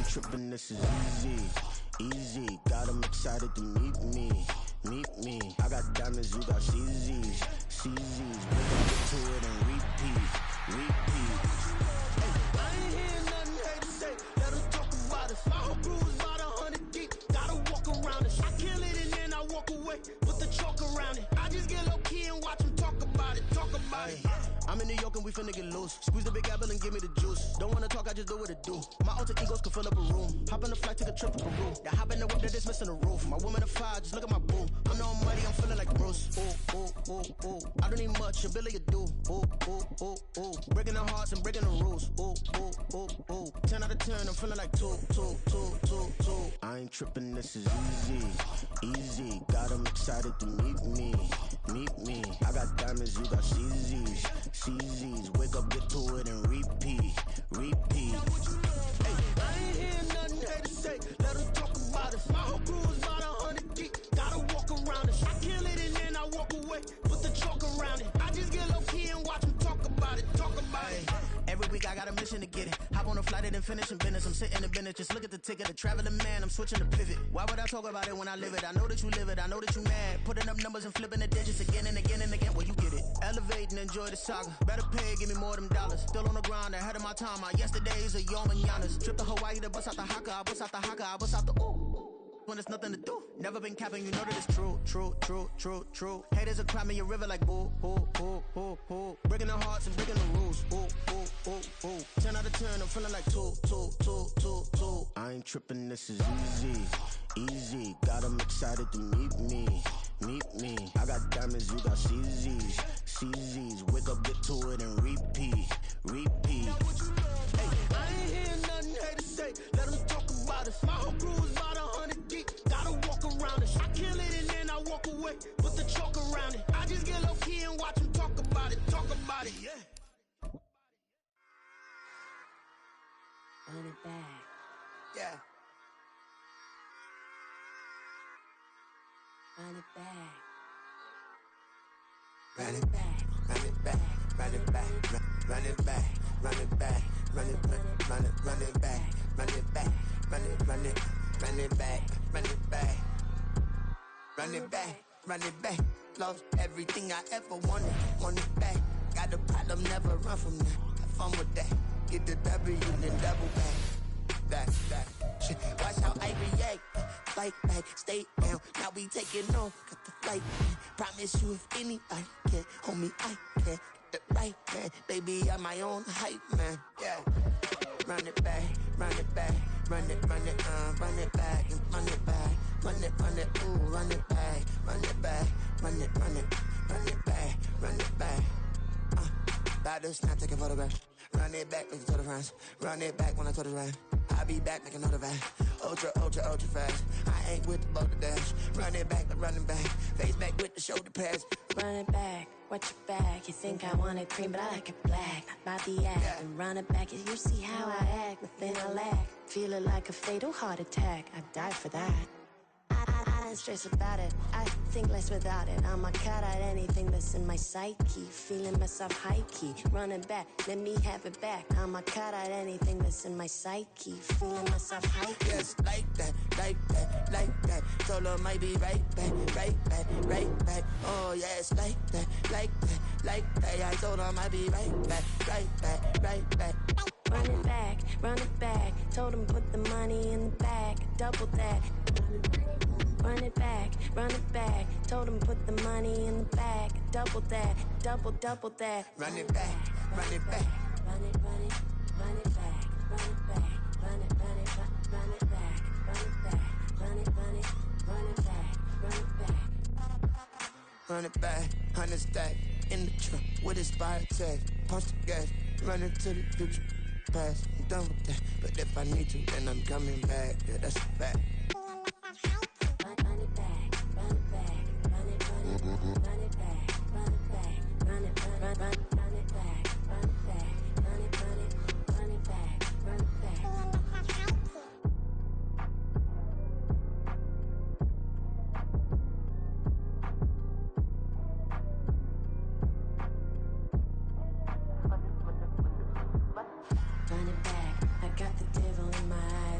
tripping, this is easy. Got them excited to meet me. I got diamonds, you got CZs. We gon' get to it and repeat. Hey, I ain't hear nothing hate to say. Let us talk about us. My whole crew is about 100 deep. Gotta walk around us. I kill it and then I walk away. Put the chalk around it. I just get low key and watch them talk about it. I'm in New York and we finna get loose. Squeeze the big apple and give me the juice. Don't wanna talk, I just do what it do. My alter egos can fill up a room. Hop on the flight, take a trip to Peru. That hop in the whip that is missing the roof. My woman a fire, just look at my boo. I'm no money, I'm feeling like Bruce. Ooh. I don't need much, a billy you do. Ooh. Breaking the hearts and breaking the rules. Ooh. 10 out of 10, I'm feeling like two. I ain't tripping, this is easy. Got them excited to meet me. I got diamonds, you got CZs. Wake up, get to it and repeat. Hey, I ain't hear nothing hate to say. Let us talk about us. My whole crew is about 100 deep. Gotta walk around us. I kill it and then I walk away. Put the chalk around it. I just get low key and watch them talk about it. Every week I got a mission to get it. Hop on a flight and then finish in business. I'm sitting in business, just look at the ticket. A traveling man, I'm switching to pivot. Why would I talk about it when I live it? I know that you live it, I know that you mad. Putting up numbers and flipping the digits again and again. Well, you get it. Elevate and enjoy the saga. Better pay, give me more them dollars. Still on the grind, ahead of my time. My yesterdays are your mananas. Trip to Hawaii to bust out the haka. I bust out the ooh. When there's nothing to do. Never been capping, you know that it's true. Haters are climbing your river like boo. Breaking the hearts and breaking the rules. Ooh. 10 out of 10, I'm feeling like two. I ain't tripping, this is easy. Got them excited to meet me. I got diamonds, you got CZs. Wake up, get to it and repeat. Hey, I ain't hear nothing hate to say. Let them talk about us. My whole crew is about 100 deep. Gotta walk around us. I kill it and then I walk away. Put the chalk around it. I just get low key and watch them talk about it. Yeah. Run it back. Yeah. Run it back. Run it back. Run it back. Run it back. Run it back. Run it back. Run it back. Run it back. Run it back. Run it back. Run it back. Run it back. Lost everything I ever wanted. Want it back. Got a problem, never run from that. Have fun with that. Get the W, then double back. That. Shit. Watch how I react. Fight back, stay down. Now we taking off. Got the flight. Promise you if anybody can, homie, I can. Get the right man. Baby, I'm my own hype man. Yeah. Run it back. Run it back. Run it back. And run it back. Run it, ooh, run it back. Run it back. Run it back. About to snap, take a photograph. Run it back, make it to the friends. Run it back when I told it right. I'll be back, make another back. Ultra fast. I ain't with the boat to dash. Run it back, running back. Face back with the shoulder pads. Run it back, watch your back. You think I want it cream, but I like it black. Not by the act. Yeah. And run it back, you see how I act. Nothing I lack. Feeling like a fatal heart attack. I'd die for that. I don't stress about it. I think less without it. I'ma cut out anything that's in my psyche. Feeling myself high key. Running back, let me have it back. I'ma cut out anything that's in my psyche. Feeling myself high key. Yes, like that. Told her might be right back. Oh yes, like that. I told her might be right back. Run it back. Told him put the money in the bag. Double that. Run it back. Told him put the money in the bag. Double that. Double that. Run it back. Run it back. Run it back. Run it back. Run it back. Run it back, 100 stack in the truck with expired tag. Punch the gas, running to the future. Past, I'm done with that. But if I need to, then I'm coming back. Yeah, that's a fact. Run it back. I got the devil in my eye,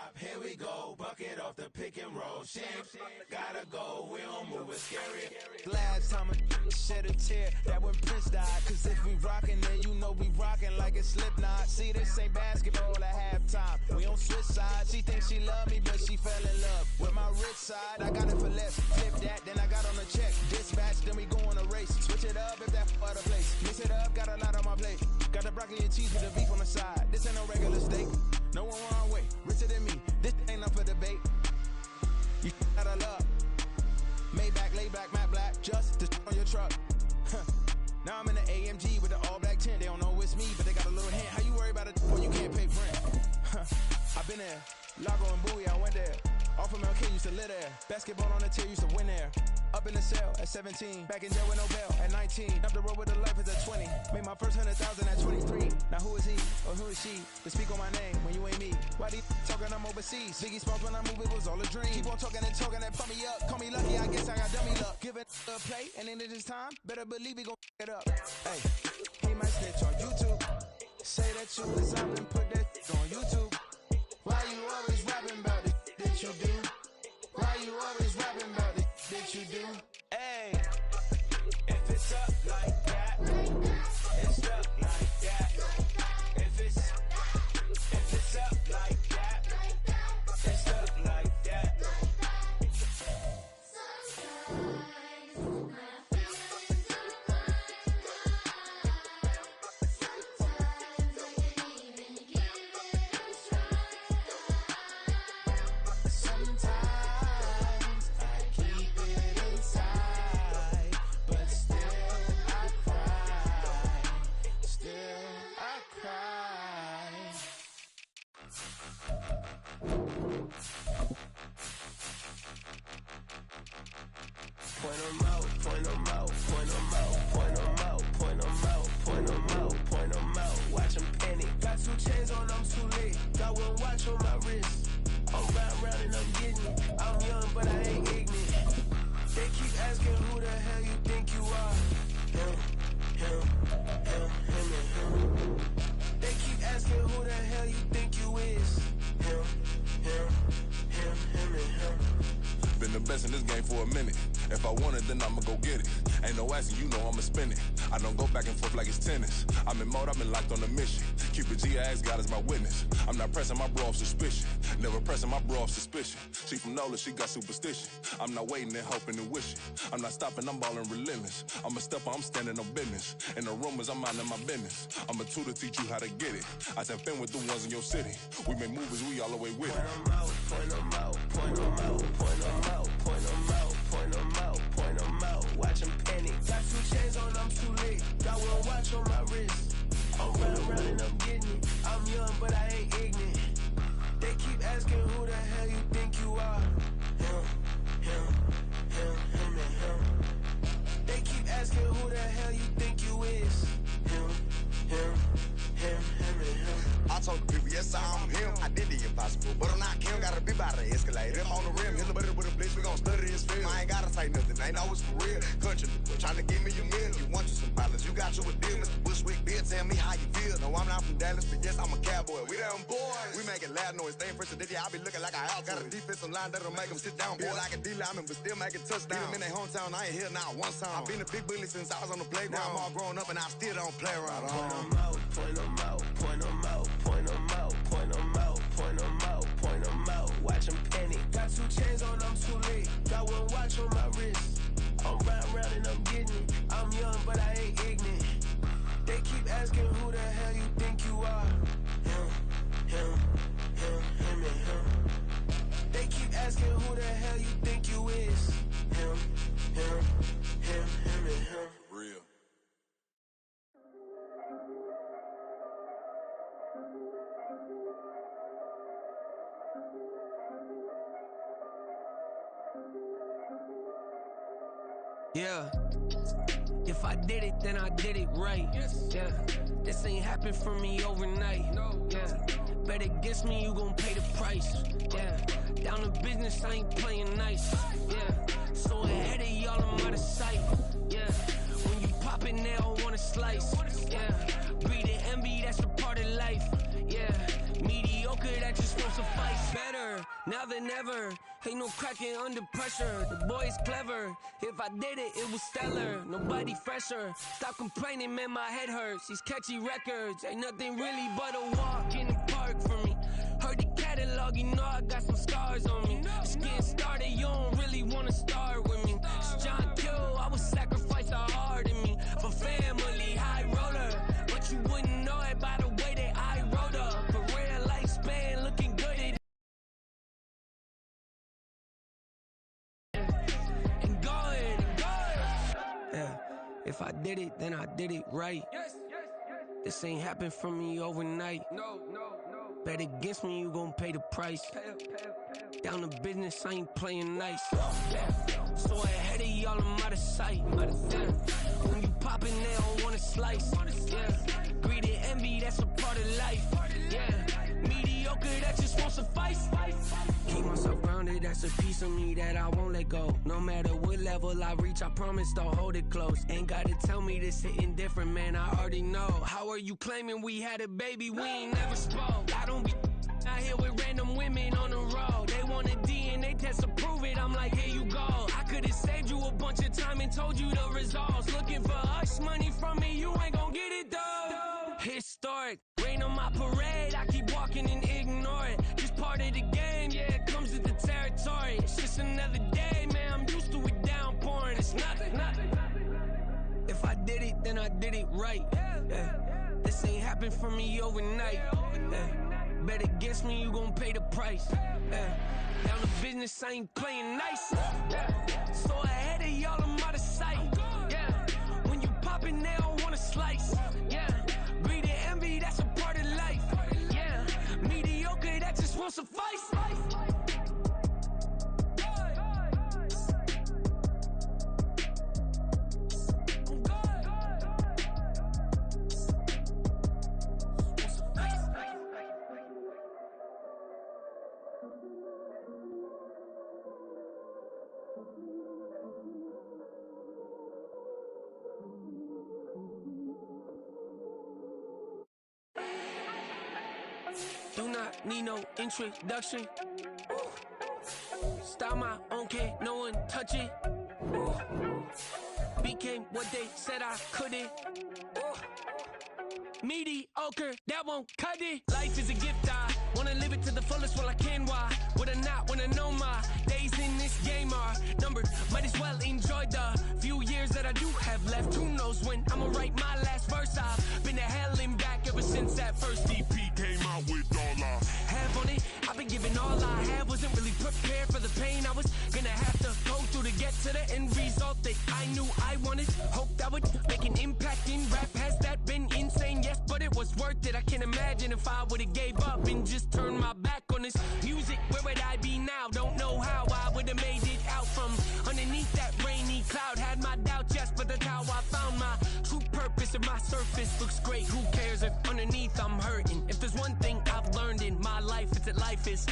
top, here we go. Bucket off the pick and roll. Shit, gotta go, we don't move it scary. Last time a shed a tear, that when Prince died. Cause if we rockin', then you know we rockin' like it's Slipknot. See, this ain't basketball at halftime. We don't switch sides. She thinks she love me, but she fell in love with my rich side. I got it for less. Flip that, then I got on a check. Dispatch, then we go on a race. Switch it up if that other place. Mix it up, got a lot on my plate. Got the broccoli and cheese with the beef on the side. This ain't no regular steak. No one wrong way. Richer than me. This ain't up for debate. You gotta love. Maybach, lay back, matte black. Just to on your truck. Now I'm in the AMG with the all black tint. They don't know it's me, but they got a little hint. How you worry about it when you can't pay rent? I've been there. Lago and Bowie, I went there. Off of MLK, used to live there. Basketball on the tier, used to win there. Up in the cell at 17. Back in jail with no bail at 19. Up the road with the life is at 20. Made my first 100,000 at 23. Now who is he or who is she to speak on my name when you ain't me? Why they talking I'm overseas? Biggie Smalls when I move, it was all a dream. Keep on talking and talking and pump me up. Call me lucky, I guess I got dummy luck. Give it a play and then it is time. Better believe we gon' it up. Hey, he might snitch on YouTube. Say that you was up and put that on YouTube. Why you always rapping about it that you do? Why you always rapping about it that you do? Hey, if it's up like that, it's up like that. If it's up like that, it's up like that. Point 'em out, point 'em out, point 'em out, point 'em out, point 'em out, point 'em out, point 'em out. Watch 'em panic. Got 2 chains on, I'm too late. Got 1 watch on my wrist. I'm round and I'm getting it. I'm young, but I ain't ignorant. They keep asking who the hell you think you are. Him, and him. They keep asking who the hell you think you is. Him, and him. Been the best in this game for a minute. If I want it, then I'ma go get it. Ain't no asking, you know I'ma spin it. I don't go back and forth like it's tennis. I'm in mode, I've been locked on a mission. Keep it G, I ask God as my witness. I'm not pressing my bro off suspicion. Never pressing my bro off suspicion. She from Nola, she got superstition. I'm not waiting and hoping and wishing. I'm not stopping, I'm ballin' relentless. I'm a stepper, I'm standing on business. In the rumors, I'm minding my business. I'm a tutor, teach you how to get it. I said, fin with the ones in your city. We make movies, we all the way with it. Point 'em out, point 'em out, point 'em out, point 'em out, point 'em out, point 'em out, point 'em out. Watch 'em panic. Got 2 chains on, I'm too late. Got 1 watch on my wrist. I'm round and I'm getting it. I'm young, but I ain't ignorant. They keep asking who the hell you think you are. Him, and him. They keep asking who the hell you think you is. Him, and him. I told the people, yes, I'm him. I did the impossible, but I'm not him. Gotta be by the escalator. Him on the rim, hit the butter with a blitz. We gon' study his film. I ain't gotta say nothing, ain't know it's for real. Country, tryna give me a meal. You want you some pilots, you got you a deal. Mr. Bushwick, Bill, tell me how you feel. No, I'm not from Dallas, but yes, I'm a cowboy. We them boys. We making loud noise. Staying fresh today, I be looking like a house. Got a defensive line that'll make them sit down. Feel like a D-lineman, but still making touchdowns. Beat them in their hometown, I ain't here not one time. I been a big bully since I was on the playground. Now I'm all grown up and I still don't play around. Point 'em out, point 'em out, point 'em out, point 'em out, point 'em out, point 'em out, point 'em out. Watch 'em panic. Got 2 chains on, I'm too late. Got 1 watch on my wrist. I'm round and I'm getting it. I'm young, but I ain't ignorant. They keep asking who the hell you think you are. Him, and him. They keep asking who the hell you think you is. Him, and him. Real. Yeah. If I did it, then I did it right. Yeah. This ain't happened for me overnight. Yeah. Bet against me, you gon' pay the price. Yeah. Down to business, I ain't playing nice. Yeah. So ahead of y'all, I'm out of sight. Yeah. When you poppin', they don't wanna slice. Yeah. Breed and envy, that's a part of life. Yeah. Mediocre, that just won't suffice. Better now than ever. Ain't no cracking under pressure. The boy is clever. If I did it, it was stellar. Nobody fresher. Stop complaining, man, my head hurts. These catchy records ain't nothing really but a walk in the park for me. Heard the catalog, you know I got some scars on me. Just getting started, you don't really wanna start with me. It's John Kill, I would sacrifice a heart in me for family, high roller. But you wouldn't know it by the way that I wrote up. Career lifespan looking good at and go ahead. Yeah, if I did it, then I did it right. This ain't happened for me overnight. No. Bet against me, you gon' pay the price. Down to business, I ain't playing nice. So ahead of y'all, I'm out of sight. When you poppin', they don't wanna slice. Greed and envy, that's a part of life. Mediocre, that just won't suffice. Keep myself grounded, that's a piece of me that I won't let go. No matter what level I reach, I promise to hold it close. Ain't gotta tell me this hitting different, man, I already know. How are you claiming we had a baby, we ain't never spoke? I don't be out here with random women on the road. They want a DNA test to prove it, I'm like, here you go. I could've saved you a bunch of time and told you the results. Looking for hush money from me, you ain't gon' get it though. Historic, rain on my parade, I keep walking and ignore it. Just part of the game, yeah, it comes with the territory. It's just another day, man, I'm used to it downpouring. It's nothing. If I did it, then I did it right. This ain't happened for me overnight. Bet against me, you gon' pay the price. Down to business, I ain't playing nice. So ahead of y'all, I'm out of sight. When you poppin', they don't wanna slice. Greed and envy, that's a part of life. Mediocre, that just won't suffice. Do not need no introduction. Start my own, can't no one touch it. Became what they said I couldn't. Mediocre, that won't cut it. Life is a gift, I wanna live it to the fullest while I can. Why would I not wanna know my days in this game are numbered? Might as well enjoy the few years that I do have left. Who knows when I'ma write my last verse? I've been to hell and back ever since that first EP came out with all I have on it. I've been giving all I have, wasn't really prepared for the pain I was gonna have to go through to get to the end result that I knew I wanted. Hoped I would make an impact in rap. Has that been insane? Yes, but it was worth it. I can't imagine if I would've gave up and just turned my back on this music. Where would I be now? Don't know how I would've made it out from underneath that rainy cloud. Had my doubts, yes, but that's how I found my true purpose. If my surface looks great, who cares if underneath I'm hurting? If there's one thing I've learned in my life, it's that life is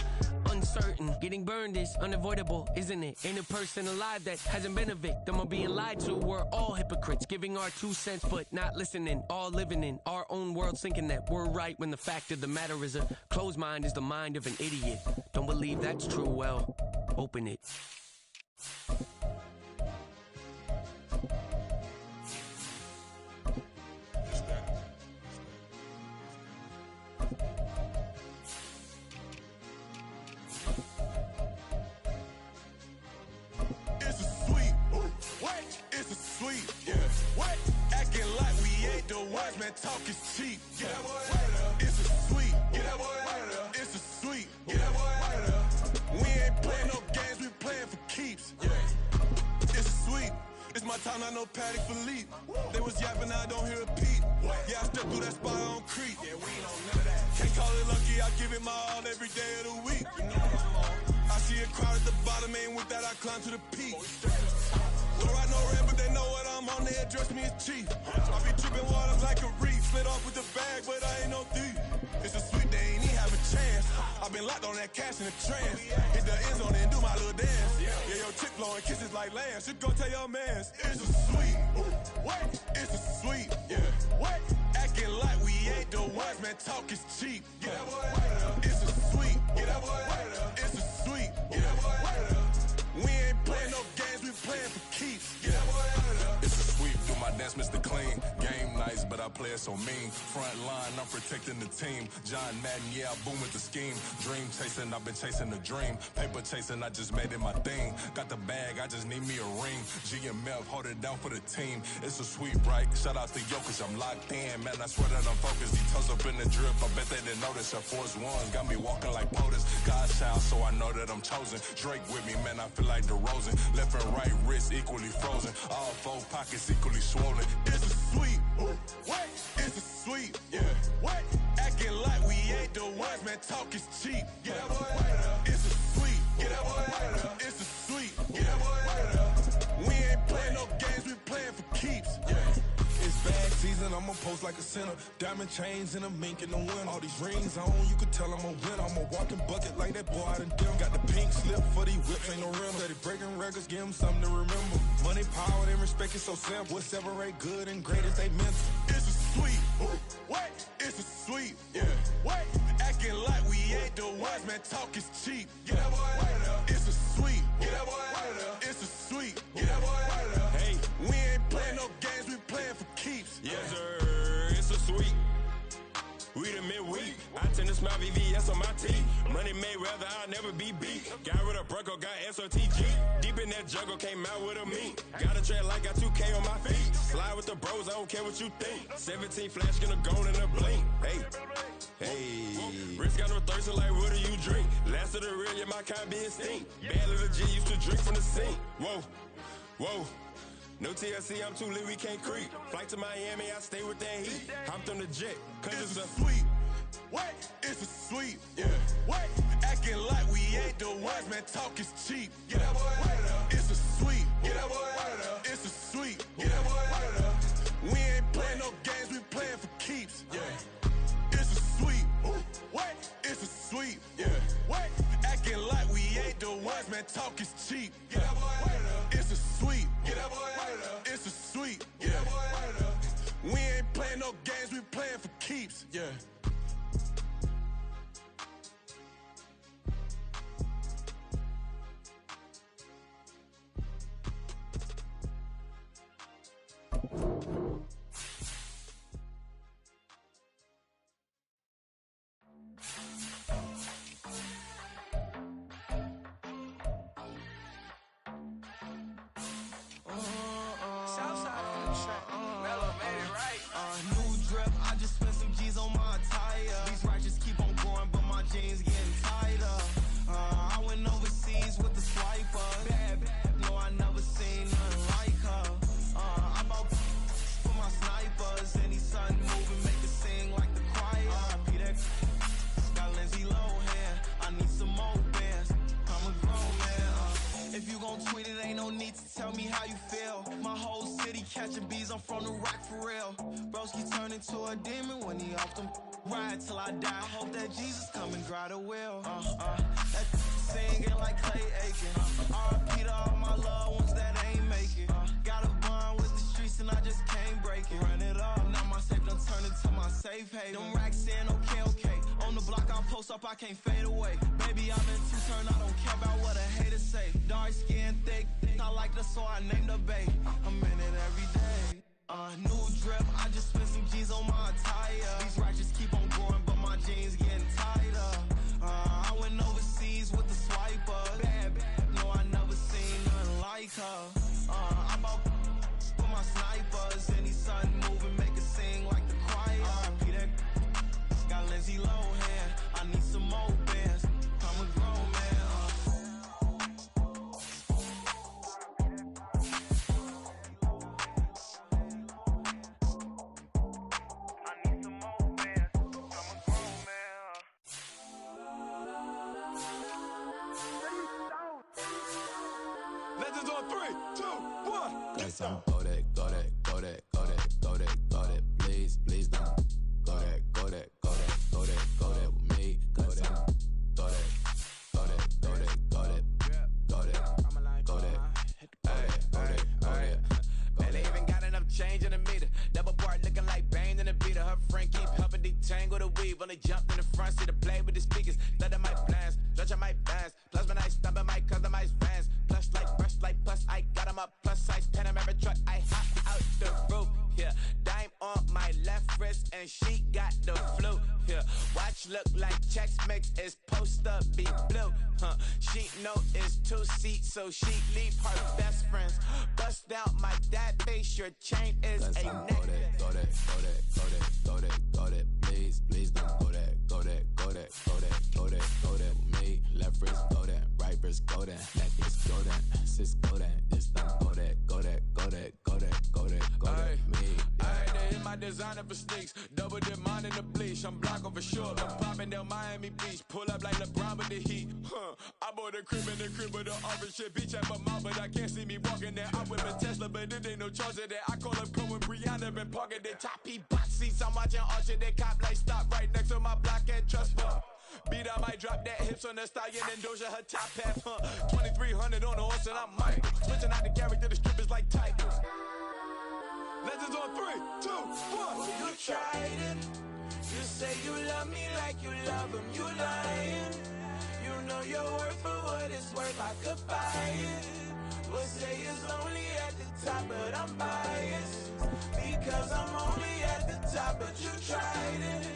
uncertain. Getting burned is unavoidable, isn't it? Ain't a person alive that hasn't been a victim of being lied to. We're all hypocrites, giving our 2 cents but not listening. All living in our own world, thinking that we're right when the fact of the matter is a closed mind is the mind of an idiot. Don't believe that's true? Well, open it. Wise man talk is cheap. Get that boy out of there. It's a sweet. Get that boy out of there. It's a sweet. Get that boy out of there. We ain't playing no games, we playing for keeps. It's sweet. It's my time, not no Patty Philippe. They was yapping, I don't hear a peep. Yeah, I step through that spot on Creek. Yeah, we ain't on none of that. Can't call it lucky, I give it my all every day of the week. You know what I'm on. I see a crowd at the bottom, and with that I climb to the peak. Don't ride no red, but they know what I'm on, they address me as chief. I be tripping water like a reef, split off with the bag, but I ain't no thief. It's a sweet, they ain't even have a chance. I've been locked on that cash in the trance. Hit the end zone and do my little dance. Yeah, your chick blowing kisses like lambs. Should go tell your mans. It's a sweet, what? It's a sweet, yeah. What? Acting like we ain't the ones, man, talk is cheap. Get that boy out of there. It's a sweet, get that boy out of there. It's a yeah, so mean. Front line, I'm protecting the team. John Madden, yeah, I boom with the scheme. Dream chasing, I've been chasing the dream. Paper chasing, I just made it my thing. Got the bag, I just need me a ring. GMF, hold it down for the team. It's a sweet break. Shout out to Jokic, I'm locked in. Man, I swear that I'm focused. These toes up in the drip, I bet they didn't notice. Air Force Ones got me walking like POTUS. God's child, so I know that I'm chosen. Drake with me, man, I feel like DeRozan. Left and right wrist equally frozen. All four pockets equally swollen. It's a sweet, what? It's a sweet, yeah. What? Acting like we ain't the ones, man, talk is cheap. Get that boy out of there. It's a sweet, get that boy out of there. It's a sweet, get that boy out of there. We ain't playing no games, we playing for keeps, yeah. It's bag season, I'ma post like a sinner. Diamond chains and a mink in the wind. All these rings on, you can tell I'm a winner. I'm a walking bucket like that boy out in them. Got the pink slip for these whips, ain't no rim. Steady breaking records, give them something to remember. Money, power, and respect is so simple. What separate good and great is they mental. It's a sweet, what? It's a sweet, yeah. What? Acting like we ain't the ones, man, talk is cheap. Get that boy out of there. It's a sweet, get that boy out of there. It's a sweet, get that boy out of there. Hey, we ain't playing no games, we playing for keeps. Yes, sir, it's a sweet. We the midweek. I tend to smile VVS on my teeth. Money made rather I'll never be beat. Got rid of Bronco, got SOTG. Deep in that jungle, came out with a meat. Got a trail like got 2K on my feet. Slide with the bros, I don't care what you think. 17 flash gonna go in a blink. Hey, hey. Wrist got no thirst, like what do you drink? Last of the real, yeah, my kind be extinct. Bad little G used to drink from the sink. Whoa, whoa. No TLC, I'm too lit, we can't creep. Flight to Miami, I stay with that heat. Hopped on the jet, cause it's a sweet. What? It's a sweet, yeah. What? Acting like we ain't the ones, man, talk is cheap. Get that boy out of there. It's a sweet, get that boy out of there. It's a sweet, get that boy out of there. We ain't playing no games, we playing for keeps, yeah. It's a sweet, what? It's a sweet, yeah. What? Acting like we ain't the ones, man, talk is cheap. Get that boy out of there. It's a sweet, get that boy out of there. It's a sweet, get that boy out of there. We ain't playing no games, we playing for keeps, yeah. I can't fade away. Baby, I've been too turned, I don't care about what a hater say. Dark skin, thick, I like the so I named the bae. I'm in it every day. New drip, I just spent some G's on my attire. These righteous keep on growing, but my jeans getting tighter. I went overseas with the swiper. Bad, no, I never seen nothing like her. I bought for my snipers. Any sun moving, make it sing like the choir. Peter got Lindsay Lohan. I need some more bands. I'm a grown man. I need some more bands. I'm a grown man. Legends on 3, 2, 1. Got some Kodak, Kodak, Kodak, Kodak, Kodak, Kodak. Please, please don't. Kodak, Kodak, Kodak, Kodak, Kodak with me. Kodak, Kodak, Kodak, Kodak, Kodak, Kodak, Kodak, Kodak, Kodak. Man, they even got enough change in the meter. Double part looking like Bane in the beater. Her friend keep helping detangle the weave. Only jumped in the front seat to play with the speakers. Study my plans, stretching my bands. Plus when I stumble my customized vans. Plush like brush like plus I got 'em up. Plus size Panamera truck. I hop out the roof. Yeah, dime on my left wrist and she got the flu. Yeah, watch look like Chex Mix is post up be blue. She know it's 2 seats, so she leave her best friends. Bust out my dad face, your chain is a necklace. Go that, go that, go that, go that, go that, please, please don't go that, go that, go that, go that, go that, go that. Me, left wrist go that, right wrist go that, necklace go that, sis go that, this don't go that, go that, go that, go that, go that, go that. Me, I had to hit my designer for sneaks, double dip mine in the bleach. I'm block over short, I'm popping down Miami Beach, pull up like LeBron with the heat. I bought a crib in the crib with the orange shit, beach at my mouth, but I can't see me walking there. I whip a Tesla, but it ain't no charge of that. I call up Cohen, Brianna, been parking the top P box seats. I'm watching Archer, they cop like stop right next to my block at Trust Fund. Beat, I might drop that hips on the stallion and Doja her top half. 2300 on the horse and I'm Mike. Switching out the character, the strippers like Tigers. Legends on 3, 2, 1. Well, you tried it. You say you love me like you love him. You lying. You know your worth for what it's worth. I could buy it. We'll say it's lonely at the top, but I'm biased because I'm only at the top. But you tried it.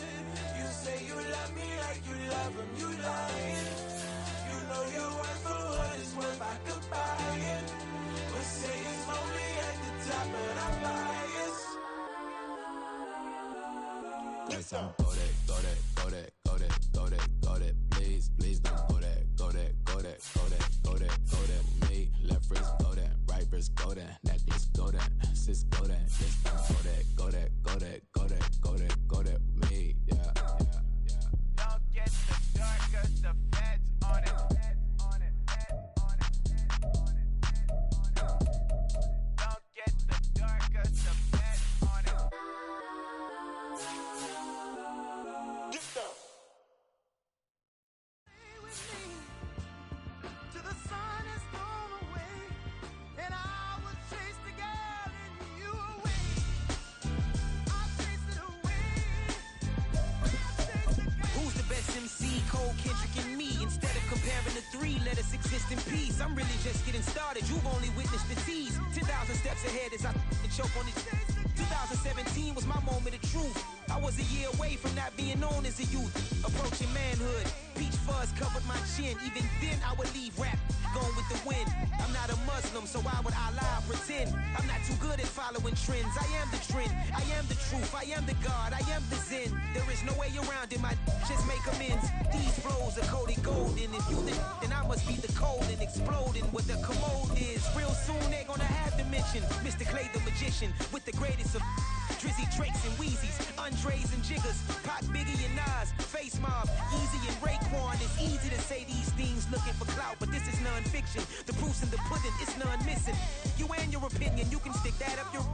You say you love me like you love him. You lying. You know your worth for what it's worth. I could buy it. We'll say it's lonely at the top, but I'm biased. go that, go that, go that, go that, go that, go that, please, please don't go that, go that, go that, go that, go that, go that. Me, left wrist go that, right wrist go that, necklace go that, sis go that, this don't go that, go that, go that, go that, go that, go that. Me, yeah, yeah, yeah. Don't get the dark, cause the feds on it. Don't get the dark, cause the feds on it. Cole, Kendrick, and me. Instead of comparing the three, let us exist in peace. I'm really just getting started. You've only witnessed the tease. 10,000 steps ahead as I choke on it. 2017 was my moment of truth. I was a year away from not being known as a youth. Approaching manhood. Peach fuzz covered my chin. Even then, I would leave rap going with the wind. I'm not a Muslim, so why would I lie or pretend? I'm not too good at following trends. I am the trend. I am the truth. I am the God. I am the Zen. There is no way around it. My just make amends. These flows are coated golden. If you then I must be the cold and exploding. What the commode is. Real soon they're gonna have to mention Mr. Clay the magician with the greatest of Drizzy, Drakes, and Wheezies, Andres and Jiggers, Pac, Biggie, and Nas, Face Mob, Easy and Raekwon. It's easy to say these things looking for clout, but this is non-fiction. The proof's in the pudding, it's none missing. You and your opinion, you can stick that up your...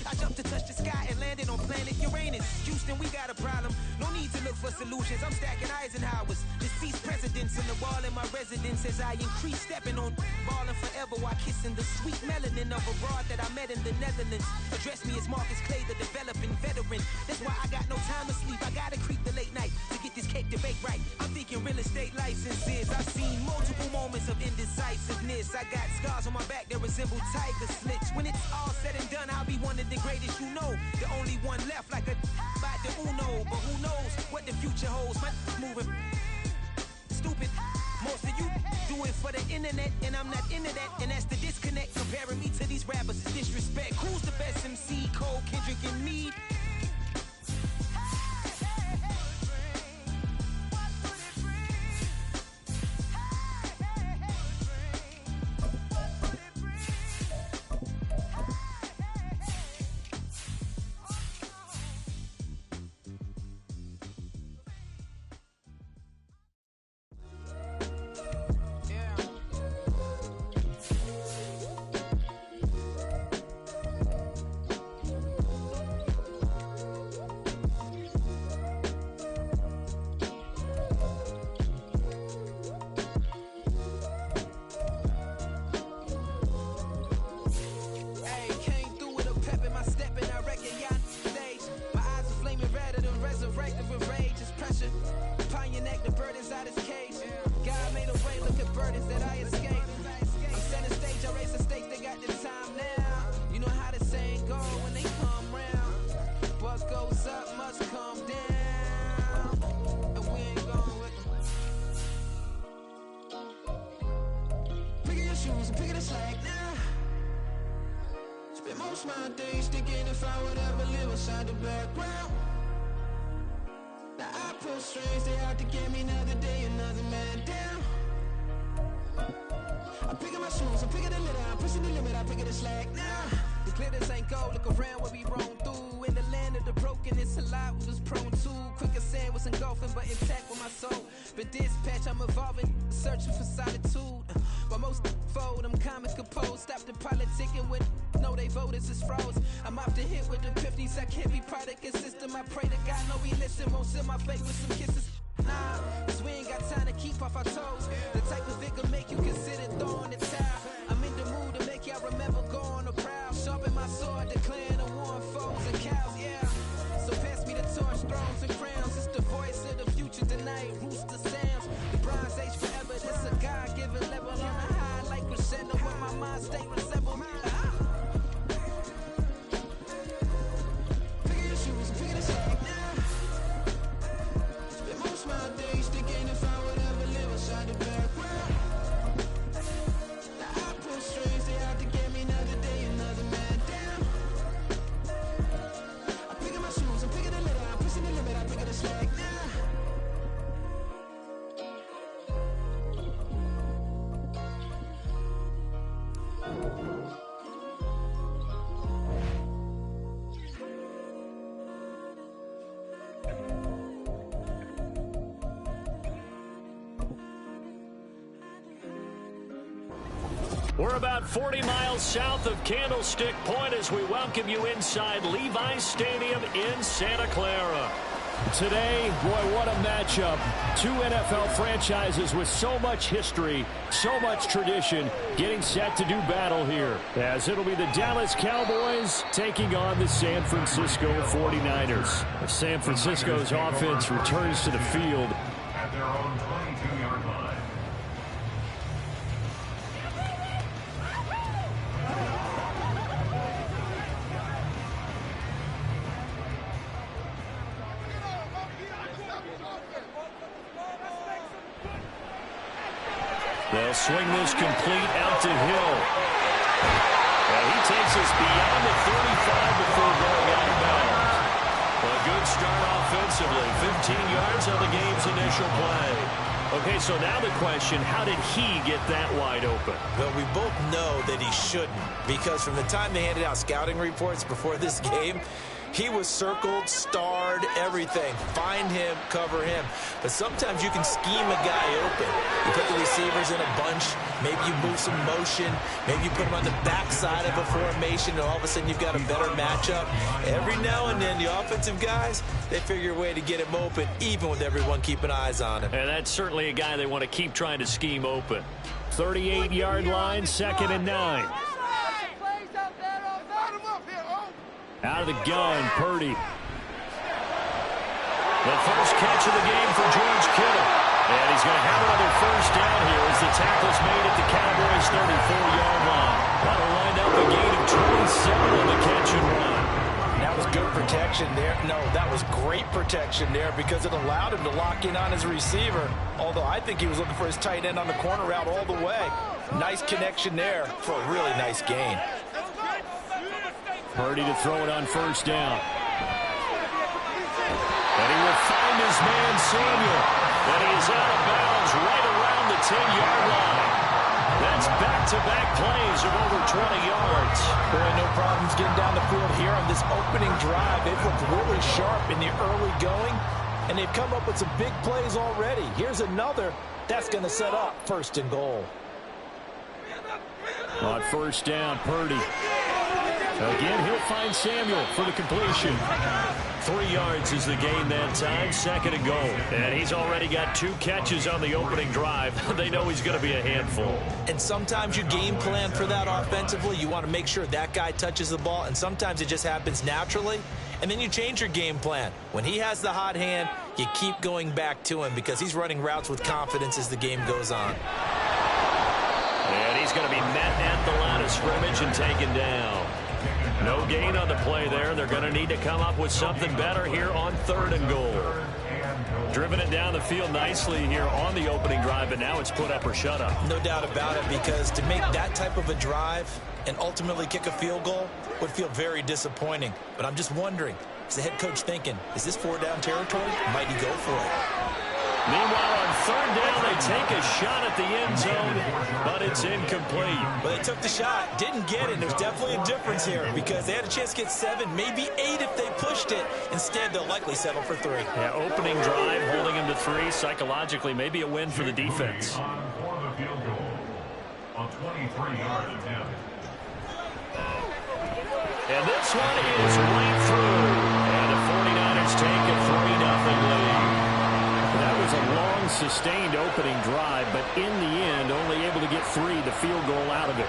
I jumped to touch the sky and landed on planet Uranus. Houston, we got a problem. No need to look for solutions. I'm stacking Eisenhowers. Deceased presidents in the wall in my residence as I increase stepping on ballin' forever while kissing the sweet melanin of a broad that I met in the Netherlands. Address me as Marcus Clay, the developing veteran. That's why I got no time to sleep. I gotta creep the late night to get this cake debate right. I'm thinking real estate licenses. I've seen multiple moments of indecisiveness. I got scars on my back that resemble tiger slits. When it's all said and done, I'll be one of the greatest you know. The only one left like a by the Uno. But who knows what the future holds? My moving stupid. Most of you do it for the internet, and I'm not into that. And that's the disconnect. Comparing me to these rappers is disrespect. Who's the best MC? Cole, Kendrick, and me? shoes and picking the slack now. Spend most of my days thinking if I would ever live inside the background. Now I pull strings, they out to get me another day, another man down. I'm picking my shoes, I'm picking the litter, I'm pushing the limit, I'm picking the slack now. The glitters ain't gold, look around what we roam through. In the land of the broken, it's a lot we was prone to. Quicker sand was engulfing, but intact with my soul. But dispatch, I'm evolving, searching for solitude. But most fold, I'm comic composed. Stop the politicking with no, they voters is froze. I'm off the hit with the 50s, I can't be product and system. I pray to God, no, we listen, won't send my fate with some kisses. Nah, cause we ain't got time to keep off our toes. The type of vigor make you consider throwing the towel. I'm in the mood to make y'all remember going to proud. Sharpen my sword, declaring the war on foes and cows, yeah. So pass me the torch, thrones and crowns. It's the voice of the future tonight, rooster sounds. The Bronze Age forever, this a God-given level on a high like crescendo when my mind state resemble me. Pick your shoes, pick the slack now. Spend most of my days thinking if I would ever live inside the background. Now I pull strings, they out to get me another day, another man down. I'm picking my shoes, I'm picking the litter, I'm pushing the limit, I'm picking the slack now. We're about 40 miles south of Candlestick Point as we welcome you inside Levi's Stadium in Santa Clara. Today, boy, what a matchup. Two NFL franchises with so much history, so much tradition, getting set to do battle here. As it'll be the Dallas Cowboys taking on the San Francisco 49ers. San Francisco's offense returns to the field at their own 22-yard line. They'll swing this complete out to Hill. And he takes us beyond the 35 before going out of bounds. A good start offensively. 15 yards on the game's initial play. Okay, so now the question, how did he get that wide open? Well, we both know that he shouldn't, because from the time they handed out scouting reports before this game, he was circled, starred, everything. Find him, cover him. But sometimes you can scheme a guy open. You put the receivers in a bunch. Maybe you move some motion. Maybe you put him on the backside of a formation, and all of a sudden you've got a better matchup. Every now and then, the offensive guys, they figure a way to get him open, even with everyone keeping eyes on him. And that's certainly a guy they want to keep trying to scheme open. 38-yard line, 2nd and 9. Out of the gun, Purdy. The first catch of the game for George Kittle. And he's going to have another first down here as the tackle's made at the Cowboys' 34-yard line. That'll wind up a gain of 27 on the catch and run. That was good protection there. No, that was great protection there because it allowed him to lock in on his receiver. Although I think he was looking for his tight end on the corner route all the way. Nice connection there for a really nice gain. Purdy to throw it on first down. And he will find his man, Samuel. And he is out of bounds right around the 10-yard line. That's back-to-back plays of over 20 yards. Boy, no problems getting down the field here on this opening drive. They've looked really sharp in the early going, and they've come up with some big plays already. Here's another that's going to set up 1st and goal. On first down, Purdy. Again, he'll find Samuel for the completion. 3 yards is the gain that time, 2nd and goal. And he's already got 2 catches on the opening drive. They know he's going to be a handful. And sometimes you game plan for that offensively. You want to make sure that guy touches the ball, and sometimes it just happens naturally. And then you change your game plan. When he has the hot hand, you keep going back to him because he's running routes with confidence as the game goes on. And he's going to be met at the line of scrimmage and taken down. No gain on the play there. They're going to need to come up with something better here on 3rd and goal. driven it down the field nicely here on the opening drive, and now it's put up or shut up. No doubt about it, because to make that type of a drive and ultimately kick a field goal would feel very disappointing. But I'm just wondering, is the head coach thinking, is this 4-down territory? Might he go for it? Meanwhile, on 3rd down, they take a shot at the end zone, but it's incomplete. But they took the shot, didn't get it. There's definitely a difference here, because they had a chance to get 7, maybe 8 if they pushed it. Instead, they'll likely settle for 3. Yeah, opening drive, holding them to 3. Psychologically, maybe a win for the defense. For the field goal on 23-yard attempt. And this one is right through. And the 49ers take a 3-0 lead. That was a long, sustained opening drive, but in the end, only able to get 3, the field goal out of it.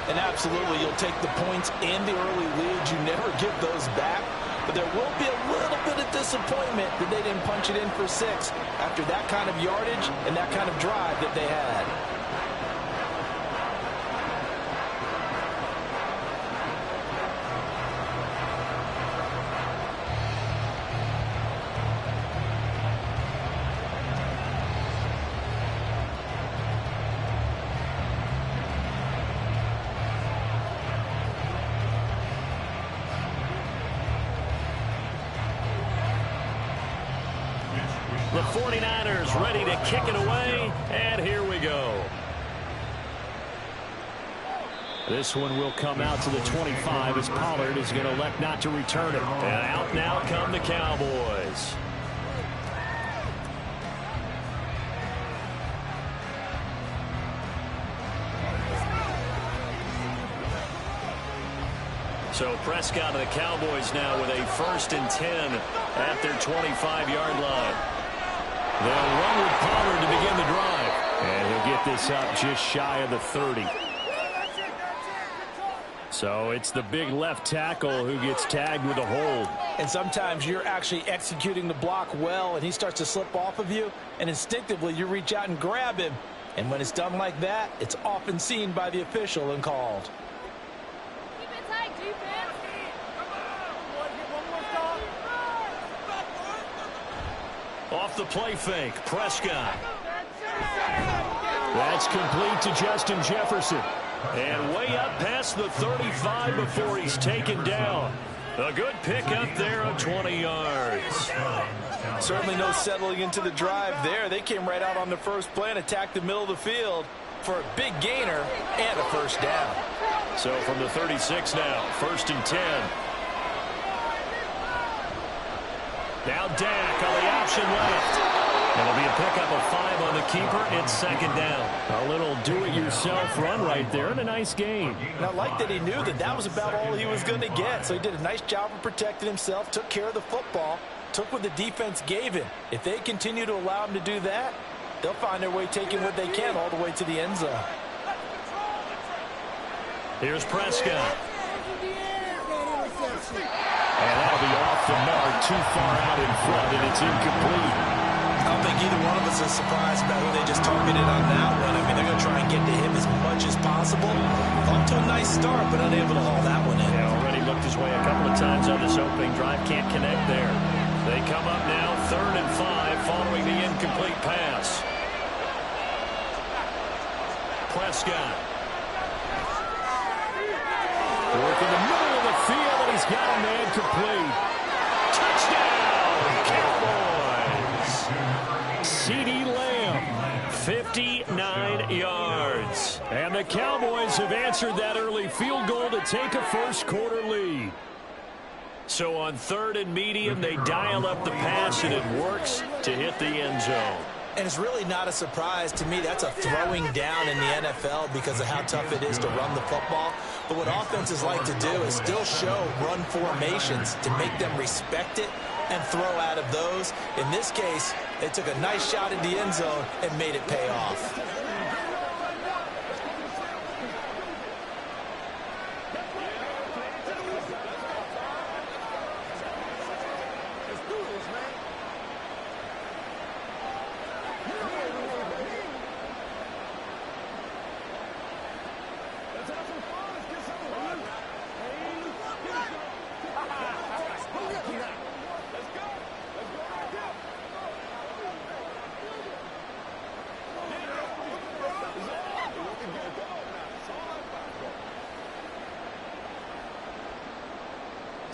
And absolutely, you'll take the points and the early leads. You never give those back. But there will be a little bit of disappointment that they didn't punch it in for 6 after that kind of yardage and that kind of drive that they had. The 49ers ready to kick it away, and here we go. This one will come out to the 25 as Pollard is going to elect not to return it. And out now come the Cowboys. So Prescott of the Cowboys now with a 1st and 10 at their 25-yard line. They'll run with Pollard to begin the drive. And he'll get this up just shy of the 30. So it's the big left tackle who gets tagged with a hold. And sometimes you're actually executing the block well, and he starts to slip off of you, and instinctively you reach out and grab him. And when it's done like that, it's often seen by the official and called. Off the play fake, Prescott. That's complete to Justin Jefferson. And way up past the 35 before he's taken down. A good pickup there of 20 yards. Certainly no settling into the drive there. They came right out on the first play and attacked the middle of the field for a big gainer and a 1st down. So from the 36 now, 1st and 10. Now Dak on the option left. It'll be a pickup of 5 on the keeper. It's 2nd down. A little do-it-yourself run right there and a nice game. And I like that he knew that that was about all he was going to get. So he did a nice job of protecting himself, took care of the football, took what the defense gave him. If they continue to allow him to do that, they'll find their way taking what they can all the way to the end zone. Here's Prescott. And that'll be off the mark, too far out in front, and it's incomplete. I don't think either one of us is surprised about who they just targeted on that one. I mean, they're going to try and get to him as much as possible. Off to a nice start, but unable to haul that one in. Yeah, already looked his way a couple of times on this opening drive. Can't connect there. They come up now 3rd and 5 following the incomplete pass. Prescott. Work in the middle of the field, and he's got a man complete. Touchdown, Cowboys. CeeDee Lamb, 59 yards. And the Cowboys have answered that early field goal to take a first-quarter lead. So on 3rd and medium, they dial up the pass, and it works to hit the end zone. And it's really not a surprise to me. That's a throwing down in the NFL because of how tough it is to run the football. But what offenses like to do is still show run formations to make them respect it and throw out of those. In this case, they took a nice shot in the end zone and made it pay off.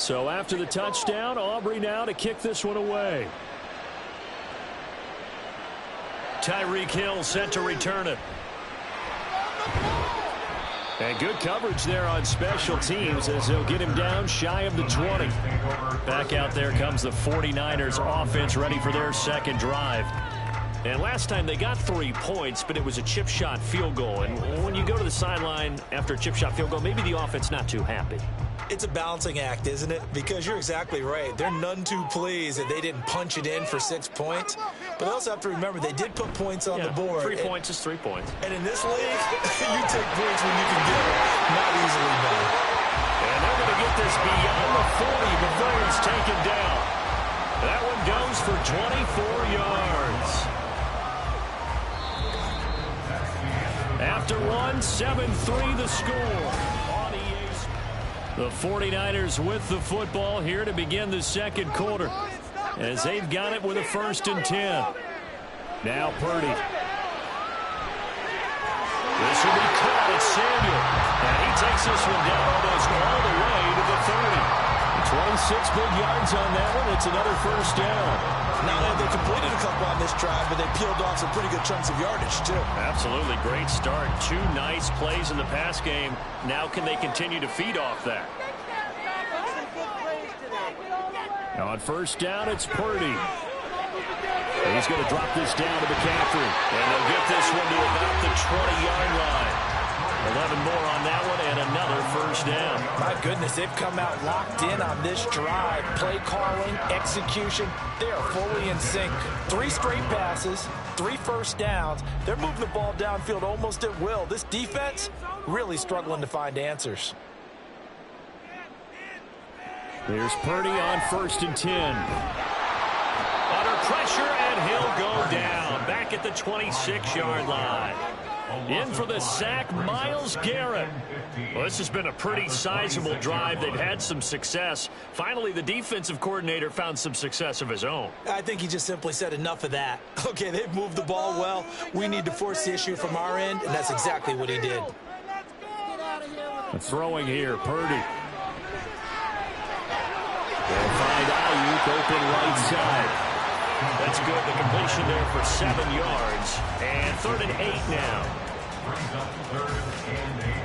So after the touchdown, Aubrey now to kick this one away. Tyreek Hill set to return it. And good coverage there on special teams as they'll get him down shy of the 20. Back out there comes the 49ers offense ready for their second drive. And last time they got 3 points, but it was a chip shot field goal. And when you go to the sideline after a chip shot field goal, maybe the offense not too happy. It's a balancing act, isn't it? Because you're exactly right. They're none too pleased that they didn't punch it in for 6 points. But they also have to remember they did put points on the board. 3 points is 3 points. And in this league, you take points when you can get them. Not easily done. And they're going to get this beyond the 40 before he's taken down. That one goes for 24 yards. After one, 7-3 the score. The 49ers with the football here to begin the second quarter as they've got it with a 1st and 10. Now Purdy. This will be caught at Samuel. And he takes this one down almost all the way to the 30. 26 big yards on that one. It's another 1st down. Not only they completed a couple on this drive, but they peeled off some pretty good chunks of yardage, too. Absolutely. Great start. 2 nice plays in the pass game. Now can they continue to feed off that? On 1st down, it's Purdy. He's going to drop this down to McCaffrey. And they'll get this one to about the 20-yard line. 11 more on that one and another 1st down. My goodness, they've come out locked in on this drive. Play calling, execution, they are fully in sync. 3 straight passes, 3 1st downs. They're moving the ball downfield almost at will. This defense really struggling to find answers. Here's Purdy on 1st and 10. Under pressure, and he'll go down. Back at the 26-yard line. In for the sack, Myles Garrett. Well, this has been a pretty sizable drive. They've had some success. Finally, the defensive coordinator found some success of his own. I think he just simply said enough of that. Okay, they've moved the ball well. We need to force the issue from our end, and that's exactly what he did. Throwing here, Purdy. They'll find Ayuk open right side. That's good. The completion there for 7 yards. And 3rd and 8 now. Brings up 3rd and 8.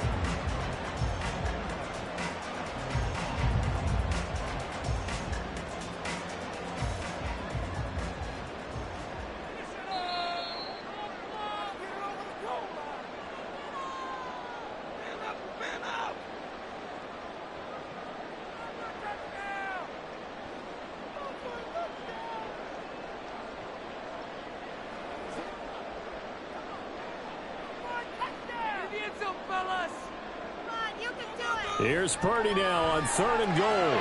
Here's Purdy now on 3rd and goal.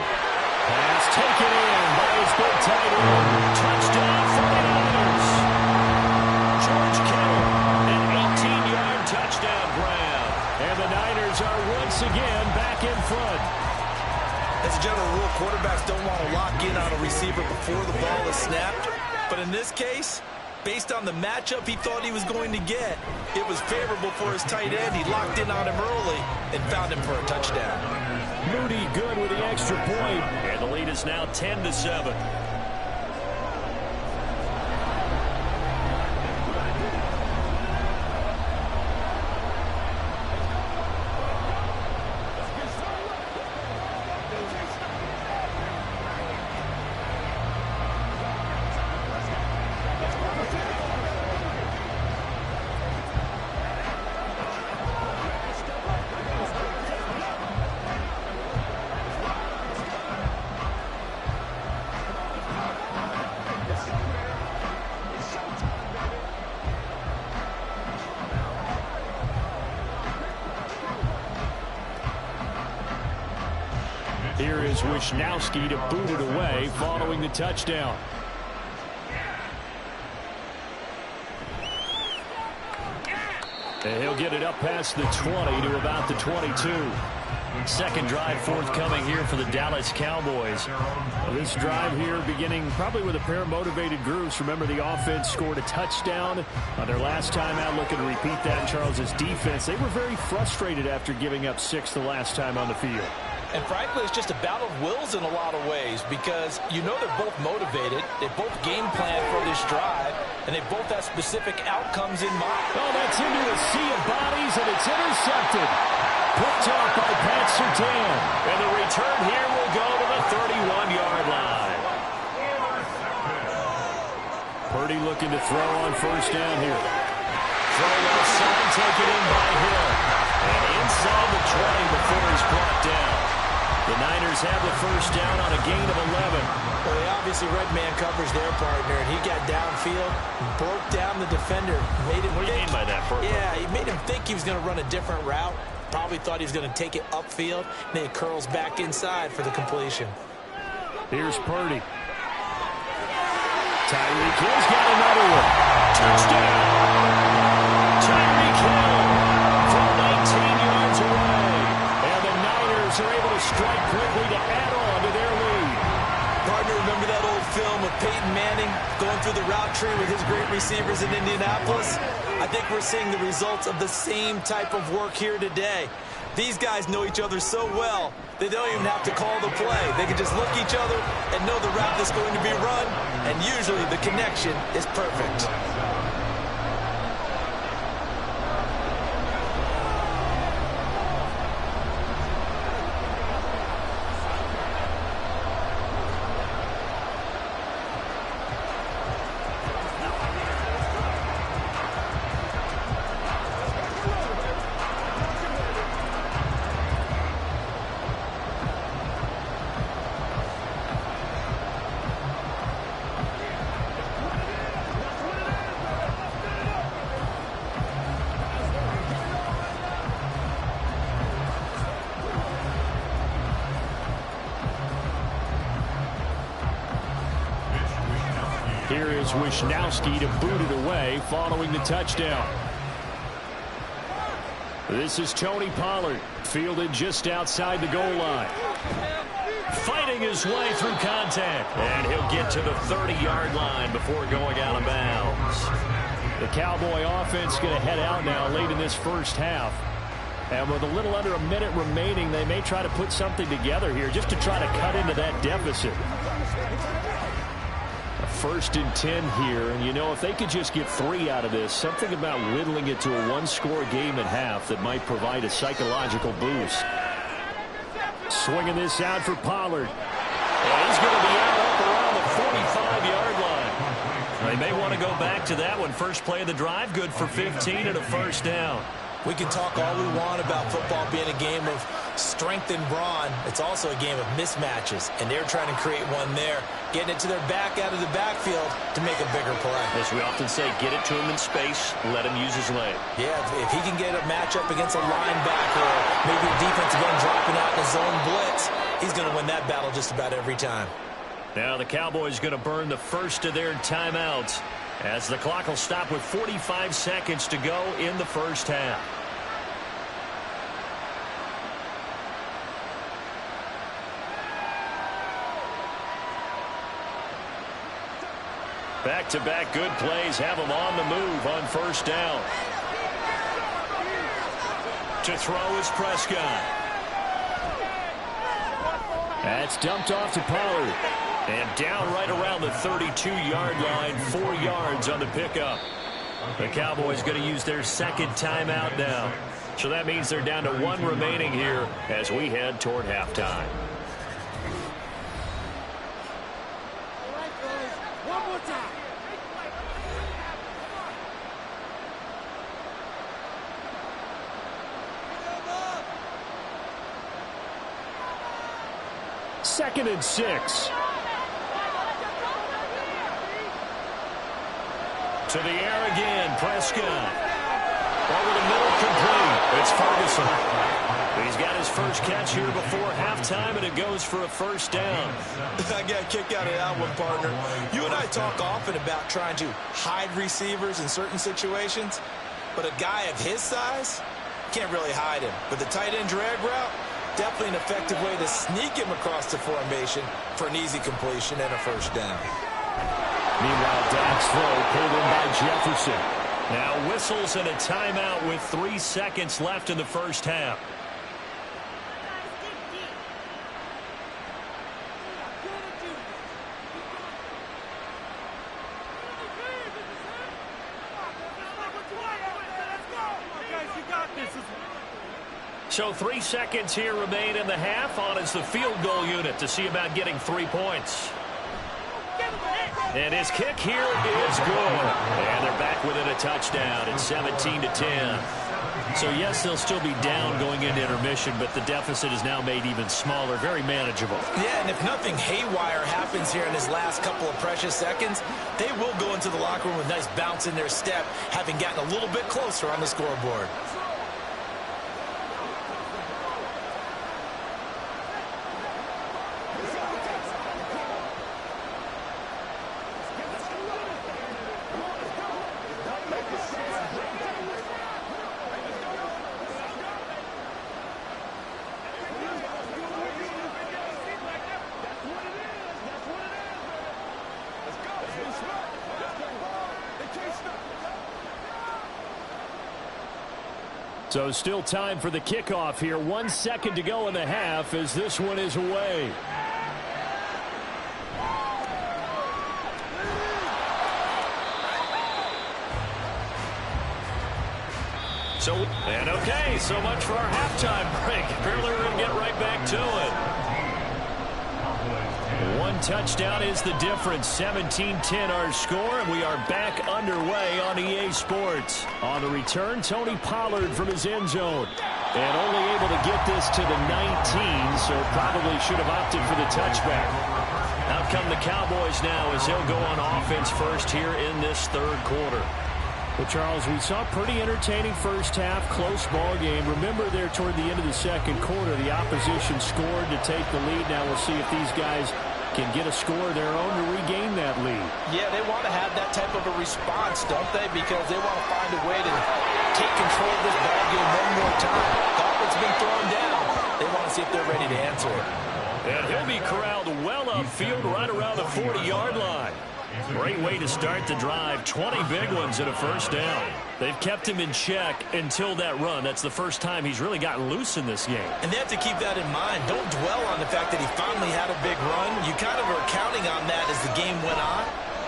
Pass taken in by his big tight end. Touchdown 49ers. George Kittle, an 18-yard touchdown grab. And the Niners are once again back in front. As a general rule, quarterbacks don't want to lock in on a receiver before the ball is snapped. But in this case, based on the matchup he thought he was going to get, it was favorable for his tight end. He locked in on him early and found him for a touchdown. Moody good with the extra point. And the lead is now 10-7. Here is Wisnowski to boot it away following the touchdown. And he'll get it up past the 20 to about the 22. Second drive forthcoming here for the Dallas Cowboys. This drive here beginning probably with a pair of motivated groups. Remember, the offense scored a touchdown on their last time out. Looking to repeat that in Charles's defense. They were very frustrated after giving up 6 the last time on the field. And frankly, it's just a battle of wills in a lot of ways because you know they're both motivated. They both game plan for this drive, and they both have specific outcomes in mind. Oh, that's into a sea of bodies, and it's intercepted. Picked off by Pat Surtain. And the return here will go to the 31-yard line. Purdy looking to throw on first down here. Throw left side, taken in by Hill. And inside the 20 before he's brought down. The Niners have the first down on a gain of 11. Well, they obviously red man covers their partner, and he got downfield, broke down the defender. Made him what do you mean by that, Purdy? Yeah, he made him think he was going to run a different route. Probably thought he was going to take it upfield, and then he curls back inside for the completion. Here's Purdy. Tyreek Hill's got another one. Touchdown! Tyreek Hill from 19 yards away. And the Niners are able to strike quickly to add on to their lead. Partner, remember that old film of Peyton Manning going through the route tree with his great receivers in Indianapolis? I think we're seeing the results of the same type of work here today. These guys know each other so well, they don't even have to call the play. They can just look each other and know the route that's going to be run, and usually the connection is perfect. Here is Wisnowski to boot it away following the touchdown. This is Tony Pollard, fielded just outside the goal line. Fighting his way through contact, and he'll get to the 30-yard line before going out of bounds. The Cowboy offense going to head out now late in this first half. And with a little under a minute remaining, they may try to put something together here just to try to cut into that deficit. First and 10 here, and you know, if they could just get 3 out of this, something about whittling it to a one-score game at half that might provide a psychological boost. Swinging this out for Pollard. And he's going to be out up around the 45-yard line. They may want to go back to that one. First play of the drive, good for 15 and a first down. We can talk all we want about football being a game of strength and brawn. It's also a game of mismatches, and they're trying to create one there, getting it to their back out of the backfield to make a bigger play. As we often say, get it to him in space, let him use his leg. Yeah, if he can get a matchup against a linebacker or maybe a defensive end dropping out in a zone blitz, he's going to win that battle just about every time. Now the Cowboys going to burn the first of their timeouts as the clock will stop with 45 seconds to go in the first half. Back-to-back good plays have them on the move on first down. To throw is Prescott. That's dumped off to Pollard. And down right around the 32-yard line, 4 yards on the pickup. The Cowboys going to use their second timeout now. So that means they're down to 1 remaining here as we head toward halftime. Second and 6. To the air again, Prescott. Over the middle, complete. It's Ferguson. He's got his first catch here before halftime, and it goes for a first down. I got a kick out of that one, partner. You and I talk often about trying to hide receivers in certain situations, but a guy of his size can't really hide him. But the tight end drag route, definitely an effective way to sneak him across the formation for an easy completion and a first down. Meanwhile, Dak's throw pulled in by Jefferson. Now whistles and a timeout with 3 seconds left in the first half. So 3 seconds here remain in the half. On is the field goal unit to see about getting 3 points. And his kick here is good. And they're back within a touchdown. It's 17-10. So, yes, they'll still be down going into intermission, but the deficit is now made even smaller, very manageable. Yeah, and if nothing haywire happens here in his last couple of precious seconds, they will go into the locker room with a nice bounce in their step, having gotten a little bit closer on the scoreboard. So still time for the kickoff here. 1 second to go in the half as this one is away. So much for our halftime break. Apparently we're going to get right back to it. One touchdown is the difference. 17-10 our score, and we are back underway on EA Sports. On the return, Tony Pollard from his end zone. And only able to get this to the 19, so probably should have opted for the touchback. Out come the Cowboys now as they'll go on offense first here in this third quarter. Well, Charles, we saw a pretty entertaining first half, close ball game. Remember there toward the end of the second quarter, the opposition scored to take the lead. Now we'll see if these guys can get a score of their own to regain that lead. Yeah, they want to have that type of a response, don't they? Because they want to find a way to take control of this ball game one more time. Gauntlet's been thrown down. They want to see if they're ready to answer it. And he'll be corralled well upfield right around the 40-yard line. Great way to start the drive. 20 big ones and a first down. They've kept him in check until that run. That's the first time he's really gotten loose in this game. And they have to keep that in mind. Don't dwell on the fact that he finally had a big run. You kind of are counting on that as the game went on.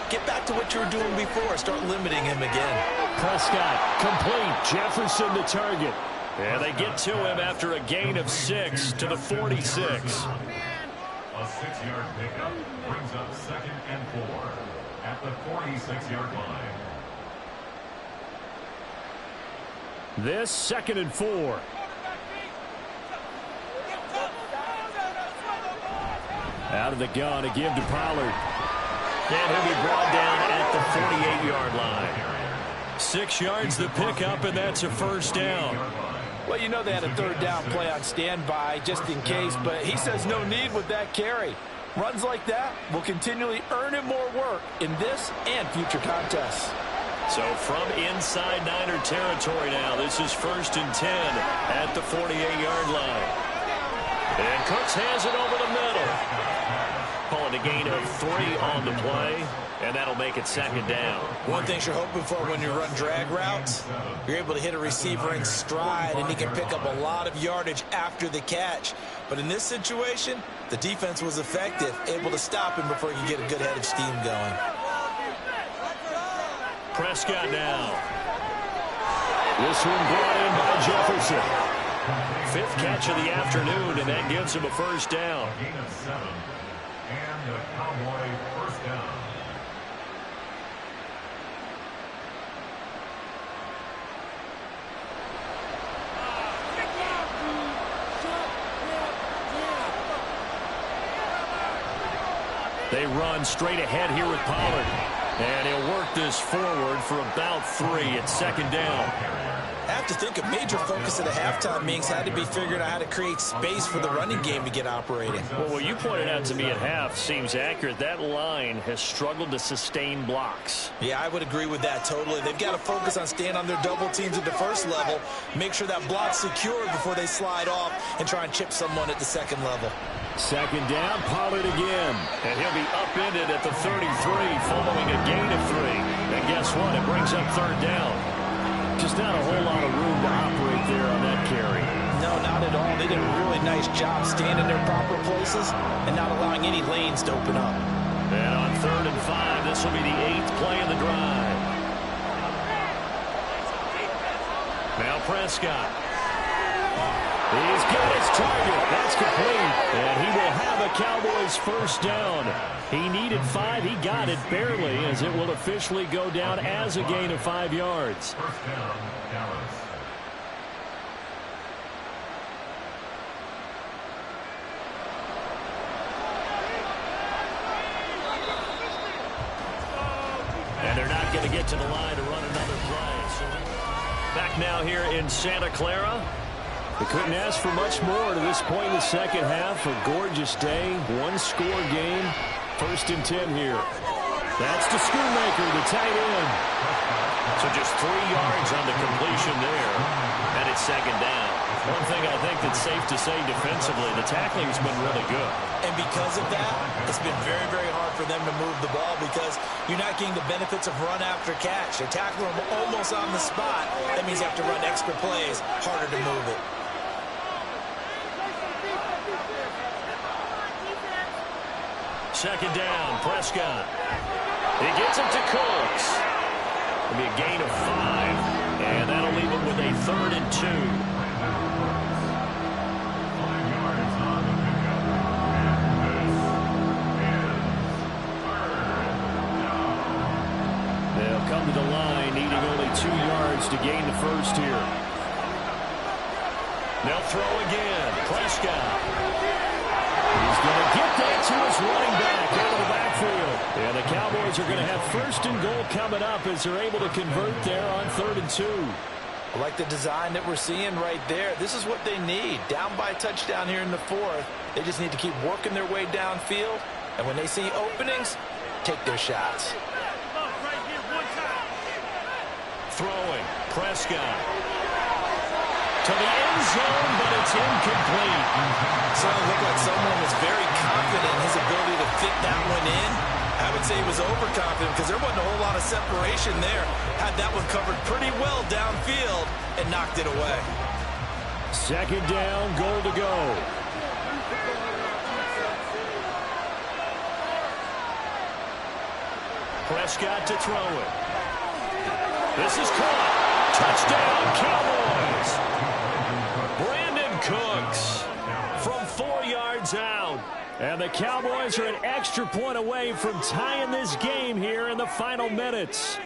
Get back to what you were doing before. Start limiting him again. Prescott, complete. Jefferson the target. And they get to him after a gain of 6 to the 46. A 6-yard pickup brings up 2nd and 4 at the 46-yard line. This 2nd and 4. Out of the gun to give to Pollard. And he'll be brought down at the 48-yard line. 6 yards the pickup, and that's a first down. Well, you know they had a third down play on standby just in case, but he says no need with that carry. Runs like that will continually earn him more work in this and future contests. So from inside Niner territory now, this is 1st and 10 at the 48-yard line. And Cooks has it over the middle. Calling a gain of 3 on the play, and that'll make it 2nd down. One thing you're hoping for when you run drag routes, you're able to hit a receiver in stride, and he can pick up a lot of yardage after the catch. But in this situation, the defense was effective, able to stop him before he could get a good head of steam going. Prescott now. This one brought in by Jefferson. 5th catch of the afternoon, and that gives him a first down. Gain of 7 and a Cowboy first down. They run straight ahead here with Pollard. And he'll work this forward for about 3 at 2nd down. I have to think a major focus at the halftime meetings had to be figuring out how to create space for the running game to get operating. Well, what you pointed out to me at half seems accurate. That line has struggled to sustain blocks. Yeah, I would agree with that totally. They've got to focus on staying on their double teams at the first level, make sure that block's secured before they slide off and try and chip someone at the 2nd level. 2nd down, Pollard again. And he'll be upended at the 33 following a gain of 3. And guess what? It brings up 3rd down. Just not a whole lot of room to operate there on that carry. No, not at all. They did a really nice job staying in their proper places and not allowing any lanes to open up. And on 3rd and 5, this will be the 8th play of the drive. Now Prescott. He's got his target. That's complete. And he will have a Cowboys first down. He needed 5. He got it barely, as it will officially go down as a gain of 5 yards. First down, Dallas. And they're not going to get to the line to run another play. So back now here in Santa Clara. They couldn't ask for much more to this point in the second half. A gorgeous day, one-score game. 1st and 10 here. That's to Schoonmaker, the tight end. So just 3 yards on the completion there. And it's second down. One thing I think that's safe to say defensively, the tackling's been really good. And because of that, it's been very, very hard for them to move the ball because you're not getting the benefits of run after catch. They're tackling them almost on the spot. That means you have to run extra plays, harder to move it. Second down, Prescott. He gets it to Cooks. It'll be a gain of 5, and that'll leave him with a 3rd and 2. 5 yards on the pickup. And this is 3rd down. They'll come to the line, needing only 2 yards to gain the first here. They'll throw again. Prescott. He's going to get that to his running back out of the backfield. And the Cowboys are going to have 1st and goal coming up as they're able to convert there on 3rd and 2. I like the design that we're seeing right there. This is what they need. Down by a touchdown here in the 4th. They just need to keep working their way downfield. And when they see openings, take their shots. Throwing. Prescott. To the end zone, but it's incomplete. Certainly looked like someone was very confident in his ability to fit that one in. I would say he was overconfident because there wasn't a whole lot of separation there. Had that one covered pretty well downfield and knocked it away. Second down, goal to go. Prescott to throw it. This is caught. Touchdown, Cowboys. Brandon Cooks from 4 yards out. And the Cowboys are an extra point away from tying this game here in the final minutes.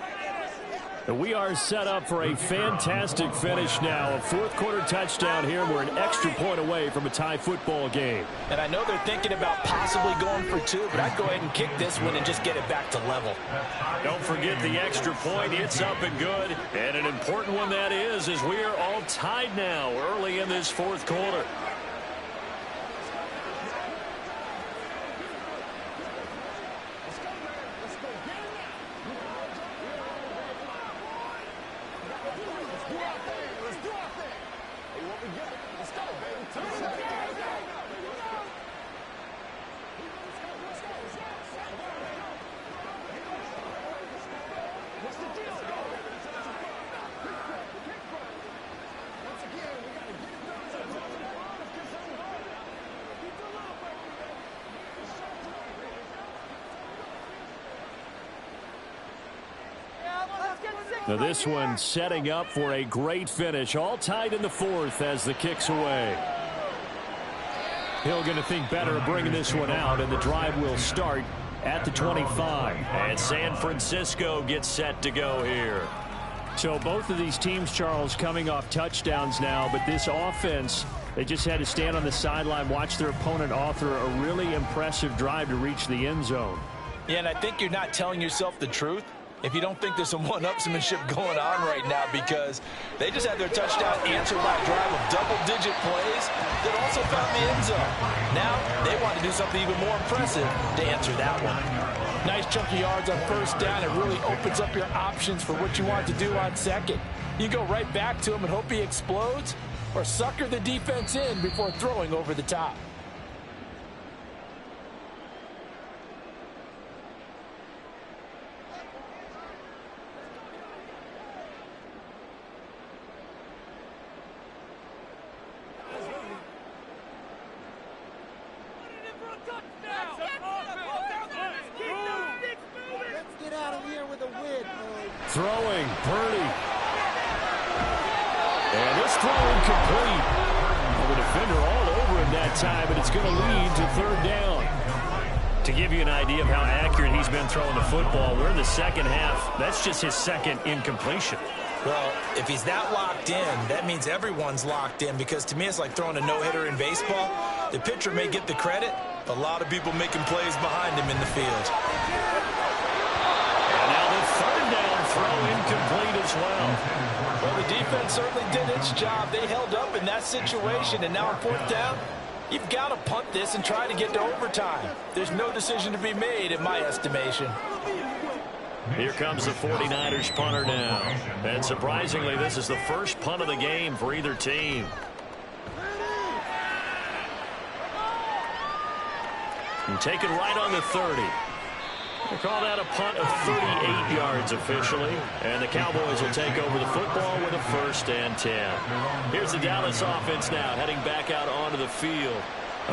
And we are set up for a fantastic finish now. A 4th quarter touchdown here. We're an extra point away from a tie football game. And I know they're thinking about possibly going for 2, but I'd go ahead and kick this one and just get it back to level. Don't forget the extra point. It's up and good. And an important one that is, as we are all tied now early in this 4th quarter. Now this one setting up for a great finish. All tied in the 4th as the kick's away. Hill going to think better of bringing this one out, and the drive will start at the 25. And San Francisco gets set to go here. So both of these teams, Charles, coming off touchdowns now, but this offense, they just had to stand on the sideline, watch their opponent author a really impressive drive to reach the end zone. Yeah, and I think you're not telling yourself the truth if you don't think there's some one-upsmanship going on right now, because they just had their touchdown answered by a drive of double-digit plays that also found the end zone. Now they want to do something even more impressive to answer that one. Nice chunky yards on 1st down. It really opens up your options for what you want to do on 2nd. You go right back to him and hope he explodes, or sucker the defense in before throwing over the top. Throwing, Purdy. And this throw incomplete. The defender all over him that time, and it's going to lead to third down. To give you an idea of how accurate he's been throwing the football, we're in the second half. That's just his second incompletion. Well, if he's that locked in, that means everyone's locked in, because to me it's like throwing a no-hitter in baseball. The pitcher may get the credit, but a lot of people making plays behind him in the field. And now the third down throw incomplete as well. Well, the defense certainly did its job. They held up in that situation, and now on fourth down, you've got to punt this and try to get to overtime. There's no decision to be made, in my estimation. Here comes the 49ers punter now. And surprisingly, this is the first punt of the game for either team. And taken right on the 30. We'll call that a punt of 38 yards officially. And the Cowboys will take over the football with a 1st and 10. Here's the Dallas offense now, heading back out onto the field.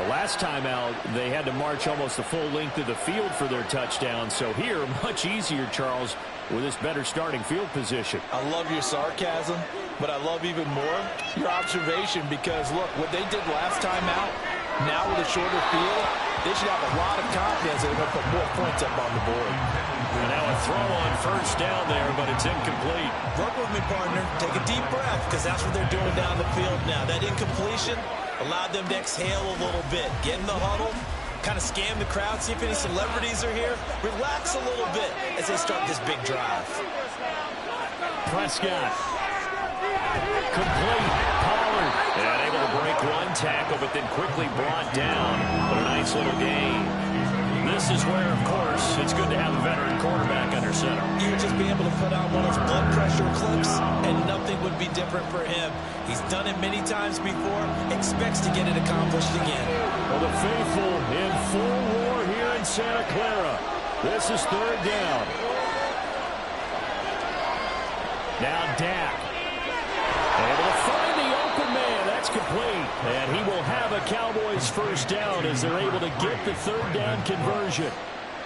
Last time out, they had to march almost the full length of the field for their touchdown. So here, much easier, Charles, with this better starting field position. I love your sarcasm, but I love even more your observation, because, look, what they did last time out, now with a shorter field, they should have a lot of confidence that they're going to put more points up on the board. And now a throw on 1st down there, but it's incomplete. Work with me, partner. Take a deep breath, because that's what they're doing down the field now. That incompletion allowed them to exhale a little bit. Get in the huddle, kind of scan the crowd, see if any celebrities are here. Relax a little bit as they start this big drive. Prescott. Complete. Pollard. And able to break one tackle, but then quickly brought down. But a nice little gain. This is where, of course, it's good to have a veteran quarterback under center. You would just be able to put on one of those blood pressure clips, and nothing would be different for him. He's done it many times before, expects to get it accomplished again. Well, the faithful in full war here in Santa Clara. This is third down. Now Dak. Able to find the open man. That's complete. And he will have a Cowboys 1st down as they're able to get the third down conversion.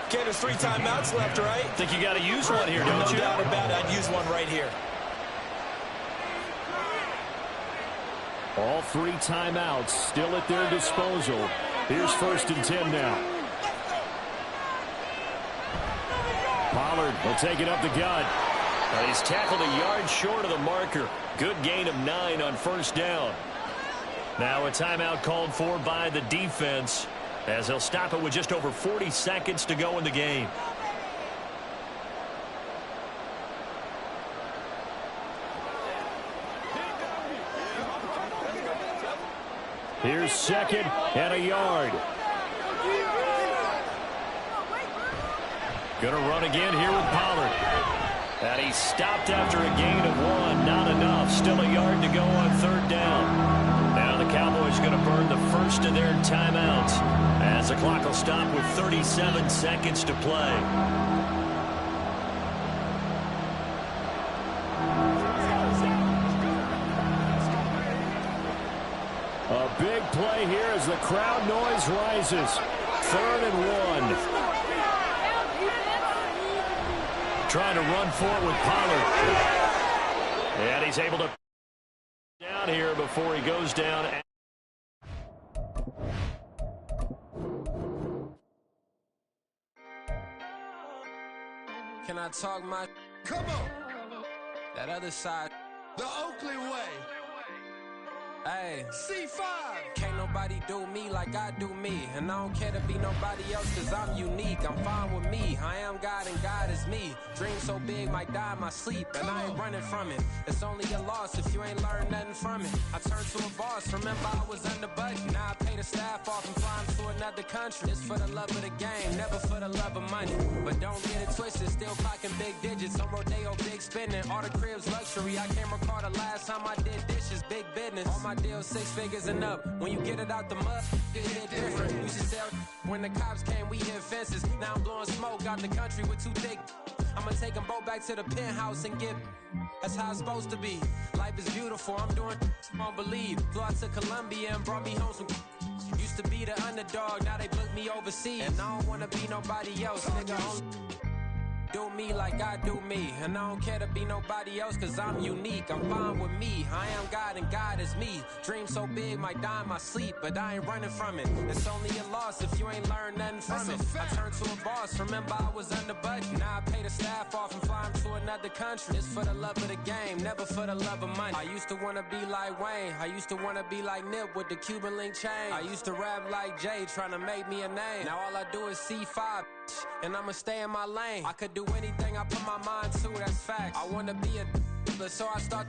Okay, there's 3 timeouts left, right? Think you got to use one here, don't you? No doubt about it. I'd use one right here. All 3 timeouts still at their disposal. Here's 1st and 10 now. Pollard will take it up the gut. But he's tackled a yard short of the marker. Good gain of 9 on 1st down. Now a timeout called for by the defense, as they'll stop it with just over 40 seconds to go in the game. Here's 2nd and a yard. Gonna run again here with Pollard. And he stopped after a gain of 1. Not enough. Still a yard to go on 3rd down. Now the Cowboys going to burn the first of their timeouts, as the clock will stop with 37 seconds to play. A big play here as the crowd noise rises. 3rd and 1. Trying to run forward with Pollard. And he's able to down here before he goes down. Can I talk my... Come on. That other side. The Oakland way. Hey. C5. Can't nobody do me like I do me. And I don't care to be nobody else, cause I'm unique. I'm fine with me. I am God and God is me. Dream so big might die in my sleep, and I ain't running from it. It's only a loss if you ain't learned nothing from it. I turned to a boss, remember I was under budget. Now I pay the staff off and fly them to another country. It's for the love of the game, never for the love of money. But don't get it twisted, still clocking big digits. On Rodeo, big spending, all the cribs luxury. I can't recall the last time I did dishes, big business. All my deals 6 figures and up. When you get it out the mud, it hit different. You should sell when the cops came, we hit fences. Now I'm blowing smoke out the country with 2 thick. I'ma take them both back to the penthouse and get. That's how it's supposed to be. Life is beautiful, I'm doing won't believe. Flew out to Colombia and brought me home some. Used to be the underdog, now they booked me overseas. And I don't wanna be nobody else, nigga. do me like I do me. And I don't care to be nobody else, cause I'm unique. I'm fine with me. I am God and God is me. Dream so big, might die in my sleep, but I ain't running from it. It's only a loss if you ain't learned nothing from it. I turned to a boss, remember I was under budget. Now I pay the staff off and fly them to another country. It's for the love of the game, never for the love of money. I used to wanna be like Wayne. I used to wanna be like Nip with the Cuban link chain. I used to rap like Jay, trying to make me a name. Now all I do is C5, and I'ma stay in my lane. I could do anything I put my mind to, that's fact. I wanna be a so I start.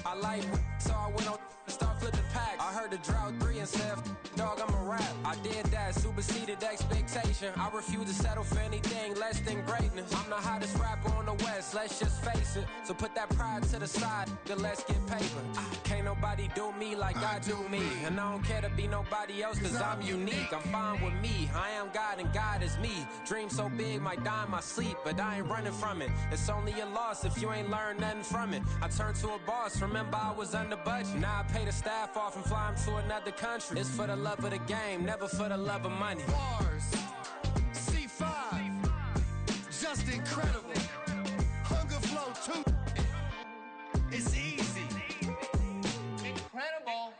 I like so I went on start flipping packs. I heard the drought 3 and said, dog, I'm a rap. I did that, superseded expectation. I refuse to settle for anything less than greatness. I'm the hottest rapper on the West, let's just face it. So put that pride to the side, then let's get paper. Can't nobody do me like I do me. And I don't care to be nobody else, cause I'm unique. I'm fine with me. I am God and God is me. Dream so big, might die in my sleep, but I ain't running from it. It's only a loss if you ain't learned nothing from it. I turned to a boss, remember I was under budget. Now I pay the staff off and fly them to another country. It's for the love of the game, never for the love of money. Bars, C5, just incredible. Hunger Flow 2, it's easy. Incredible.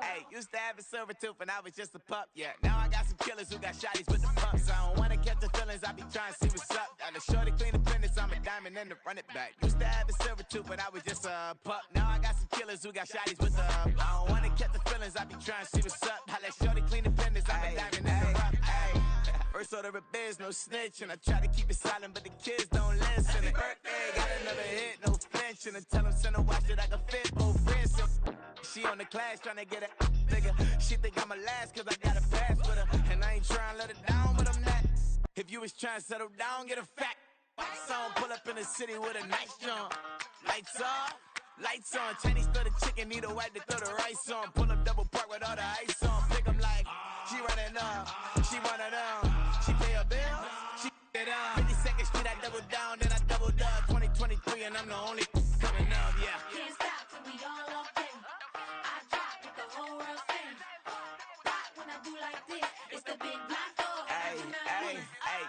Hey, used to have a silver tooth and I was just a pup, yeah. Now I got some killers who got shotties with the pumps. I don't wanna catch the feelings, I be trying to see what's up. Got a shorty clean the fitness, I'm a diamond and to run it back. Used to have a silver tooth but I was just a pup. Now I got some killers who got shotties with the I don't wanna catch the feelings, I be trying to see what's up. I let shorty clean the fitness, I'm a diamond and to run it. First order of biz, no snitch, and I try to keep it silent, but the kids don't listen. Happy birthday, got another hit, no flinch, and I tell them send a watch that I can fit both wrists. She on the class trying to get a nigga. She think I'm a last cause I got a pass with her, and I ain't trying to let her down, but I'm not. If you was trying to settle down, get a fact. Song pull up in the city with a nice jump. Lights off. Lights on, Chinese throw the chicken, need a wipe to throw the rice on. Pull up double park with all the ice on. Pick 'em like, she running up, she one of them. She pay her bills, she it up. 52nd Street, I double down, then I doubled up. 2023, and I'm the only coming up, yeah. Can't stop till we all okay. I drop with the whole world sing. Rock when I do like this, it's the big black dog.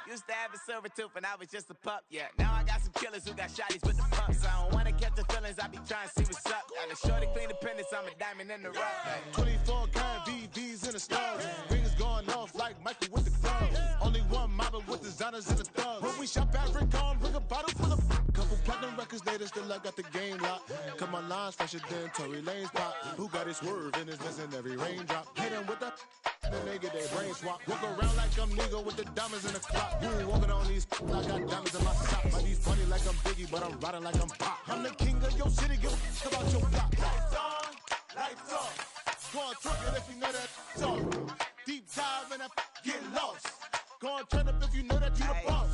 Used to have a silver tooth and I was just a pup, yeah. Now I got some killers who got shotties with the pumps. I don't wanna catch the feelings, I be trying to see what's up. Got a shorty clean the pendants, I'm a diamond in the rough. 24 karat VVs in the stars. Rings going off like Michael with the gloves. Only one model with designers in the thugs. When we shop at Rick on, bring a bottle full of couple platinum records later, still I got the game locked. Cause my lines fresher than Tory Lane's pop. Who got his swerve and is missing every raindrop. Hit him with the then they get their brain swap. Walk around like I'm nigga with the diamonds in the clock. You ain't walking on these, I got diamonds in my sock. My these funny like I'm Biggie, but I'm riding like I'm Pop. I'm the king of your city, give a about your block. Lights on, lights off. Go on, twerk it if you know that song. Deep dive and I get lost. Go on, turn up if you know that you the boss.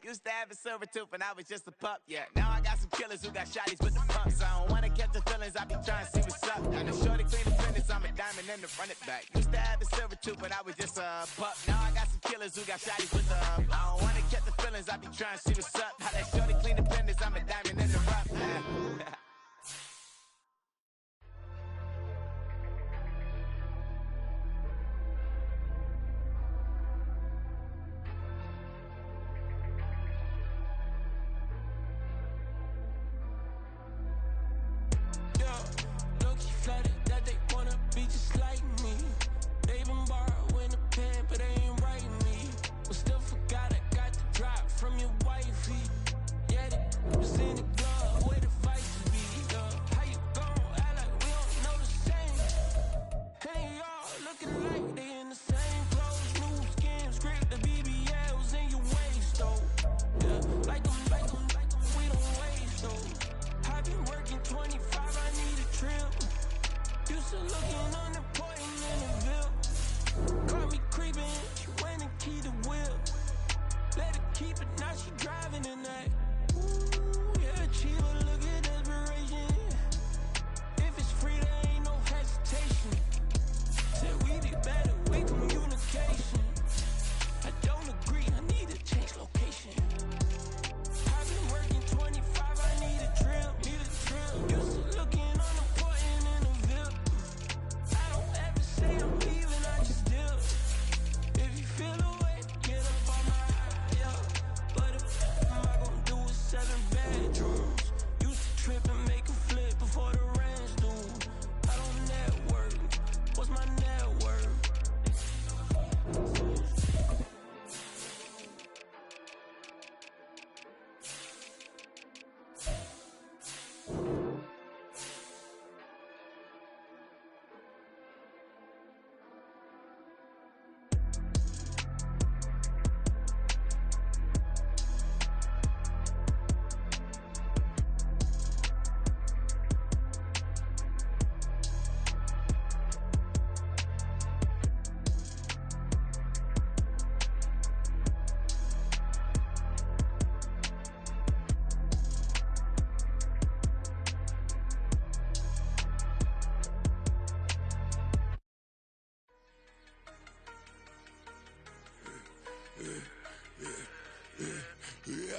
Used to have a silver tooth and I was just a pup, yeah. Now I got some killers who got shotties with the pumps. I don't wanna catch the feelings, I be trying to see what's up. Got a shorty clean the fitness, I'm a diamond and to run it back. Used to have a silver tooth but I was just a pup. Now I got some killers who got shotties with the I don't wanna catch the feelings, I be trying to see what's up. How that shorty clean the fitness, I'm a diamond in the rough. That they wanna be just like me. They been borrowing a pen, but they ain't writing me. But still forgot I got the drop from your wifey. Yeah, they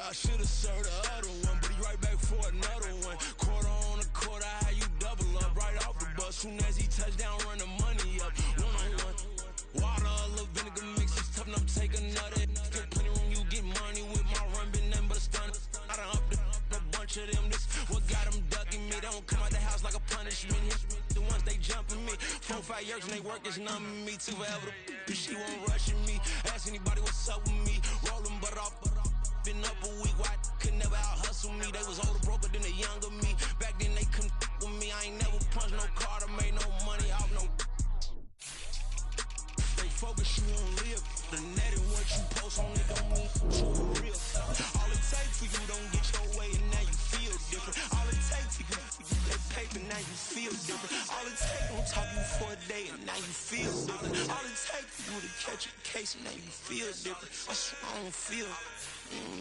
I should've served the other one, but he right back for another one. Quarter on a quarter, how you double up right off the bus. Soon as he touch down, run the money up. One-on-one. Water, a little vinegar mix, it's tough enough to take another. Still plenty room, you get money with my run, been nothing but a stun. I done upped a bunch of them, this what got them ducking me. They don't come out the house like a punishment. The ones they jumping me. 4-5 years and they work is numbing me. Too forever, she won't rushing me. Ask anybody what's up with me. Rolling butt off. Been up a week, why could never out hustle me? They was older, broker than the younger me. Back then they couldn't with me. I ain't never punched no card or made no money off no. Stay focused, you won't live. The net and what you post on it don't mean you real. All it takes for you don't get your way and now you feel different. All it takes for you that paper, now you feel different. All it takes don't talk you for a day and now you feel different. All it takes for you to catch a case and now you feel different. I swear I don't feel.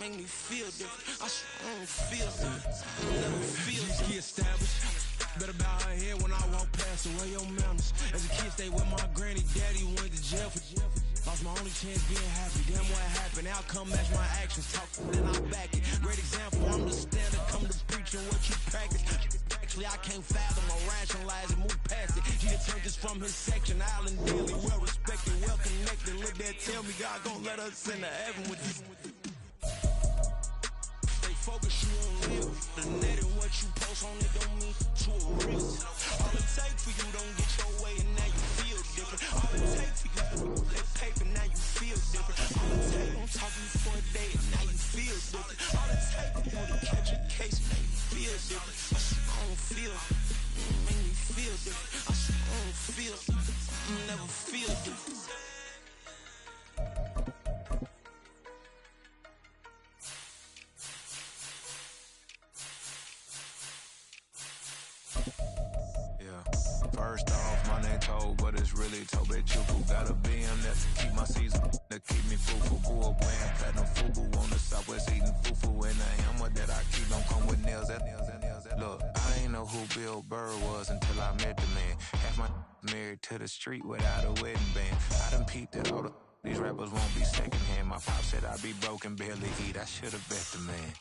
Make me feel different. I swear I don't feel different. I never feel different. Established. Better bow her head when I walk past the way your manners. As a kid, stayed with my granny, daddy went to jail for jail. Lost my only chance being happy. Damn what happened. Outcome match my actions. Talk then I back it. Great example. I'm the standard. Come to preaching what you practice. Actually, I can't fathom or rationalize and move past it. He turned this from his section. Island daily, well respected, well connected. Look there, tell me God gon' let us into heaven with this. Focus, you won't live. The net and what you post on it don't mean to a real. All it takes for you don't get your way and now you feel different. All it takes for you that paper, now you feel different. All it takes don't talk you for a day and now you feel different. All it takes for you to catch a case, now you feel different. I swear I don't feel. Make me feel different. I swear I don't feel. I never feel different. First off, my name Toad, but it's really Tobe Chuku. Got a BM that keep my season, that keep me fufu. Grew up wearing platinum fubu on the Southwest eating fufu. And the hammer that I keep don't come with nails. Look, I ain't know who Bill Burr was until I met the man. Half my married to the street without a wedding band. I done peeped at all these rappers won't be secondhand. My pop said I'd be broken, barely eat. I should've bet the man.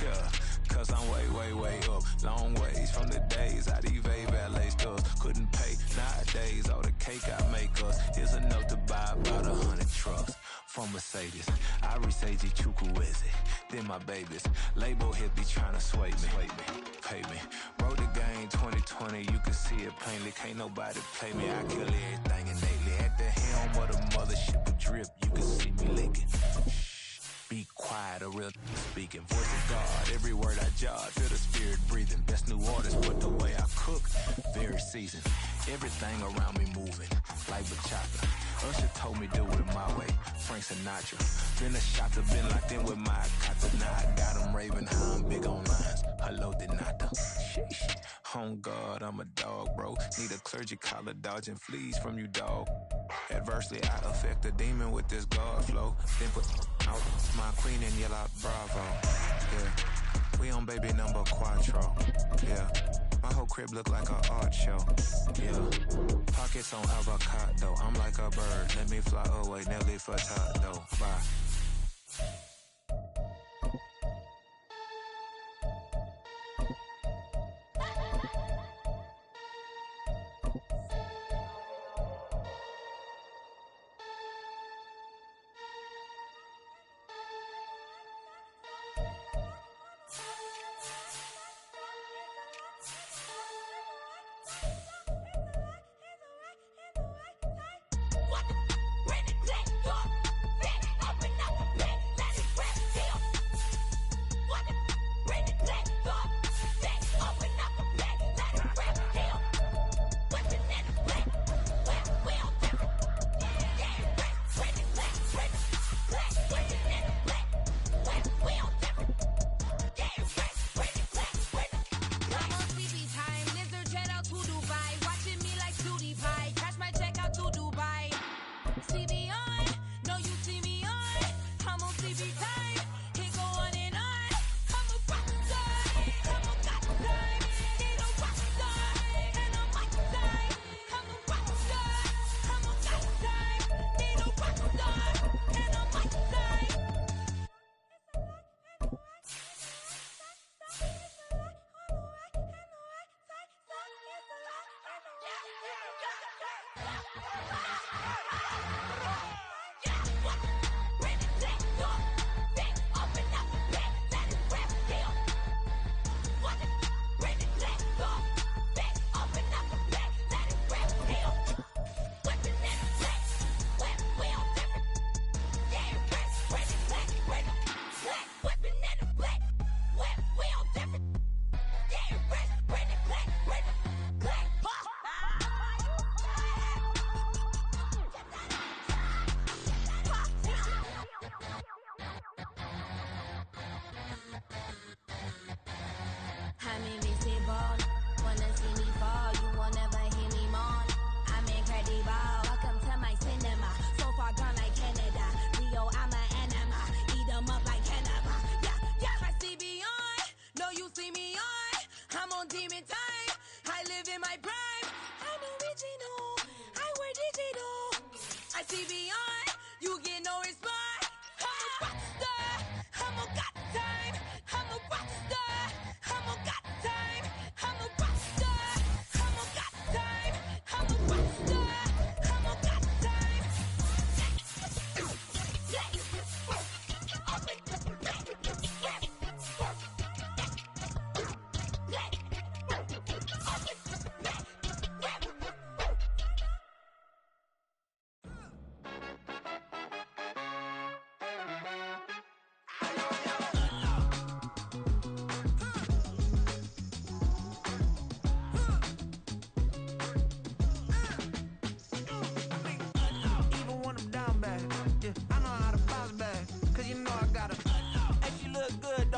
Yeah, cause I'm way up. Long ways from the days I evade valet stores. Couldn't pay nowadays. All the cake I make us is enough to buy about 100 trucks. From Mercedes, I resage Chukwueze. Then my babies, label hit be trying to sway me. Pay me. Wrote the game 2020, you can see it plainly. Can't nobody play me. I kill everything innately. At the helm of the mothership of drip, you can see me licking. Be quiet, a real speaking. Voice of God, every word I jot. Feel the spirit breathing. Best new artist, but the way I cook, very seasoned. Everything around me moving, like bachata. Usher told me do it my way. Frank Sinatra. Been a shot to been locked in with my kata. Now I got them raving how I'm big on lines. Hello, Denata. Sheesh. On God, I'm a dog, bro. Need a clergy collar, dodging fleas from you, dog. Adversely, I affect a demon with this God flow. Then put out my queen and yell out bravo. Yeah, we on baby number quattro. Yeah, my whole crib look like an art show. Yeah, pockets on avocado. I'm like a bird. Let me fly away, Nelly Furtado. Bye. Bring the click, talk, fit, open up the pit, let it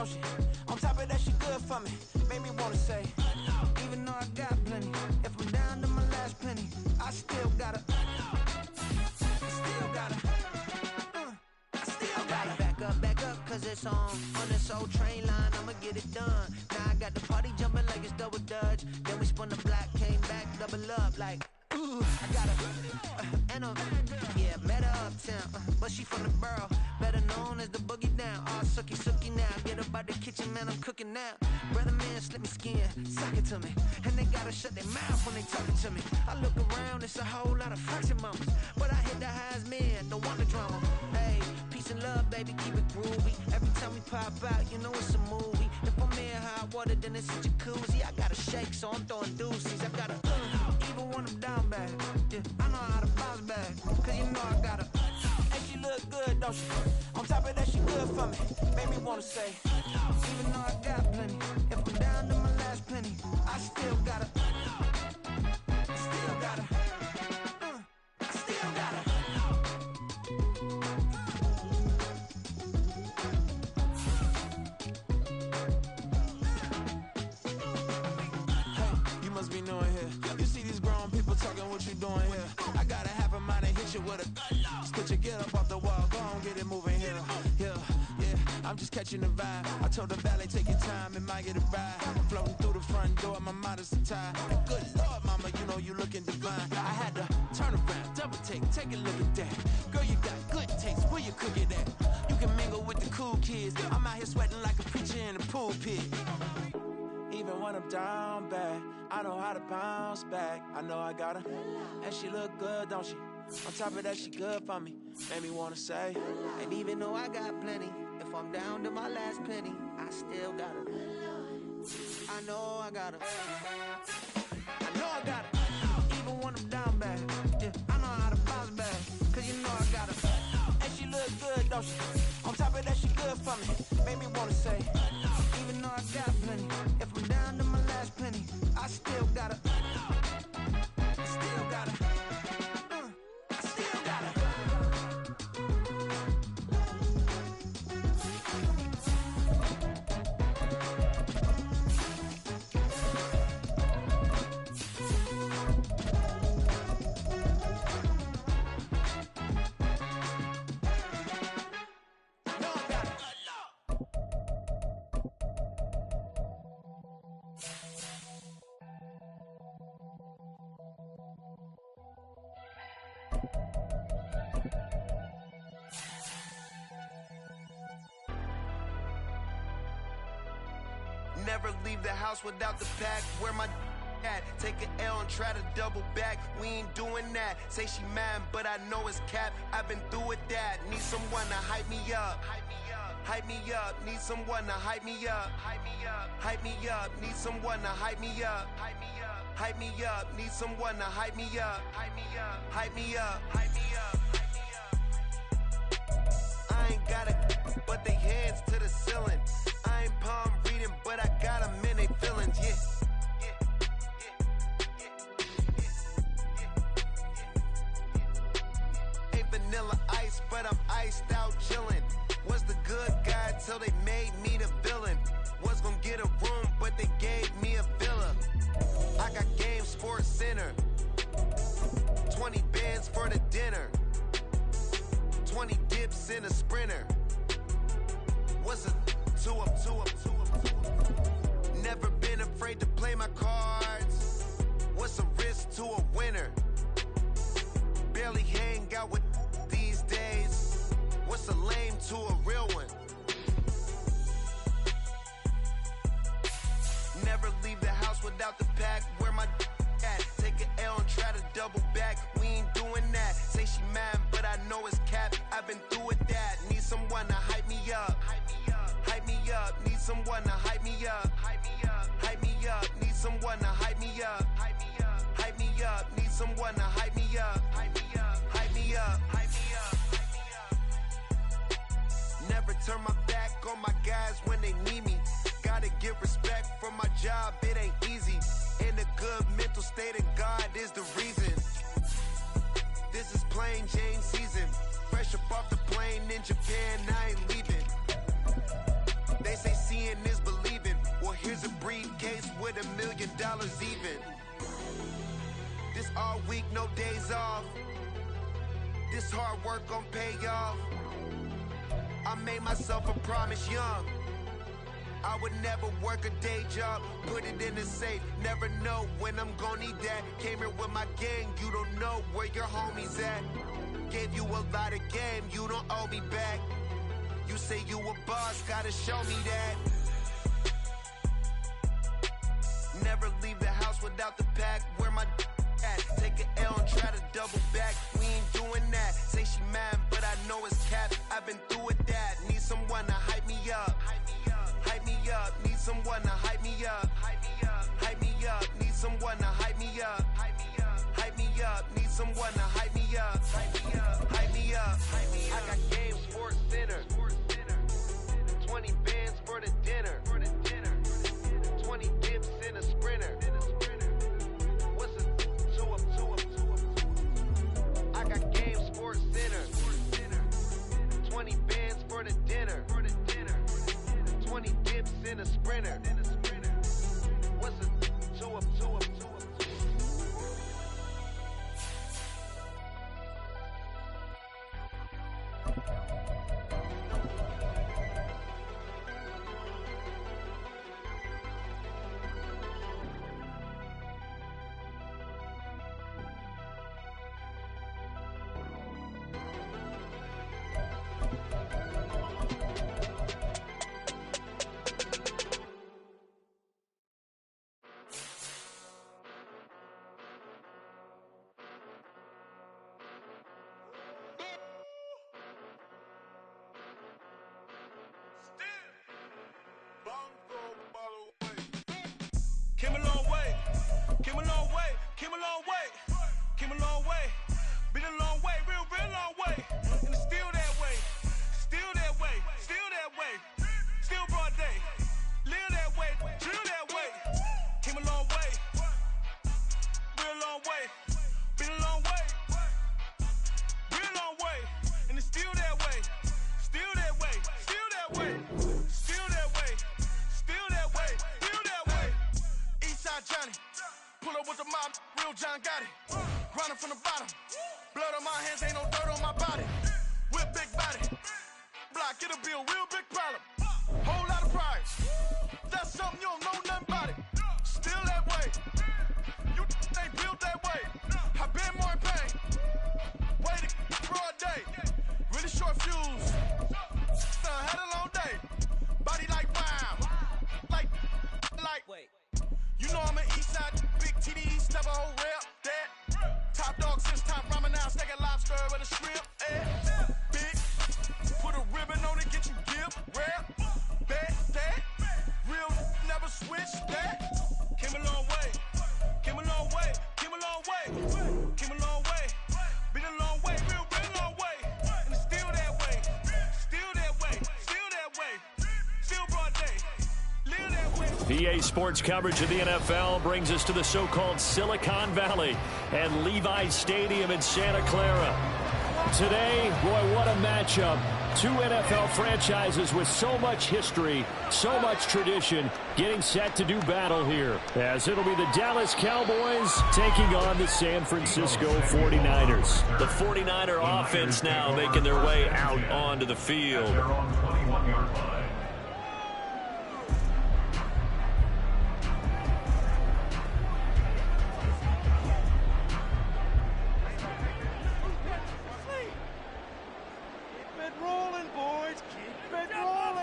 don't she? On top of that, she good for me. Made me wanna say, even though I got plenty, if I'm down to my last penny, I still gotta. Back up, cause it's on this old train line, I'ma get it done. Now I got the party jumping like it's double dutch. Then we spun the block, came back, double up like, ooh, I got yeah, met her uptown, but she from the borough, better known as the boogie down. All sucky now, get up out the kitchen, man, I'm cooking now. Brother man, slip me skin, suck it to me, and they gotta shut their mouth when they talking to me. I look around, it's a whole lot of fraction mamas, but I hit the highs, man, don't want the drama. Hey, peace and love, baby, keep it groovy. Every time we pop out, you know it's a movie. If I'm in hot water, then it's a jacuzzi. I gotta shake, so I'm throwing deuces. I gotta, even when I'm down bad, yeah, I know how to bounce back, cause you know I gotta. Hey, she look good, don't she? On top of that, she good for me. Made me wanna say, even though I got plenty, if I'm down to my last penny, I still gotta. Still gotta. Still gotta. Be knowing here. You see these grown people talking, what you doing here? I got a half a mind to hit you with a Could you get up off the wall, go on, get it moving here. Yeah, I'm just catching the vibe. I told the valet, take your time, it might get a ride. Floating through the front door, my mind is a tie. And good Lord, mama, you know you looking divine. I had to turn around, double take a look at that. Girl, you got good taste, where you cook it at? You can mingle with the cool kids. I'm out here sweating like a preacher in a pulpit. Even when I'm down bad, I know how to bounce back. I know I got her, and she look good, don't she? On top of that, she good for me. Made me wanna say, and even though I got plenty, if I'm down to my last penny, I still got her. I know I got her. I know I got her. Even when I'm down bad, yeah, I know how to bounce back, cause you know I got her. And she look good, don't she? On top of that, she good for me. Made me wanna say, even though I got plenty, if I'm down to my last penny, I still gotta. Still gotta. I still gotta. Never leave the house without the pack. Where my at? Take an L and try to double back. We ain't doing that. Say she mad, but I know it's cap. I've been through with that. Need someone to hype me up. Hype me up. Need someone to hype me up. Hype me up. Need someone to hype me up. Hype me up. Need someone to hype me up. Hype me up. Hype me up. Hype me up. I ain't got it, but they hands to the ceiling. I ain't palm reading, but I got them in they feelings, yeah. Ain't vanilla ice, but I'm iced out chillin'. Was the good guy till they made me the villain. Was gonna get a room, but they gave me a villa. I got Game Sports Center. 20 bands for the dinner. 20 dips in a Sprinter. What's a two up? Never been afraid to play my cards. What's a risk to a winner? Barely hang out with these days. What's a lame to a real one? Never leave the house without the pack. Where my at? Take an L and try to double back. We ain't doing that. Say she mad, but I know it's cap. I've been through with that. Need someone to hype me up. Hype me up. Need someone to hype me up. Hype me up. Need someone to hype me up. Hype me up. Need someone to hype me up. Hype me up. Hype me up. Never turn my back on my guys when they need me. Gotta give respect for my job, it ain't easy. In a good mental state of God is the reason. This is plain Jane season. Fresh up off the plane in Japan, I ain't leaving. They say dollars even. This all week, no days off. This hard work gon' pay off. I made myself a promise young. I would never work a day job, put it in the safe, never know when I'm gon' need that. Came here with my gang, you don't know where your homies at. Gave you a lot of game, you don't owe me back. You say you a boss, gotta show me that. Never leave the house without the pack, where my at? Take an L and try to double back, we ain't doing that. Say she mad, but I know it's cap, I've been through with that. Need someone to hype me up. Hype me up, need someone to hype me up. Hype me up, need someone to hype me up. Hype me up, need someone to hype me up. Hype me up, I got Game Sports Center. 20 bands for the dinner. 20 dips in a sprinter. What's a 2 up? I got Game Sports Center. 20 bands for the dinner. 20 dips in a sprinter. What's a 2 up? Came a long way, came a long way, came a long way, came a long way, been a long way, real long way, and it's still that way, still that way, still that way, still broad day, live that way, drill that way, came a long way, real long way, been a long way, real long way, and it's still that way, still that way, still that way, still that way, still that way, still that way. Eastside Johnny, pull up with the mob, real John Gotti. Grinding from the bottom, blood on my hands, ain't no dirt on my body. We're big body, block, it'll be a real big problem. Whole lot of pride, that's something you don't know nothing about it. Still that way, you ain't built that way. I've been more in pain, waiting broad day, really short fuse. Had a long day, body like wow, like. Wait. You know I'm an Eastside, big TD, never hold rep, that. Top dog since top ramen now, steak and lobster with a shrimp, big. Put a ribbon on it, get you give, rap, bet, that. Real never switch, that. Came a long way, came a long way, came a long way, came a long way. Been a long way, real long way. And it's still that way, still that way, still that way, still broad day. PA Sports coverage of the NFL brings us to the so-called Silicon Valley and Levi's Stadium in Santa Clara. Today, boy, what a matchup. Two NFL franchises with so much history, so much tradition, getting set to do battle here. As it'll be the Dallas Cowboys taking on the San Francisco 49ers. The 49er offense now making their way out onto the field.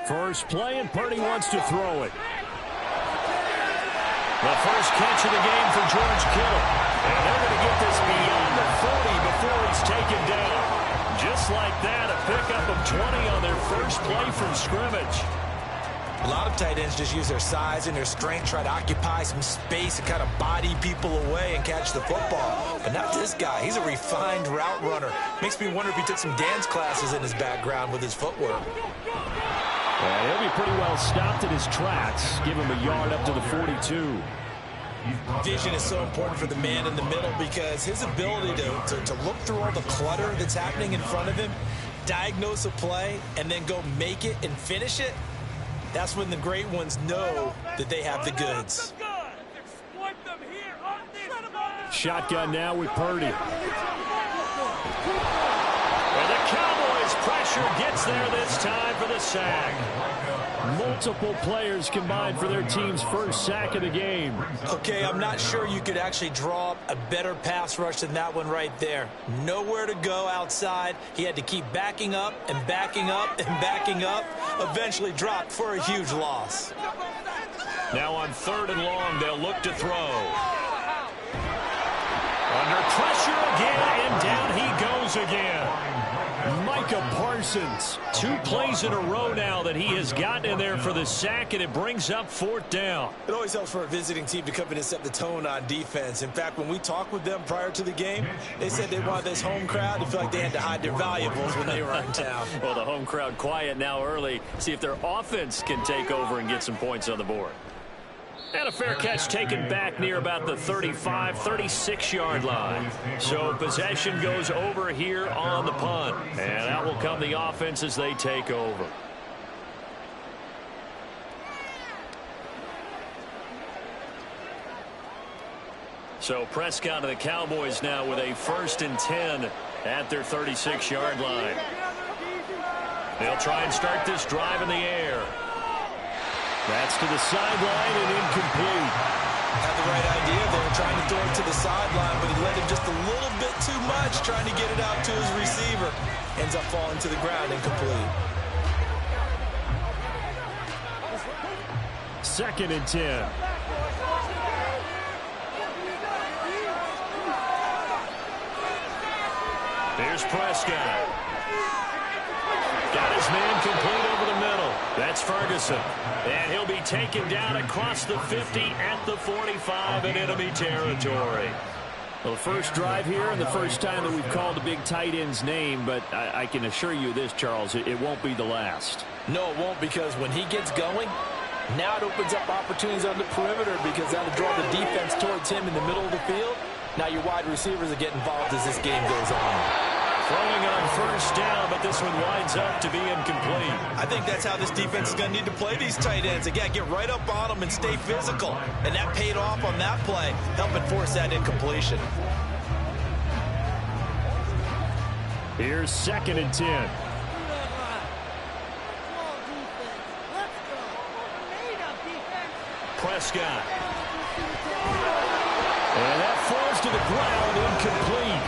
First play, and Purdy wants to throw it. The first catch of the game for George Kittle. And they're going to get this beyond the 40 before he's taken down. Just like that, a pickup of 20 on their first play from scrimmage. A lot of tight ends just use their size and their strength, try to occupy some space and kind of body people away and catch the football. But not this guy. He's a refined route runner. Makes me wonder if he took some dance classes in his background with his footwork. And he'll be pretty well stopped in his tracks. Give him a yard up to the 42. Vision is so important for the man in the middle because his ability to look through all the clutter that's happening in front of him, diagnose a play, and then go make it and finish it, that's when the great ones know that they have the goods. Shotgun now with Purdy. And the Cowboys pressure gets there this time for the sack. Multiple players combined for their team's first sack of the game. Okay, I'm not sure you could actually draw up a better pass rush than that one right there. Nowhere to go outside. He had to keep backing up and backing up and backing up. Eventually dropped for a huge loss. Now on 3rd and long, they'll look to throw. Under pressure again, and down he goes again. Micah Parsons, 2 plays in a row now that he has gotten in there for the sack, and it brings up 4th down. It always helps for a visiting team to come in and set the tone on defense. In fact, when we talked with them prior to the game, they said they wanted this home crowd to feel like they had to hide their valuables when they were in town. Well, the home crowd quiet now early. See if their offense can take over and get some points on the board. And a fair catch taken back near about the 35, 36-yard line. So possession goes over here on the punt. And out will come the offense as they take over. So Prescott and the Cowboys now with a 1st and 10 at their 36-yard line. They'll try and start this drive in the air. That's to the sideline and incomplete. Had the right idea there, trying to throw it to the sideline, but he led him just a little bit too much, trying to get it out to his receiver. Ends up falling to the ground, incomplete. 2nd and 10. Here's Prescott. Got his man complete over the middle. That's Ferguson. And he'll be taken down across the 50 at the 45 in enemy territory. Well, the first drive here and the first time that we've called a big tight end's name, but I can assure you this, Charles, it won't be the last. No, it won't, because when he gets going, now it opens up opportunities on the perimeter because that'll draw the defense towards him in the middle of the field. Now your wide receivers will get involved as this game goes on. Throwing on 1st down, but this one winds up to be incomplete. I think that's how this defense is going to need to play these tight ends. Again, get right up on them and stay physical. And that paid off on that play, helping force that incompletion. Here's 2nd and 10. Prescott. And that falls to the ground, incomplete.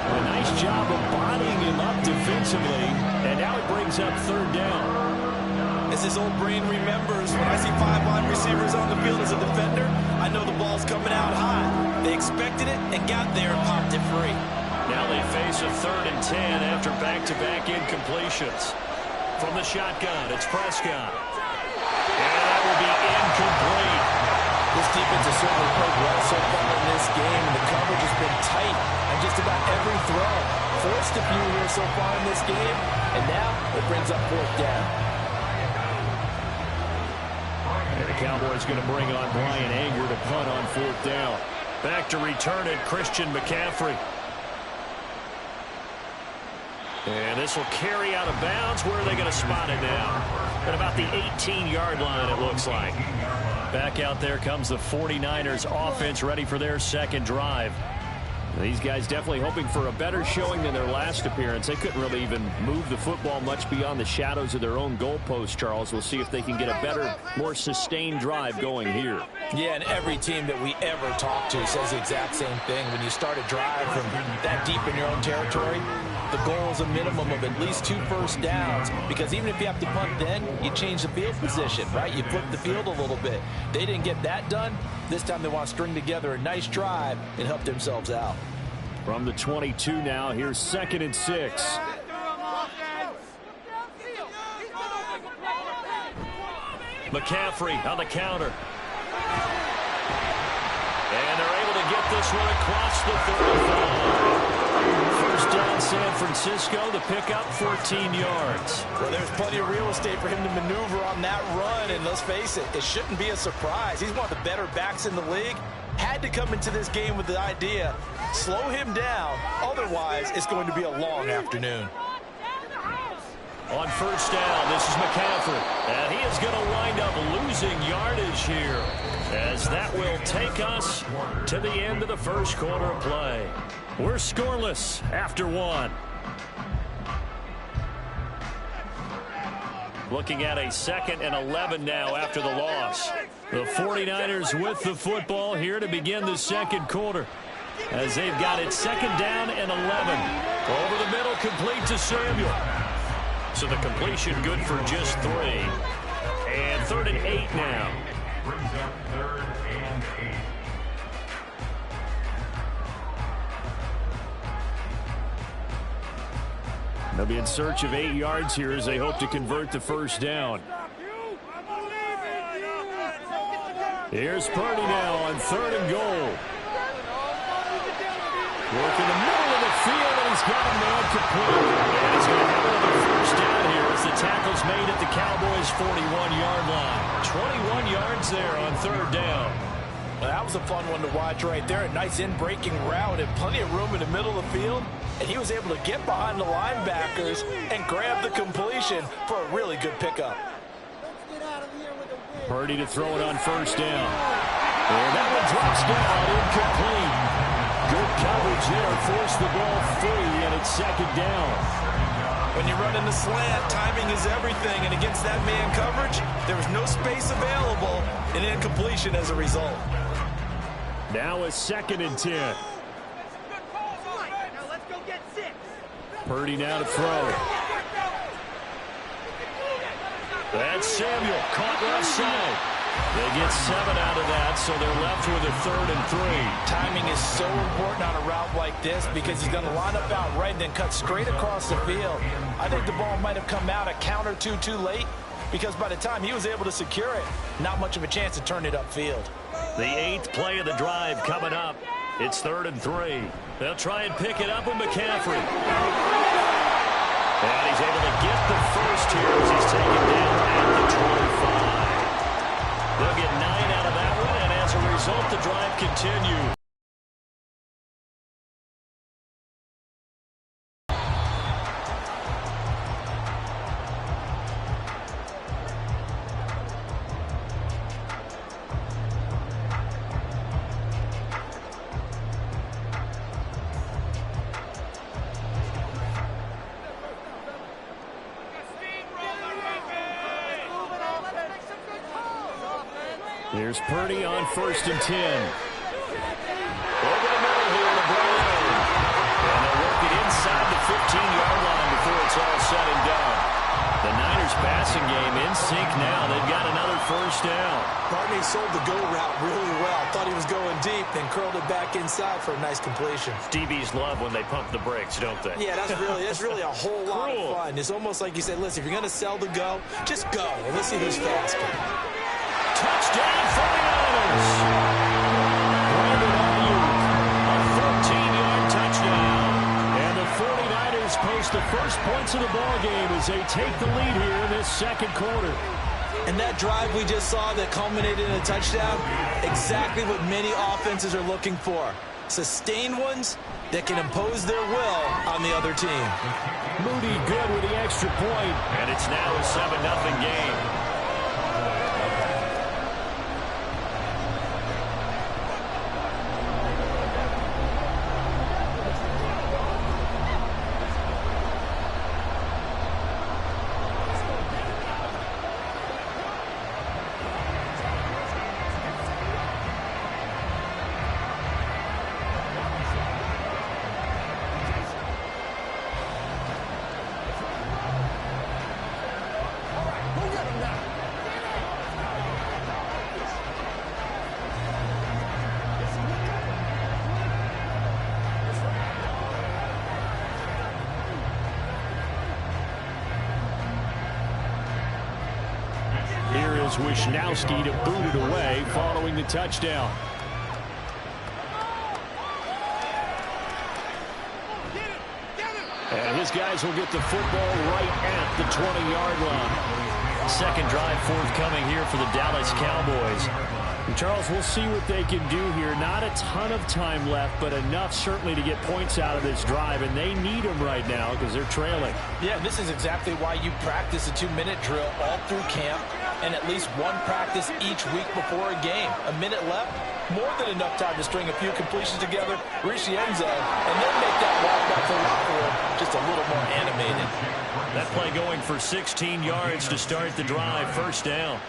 A nice job of bodying him up defensively, and now it brings up 3rd down. As his old brain remembers, when I see 5 wide receivers on the field as a defender, I know the ball's coming out high. They expected it and got there and popped it free. Now they face a 3rd and 10 after back-to-back incompletions. From the shotgun, it's Prescott. And that will be incomplete. This defense has certainly played well so far in this game, and the coverage has been tight on just about every throw. Forced a few here so far in this game, and now it brings up 4th down. And the Cowboys going to bring on Brian Anger to punt on 4th down. Back to return it, Christian McCaffrey. And this will carry out of bounds. Where are they going to spot it now? At about the 18-yard line, it looks like. Back out there comes the 49ers offense, ready for their 2nd drive. These guys definitely hoping for a better showing than their last appearance. They couldn't really even move the football much beyond the shadows of their own goalpost, Charles. We'll see if they can get a better, more sustained drive going here. Yeah, and every team that we ever talk to says the exact same thing. When you start a drive from that deep in your own territory, the goal is a minimum of at least 2 first downs, because even if you have to punt then, you change the field position, right? You flip the field a little bit. They didn't get that done. This time they want to string together a nice drive and help themselves out. From the 22 now, here's 2nd and 6. McCaffrey on the counter. And they're able to get this one across the 35. First down, San Francisco. The pickup, 14 yards. Well, there's plenty of real estate for him to maneuver on that run, and let's face it, it shouldn't be a surprise. He's one of the better backs in the league. Had to come into this game with the idea, slow him down, otherwise it's going to be a long afternoon. on first down. This is McCaffrey. And he is going to wind up losing yardage here, as that will take us to the end of the first quarter of play. We're scoreless after one. Looking at a 2nd and 11 now after the loss. The 49ers with the football here to begin the second quarter, as they've got it 2nd down and 11. Over the middle, complete to Samuel. So the completion good for just 3. And 3rd and 8 now. Brings up 3rd and 8. They'll be in search of 8 yards here as they hope to convert the first down. Here's Purdy now on 3rd and goal. Working the middle of the field, and he's got a man complete. And he's going to have another first down here as the tackle's made at the Cowboys' 41-yard line. 21 yards there on 3rd down. Well, that was a fun one to watch right there. A nice in-breaking route and plenty of room in the middle of the field. And he was able to get behind the linebackers and grab the completion for a really good pickup. Purdy to throw it on first down. And that one drops down, incomplete. Good coverage there, forced the ball free, and it's 2nd down. When you run in the slant, timing is everything, and against that man coverage, there was no space available, and incompletion as a result. Now a 2nd and 10. Purdy now to throw. That's Samuel, caught left side. They get 7 out of that, so they're left with a 3rd and 3. Timing is so important on a route like this because he's going to line up out right and then cut straight across the field. I think the ball might have come out a count or two too late because by the time he was able to secure it, not much of a chance to turn it upfield. The 8th play of the drive coming up. It's 3rd and 3. They'll try and pick it up with McCaffrey. And he's able to get the first here as he's taken down at the 25. They'll get 9 out of that one, and as a result, the drive continues. Here's Purdy on 1st and 10. Over the middle here to Brown. And they'll work it inside the 15-yard line before it's all said and done. The Niners passing game in sync now. They've got another first down. Barney sold the go route really well. Thought he was going deep, then curled it back inside for a nice completion. DBs love when they pump the brakes, don't they? Yeah, that's really a whole lot of fun. It's almost like you said, listen, if you're going to sell the go, just go. And let's see who's faster. Touchdown, 49ers. Brandon Ayuk, a 13-yard touchdown. And the 49ers post the first points of the ball game as they take the lead here in this second quarter. And that drive we just saw that culminated in a touchdown, exactly what many offenses are looking for. Sustained ones that can impose their will on the other team. Moody good with the extra point, and it's now a 7-0 game. Wishnowski to boot it away following the touchdown. And his guys will get the football right at the 20-yard line. Second drive forthcoming here for the Dallas Cowboys. Charles, we'll see what they can do here. Not a ton of time left, but enough certainly to get points out of this drive, and they need them right now because they're trailing. Yeah, this is exactly why you practice a 2-minute drill all through camp and at least one practice each week before a game. A minute left, more than enough time to string a few completions together, reach the end zone, and then make that walk back to the locker room just a little more animated. That play going for 16 yards to start the drive, first down.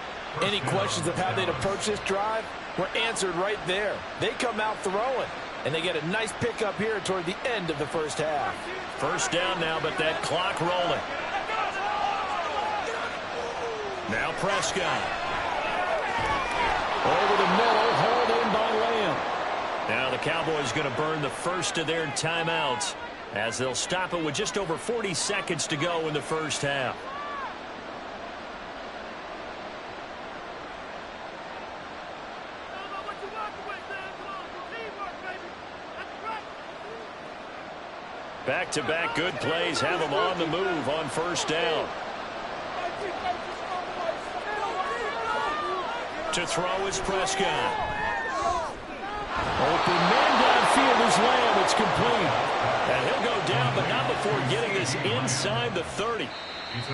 Any questions of how they'd approach this drive were answered right there. They come out throwing, and they get a nice pickup here toward the end of the first half. First down now, but that clock rolling. Now Prescott. Over the middle, hauled in by Lamb. Now the Cowboys going to burn the first of their timeouts as they'll stop it with just over 40 seconds to go in the first half. Back-to-back good plays have them on the move on first down. To throw is Prescott. Open man downfield is Lamb. It's complete. And he'll go down, but not before getting this inside the 30.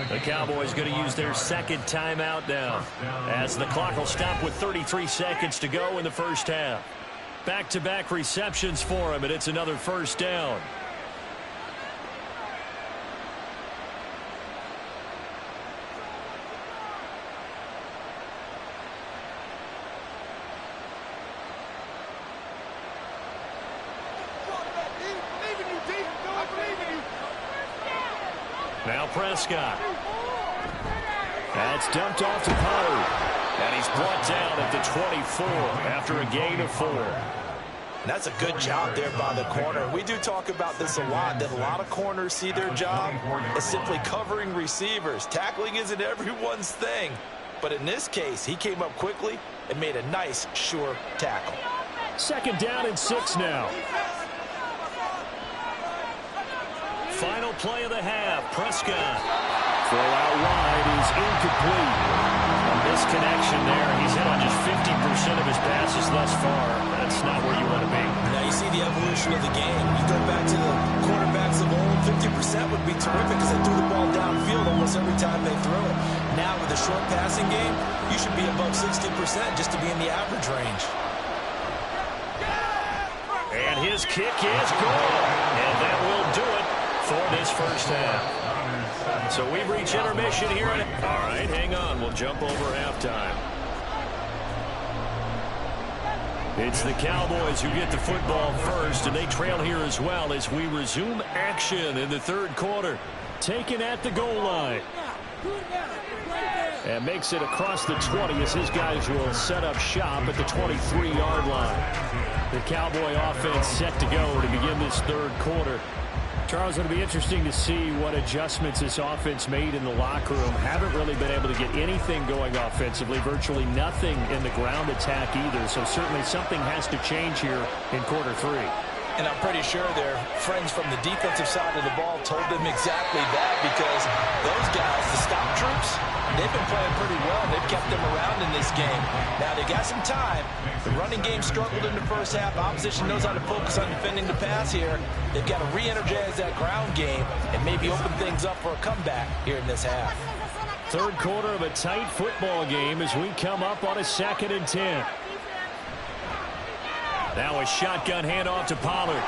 The Cowboys going to use their second timeout now, as the clock will stop with 33 seconds to go in the first half. Back-to-back receptions for him, and it's another first down. Now Prescott. That's dumped off to Pollard. And he's brought down at the 24 after a gain of 4. And that's a good job there by the corner. We do talk about this a lot, that a lot of corners see their job as simply covering receivers. Tackling isn't everyone's thing. But in this case, he came up quickly and made a nice, sure tackle. Second down and 6 now. Final play of the half. Prescott. Throw out wide is incomplete. A misconnection there. He's hit on just 50% of his passes thus far. That's not where you want to be. Now you see the evolution of the game. You go back to the quarterbacks of old, 50% would be terrific because they threw the ball downfield almost every time they threw it. Now with the short passing game, you should be above 60% just to be in the average range. And his kick is good. And that will do it for this first half. So we've reached intermission here. All right, hang on. We'll jump over halftime. It's the Cowboys who get the football first, and they trail here as well as we resume action in the third quarter. Taken at the goal line. And makes it across the 20 as his guys will set up shop at the 23-yard line. The Cowboy offense set to go to begin this third quarter. Charles, it'll be interesting to see what adjustments this offense made in the locker room. Haven't really been able to get anything going offensively, virtually nothing in the ground attack either. So certainly something has to change here in quarter 3. And I'm pretty sure their friends from the defensive side of the ball told them exactly that, because those guys, the stop troops, they've been playing pretty well. They've kept them around in this game. Now they got some time. The running game struggled in the first half. Opposition knows how to focus on defending the pass here. They've got to re-energize that ground game and maybe open things up for a comeback here in this half. Third quarter of a tight football game as we come up on a 2nd and 10. Now a shotgun handoff to Pollard.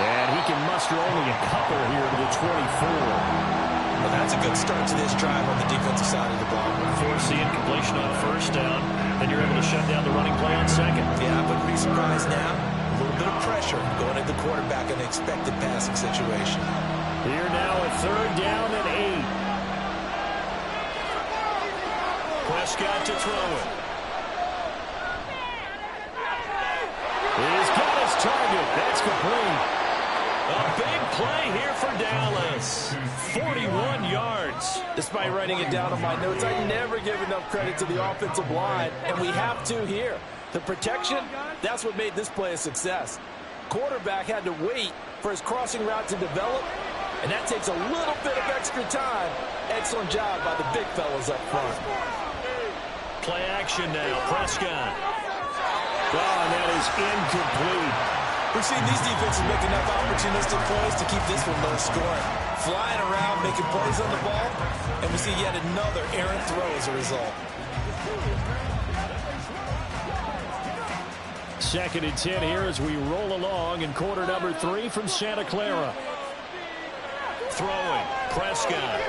And he can muster only a couple here to the 24. Well, that's a good start to this drive on the defensive side of the ball. Force the incompletion on first down. Then you're able to shut down the running play on second. Yeah, I wouldn't be surprised now. A little bit of pressure going at the quarterback in the expected passing situation. Here now a third down and 8. Prescott to throw it. He's got his target. That's complete. A big play here for Dallas. 41 yards. Despite writing it down on my notes, I never give enough credit to the offensive line, and we have to here. The protection, that's what made this play a success. Quarterback had to wait for his crossing route to develop, and that takes a little bit of extra time. Excellent job by the big fellas up front. Play action now. Prescott. Oh, and that is incomplete. We've seen these defenses make enough opportunistic plays to keep this one low scoring. Flying around, making plays on the ball, and we see yet another errant throw as a result. 2nd and 10 here as we roll along in quarter number 3 from Santa Clara. Throwing. Prescott.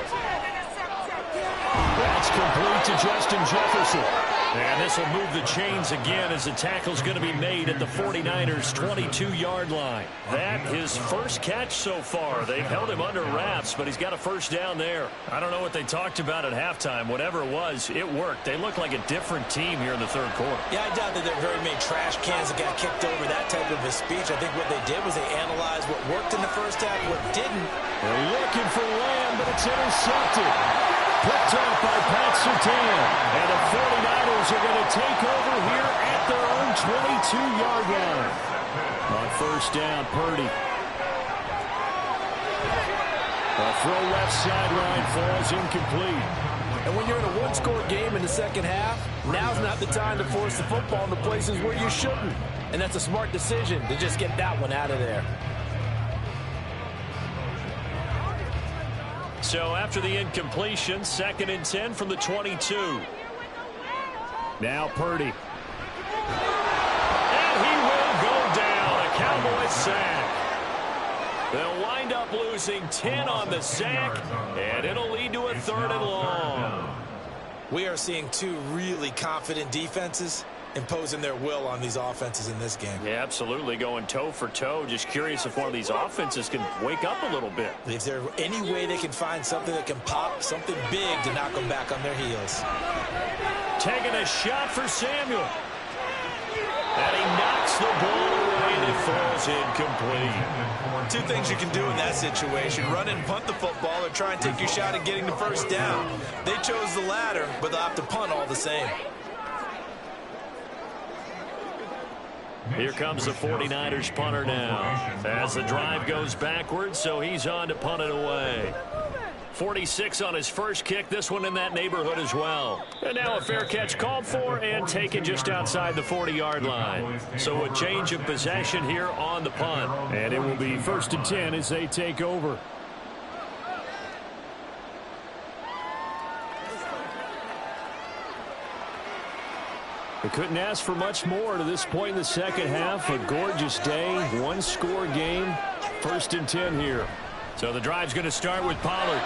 That's complete to Justin Jefferson. And this will move the chains again as the tackle's going to be made at the 49ers' 22-yard line. That his first catch so far. They've held him under wraps, but he's got a first down there. I don't know what they talked about at halftime. Whatever it was, it worked. They look like a different team here in the third quarter. Yeah, I doubt that there are very many trash cans that got kicked over that type of a speech. I think what they did was they analyzed what worked in the first half, what didn't. They're looking for Lamb, but it's intercepted. Picked off by Pat Surtain. And the 49ers are going to take over here at their own 22-yard line. On first down, Purdy. A throw left sideline falls incomplete. And when you're in a one-score game in the second half, now's not the time to force the football in the places where you shouldn't. And that's a smart decision to just get that one out of there. So after the incompletion, 2nd and 10 from the 22. Now Purdy. And he will go down. A Cowboys sack. They'll wind up losing 10 on the sack, and it'll lead to a 3rd and long. We are seeing two really confident defenses imposing their will on these offenses in this game. Yeah, absolutely, going toe for toe. Just curious if one of these offenses can wake up a little bit. If there's any way they can find something that can pop, something big to knock them back on their heels. Taking a shot for Samuel. And he knocks the ball away and it falls incomplete. Two things you can do in that situation: run and punt the football, or try and take your shot at getting the first down. They chose the latter, but they'll have to punt all the same. Here comes the 49ers punter now as the drive goes backwards, so he's on to punt it away. 46 on his first kick, this one in that neighborhood as well. And now a fair catch called for and taken just outside the 40-yard line. So a change of possession here on the punt. And it will be 1st and 10 as they take over. They couldn't ask for much more to this point in the second half. A gorgeous day, one-score game. 1st and 10 here. So the drive's going to start with Pollard.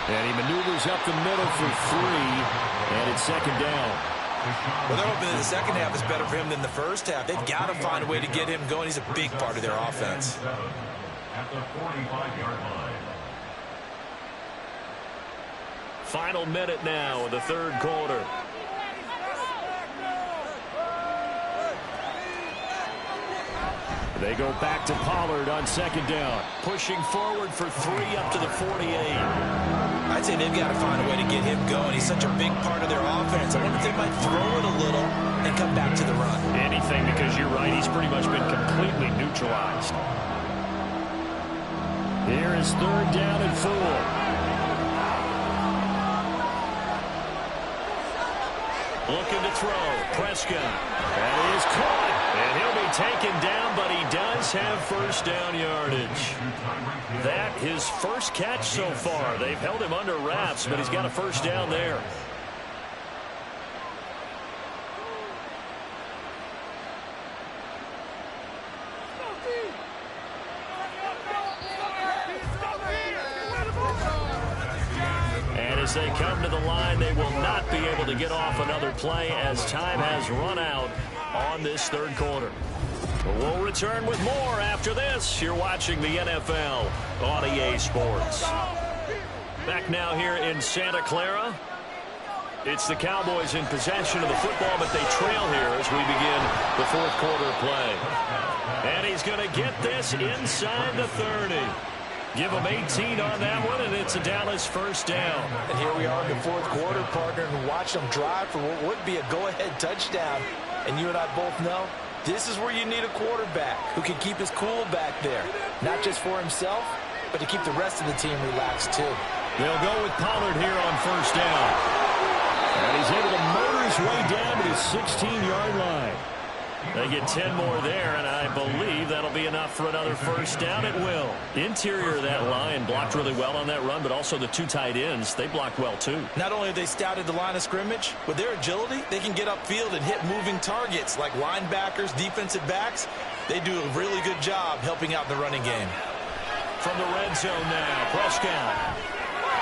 And he maneuvers up the middle for 3. And it's 2nd down. Well, they're hoping that the second half is better for him than the first half. They've got to find a way to get him going. He's a big part of their offense. At the 45-yard line. Final minute now of the third quarter. They go back to Pollard on 2nd down. Pushing forward for 3 up to the 48. I'd say they've got to find a way to get him going. He's such a big part of their offense. I wonder if they might throw it a little and come back to the run. Anything, because you're right. He's pretty much been completely neutralized. Here is 3rd down and 4. Looking to throw. Prescott. That is caught. And he'll be taken down, but he does have first down yardage. That his first catch so far. They've held him under wraps, but he's got a first down there. And as they come to the line, they will not be able to get off another play as time has run out on this third quarter. We'll return with more after this. You're watching the NFL on EA Sports. Back now here in Santa Clara. It's the Cowboys in possession of the football, but they trail here as we begin the fourth quarter play. And he's going to get this inside the 30. Give him 18 on that one, and it's a Dallas first down. And here we are in the fourth quarter, partner, and watch them drive for what would be a go-ahead touchdown. And you and I both know this is where you need a quarterback who can keep his cool back there. Not just for himself, but to keep the rest of the team relaxed, too. They'll go with Pollard here on first down. And he's able to motor his way down to the 16-yard line. They get 10 more there, and I believe that'll be enough for another first down. It will. Interior of that line blocked really well on that run, but also the two tight ends, they blocked well too. Not only have they scouted the line of scrimmage, with their agility, they can get upfield and hit moving targets like linebackers, defensive backs. They do a really good job helping out in the running game. From the red zone now, Prescott.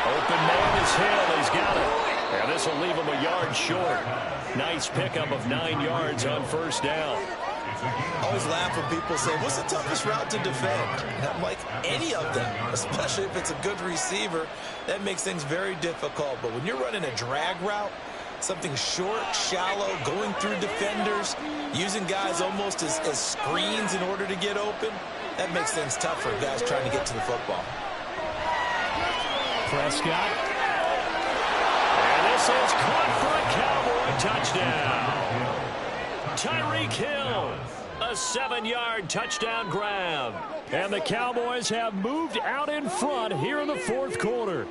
Open man is Hill. He's got it. And this will leave him a yard short. Nice pickup of 9 yards on first down. I always laugh when people say, what's the toughest route to defend? And I'm like, any of them, especially if it's a good receiver. That makes things very difficult. But when you're running a drag route, something short, shallow, going through defenders, using guys almost as screens in order to get open, that makes things tough for guys trying to get to the football. Prescott. And this is caught for a Cowboy touchdown. Tyreek Hill, a 7-yard touchdown grab. And the Cowboys have moved out in front here in the fourth quarter.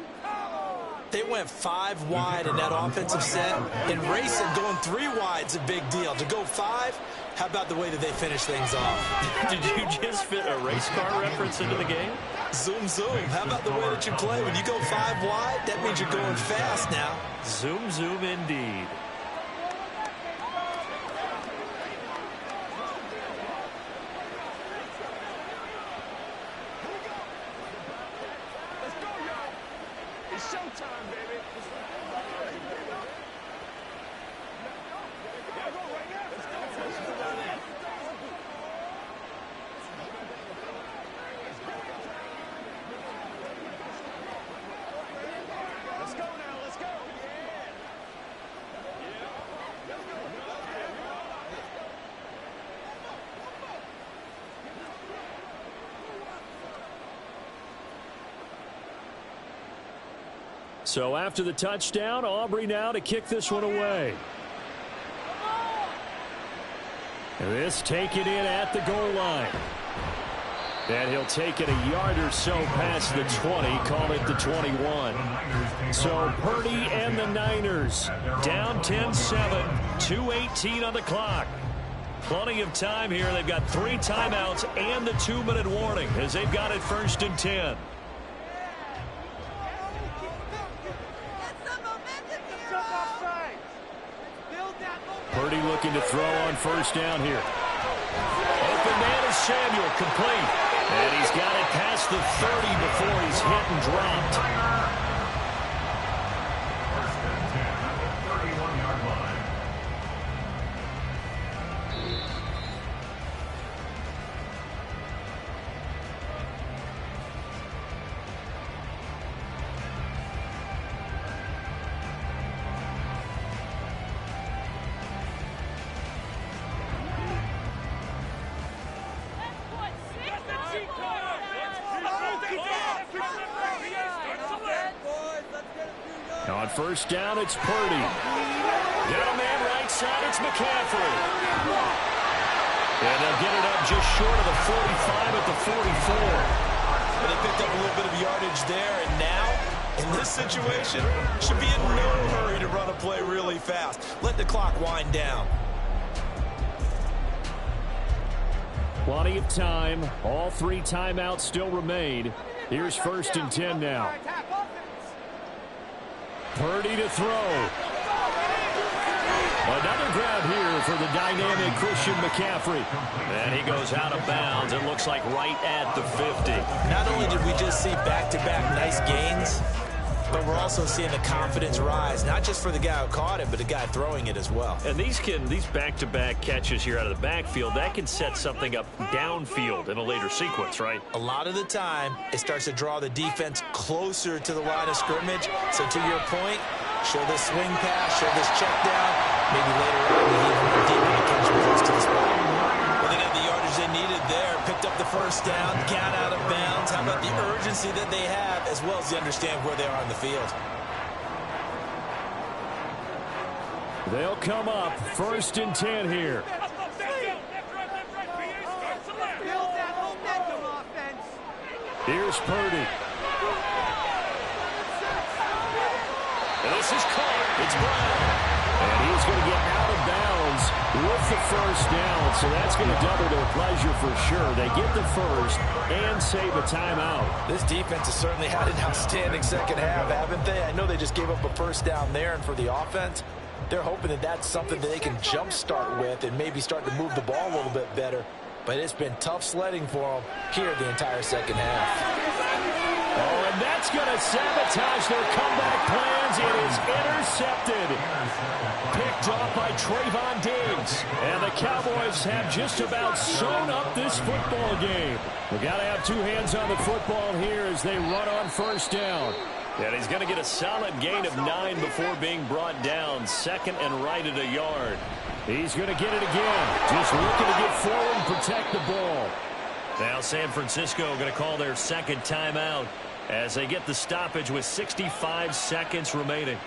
They went 5 wide in that offensive set, and racing going 3 wide is a big deal. To go 5, how about the way that they finish things off? Did you just fit a race car reference into the game? Zoom, zoom. How about the way that you play? When you go 5 wide, that means you're going fast now. Zoom, zoom indeed. It's showtime, baby. Let's go now, let's go. So after the touchdown, Aubrey now to kick this one away. And this taken in at the goal line. And he'll take it a yard or so past the 20, call it the 21. So Purdy and the Niners down 10-7, 2:18 on the clock. Plenty of time here. They've got 3 timeouts and the 2-minute warning as they've got it 1st and 10. Purdy looking to throw on 1st down here. Open man is Samuel, complete. And he's got it past the 30 before he's hit and dropped. On 1st down, it's Purdy. Got a man right side, it's McCaffrey. And they'll get it up just short of the 45 at the 44. But they picked up a little bit of yardage there, and now, in this situation, should be in no hurry to run a play really fast. Let the clock wind down. Plenty of time. All 3 timeouts still remain. Here's 1st and 10 now. Purdy to throw. Another grab here for the dynamic Christian McCaffrey. And he goes out of bounds. It looks like right at the 50. Not only did we just see back-to-back nice gains, but we're also seeing the confidence rise, not just for the guy who caught it, but the guy throwing it as well. And these back-to-back catches here out of the backfield, that can set something up downfield in a later sequence, right? A lot of the time, it starts to draw the defense closer to the line of scrimmage. So to your point, show this swing pass, show this check down. Maybe later on, you even more deep when it comes close to the spot. Well, they got the yardage they needed there. Picked up the 1st down, got out of bounds. How about the urgency that they have, as well as they understand where they are on the field? They'll come up 1st and 10 here. Here's Purdy. And this is caught. It's Brown. And he's going to get out of bounds with the first down. So that's going to double their pleasure for sure. They get the first and save a timeout. This defense has certainly had an outstanding second half, haven't they? I know they just gave up a first down there, and for the offense, they're hoping that that's something that they can jumpstart with and maybe start to move the ball a little bit better. But it's been tough sledding for them here the entire second half. Oh, and that's going to sabotage their comeback plans. It is intercepted. Picked off by Trayvon Diggs. And the Cowboys have just about sewn up this football game. We've got to have two hands on the football here as they run on first down. And he's going to get a solid gain of 9 before being brought down. Second and right at a yard. He's going to get it again. Just looking to get forward and protect the ball. Now San Francisco going to call their second timeout as they get the stoppage with 65 seconds remaining.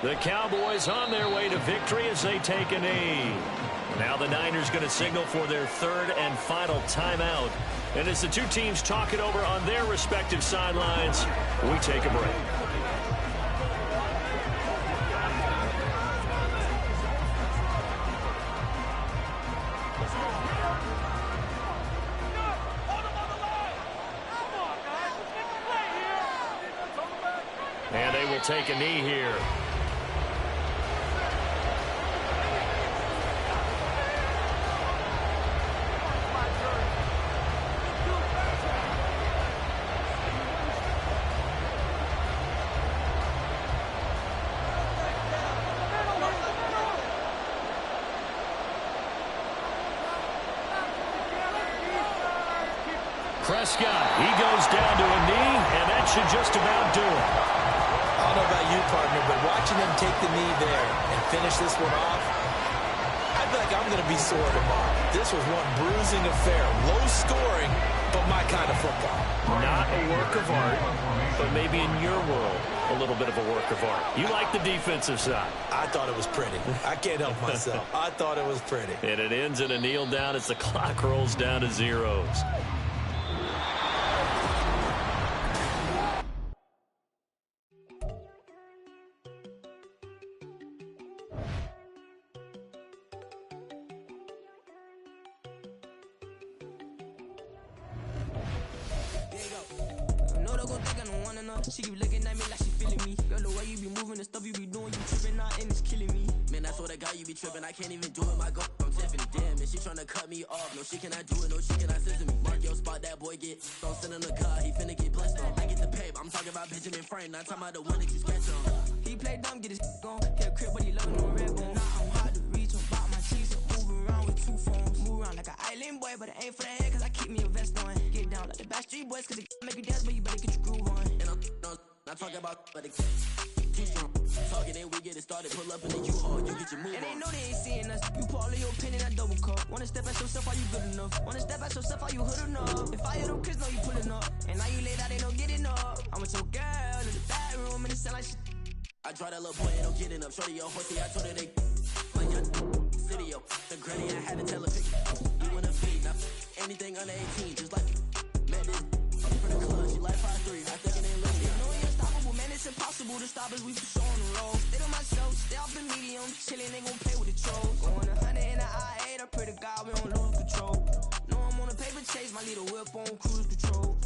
The Cowboys on their way to victory as they take a knee. Now the Niners going to signal for their third and final timeout. And as the two teams talk it over on their respective sidelines, we take a break. And they will take a knee here. Prescott, he goes down to a knee, and that should just about do it. I don't know about you, partner, but watching them take the knee there and finish this one off, I feel like I'm going to be sore tomorrow. This was one bruising affair. Low scoring, but my kind of football. Not a work of art, but maybe in your world, a little bit of a work of art. You like the defensive side. I thought it was pretty. I can't help myself. I thought it was pretty. And it ends in a kneel down as the clock rolls down to zeros. She keep looking at me like she feeling me. Girl, the way you be moving, the stuff you be doing, you tripping out and it's killing me. Man, I swear to God, you be tripping. I can't even do it. My girl, I'm Tiffany. Damn, and she tryna cut me off. No, she cannot do it. No, she cannot sit to me. Mark your spot, that boy get. Don't send in the car. He finna get blessed on. I get the pay, but I'm talking about Benjamin Franklin. Not talking about the one that you sketch on. He play dumb, get his gone. Kept crib, but he loving no red bone. Now I'm hard to reach. I'm about my cheese and move around with 2 phones. Move around like an island boy, but it ain't for the head, cause I keep me a vest on. Get down like the Backstreet Boys, cause it make you dance, but you better get your groove on. And I'm not talking about, but it's too strong. Talking and we get it started. Pull up in the U-Haul, you get your move on. And they know they ain't seeing us. You put all of your opinion, I double cup. Wanna step at yourself, are you good enough? Wanna step at yourself, are you hood enough? If I hear them kids, know you pulling up. And now you laid out, they don't get enough. I'm with your girl in the bedroom, and it sound like shit. I draw that little boy, ain't no getting up. Shorty, your horsey, I told her they my young city, yo. The granny, I had to tell her pick. You wanna feed, now anything under 18, just like man, this for the club, she like 5'3". I think it ain't little. You know you're unstoppable, man, it's impossible to stop us, we for sure on the road. Stay to myself, stay off the medium, chillin', ain't gon' play with the trolls. Going 100 in the I-8, I pray to God we don't lose control. Know I'm on a paper chase, my little whip on cruise control.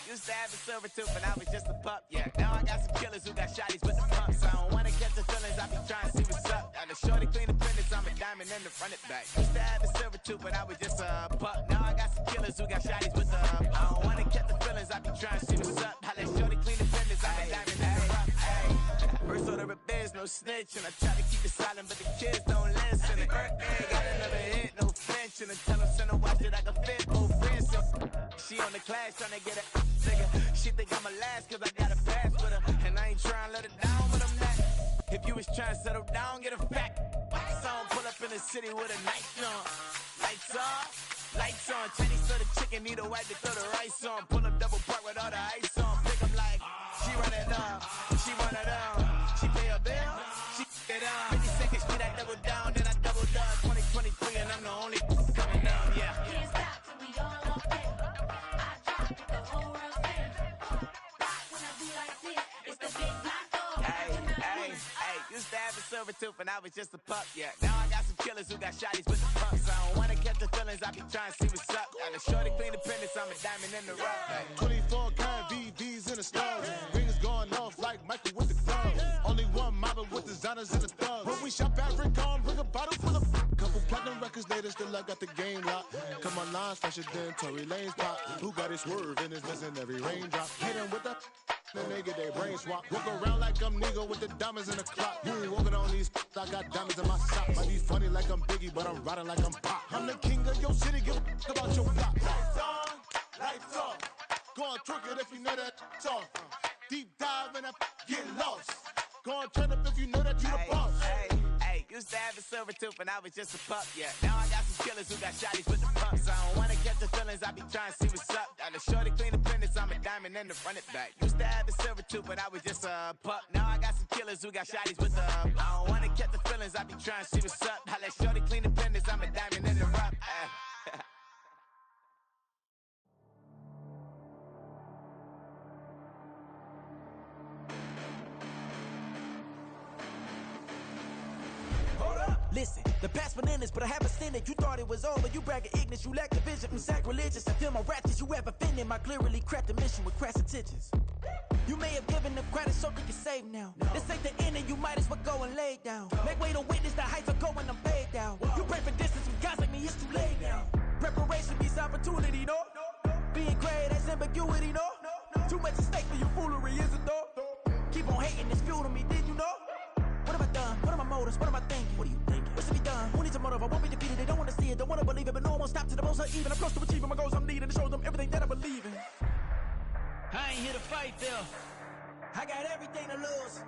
Used to have a silver tooth and I was just a pup, yeah. Now I got some killers who got shotties with the pumps. I don't wanna catch the feelings, I be trying to see what's up. Now the shorty clean the fitness, I'm a diamond and the run it back. Used to have a silver tooth but I was just a pup. Now I got some killers who got shotties with the I don't wanna catch the feelings, I be trying to see what's up. How that shorty clean the fitness, I'm a diamond and the rough. First order of biz, no snitch, and I try to keep it silent, but the kids don't listen. And got another hit, no flinch, and I tell them send a watch the class trying to get a nigga. She think I'm a last cause I got a pass with her. And I ain't trying to let her down, but I'm not. If you was trying to settle down, get a fact. Song pull up in the city with a knife on. Lights off, lights on. Chinese for the chicken, need a wipe to throw the rice on. Pull up double park with all the ice on. Pick up like, she run it up, she run it up. She pay a bill, she get up. 50 seconds, she that double down, then I double up. 2023 and I'm the only coming down, yeah. Can't stop till we all up there. I drop it, the whole world stays. Rock when I do like this, it's the big black dog. Hey, used to have a silver tooth and I was just a pup, yeah. Now I got some killers who got shotties with the pumps. I don't wanna catch the feelings, I be trying to see what's up. Got a shorty clean the pendants, I'm a diamond in the rough. Hey. 24 karat VVs in the stars. Rings going off like Michael with the club. Only one mobbing with designers in the thugs. When we shop at Rincon, bring a bottle full of couple platinum records later, still I got the game locked. Come on, lines fresher than Tory Lane's pop. Who got his swerve and is missing every raindrop. Hit him with the then they get their brain swap. Walk around like I'm Nego with the diamonds in the clock. You ain't walking on these, I got diamonds in my socks. Might be funny like I'm Biggie, but I'm riding like I'm Pop. I'm the king of your city, give a about your block. Lights on, lights off. Go on, twerk it if you know that off. Deep dive and I get lost. Go on, turn up if you know that you the boss. Hey, used to have a silver tooth and I was just a pup, yeah. Now I got some killers who got shotties with the pumps. I don't wanna catch the feelings, I be trying to see what's up. Got a shorty clean the pendants, I'm a diamond in the run it back. Used to have a silver tooth but I was just a pup. Now I got some killers who got shotties with the I don't wanna catch the feelings, I be trying to see what's up. I let shorty clean the pendants, I'm a diamond in the rough. Listen, the past bananas, but I haven't seen it. You thought it was over, you bragging ignorance, you lack the vision. I'm sacrilegious, I feel my ratchets, you ever offended my clearly crafted mission with crass intentions. You may have given them credit so they can save now. This ain't the end and you might as well go and lay down. Make way to witness the heights are going, I'm paid down. You pray for distance with guys like me, it's too late now. Preparation means opportunity, no? Being great, that's ambiguity, no? Too much at stake for your foolery, is it though? Keep on hating, it's fuel to me, did you know? What have I done? What are my motives? What am I thinking? What are you thinking? What's to be done? Who needs a motive? I won't be defeated. They don't want to see it, don't want to believe it, but no one won't stop to the most uneven. I'm close to achieving my goals I'm needing to show them everything that I believe in. I ain't here to fight, Phil. I got everything to lose.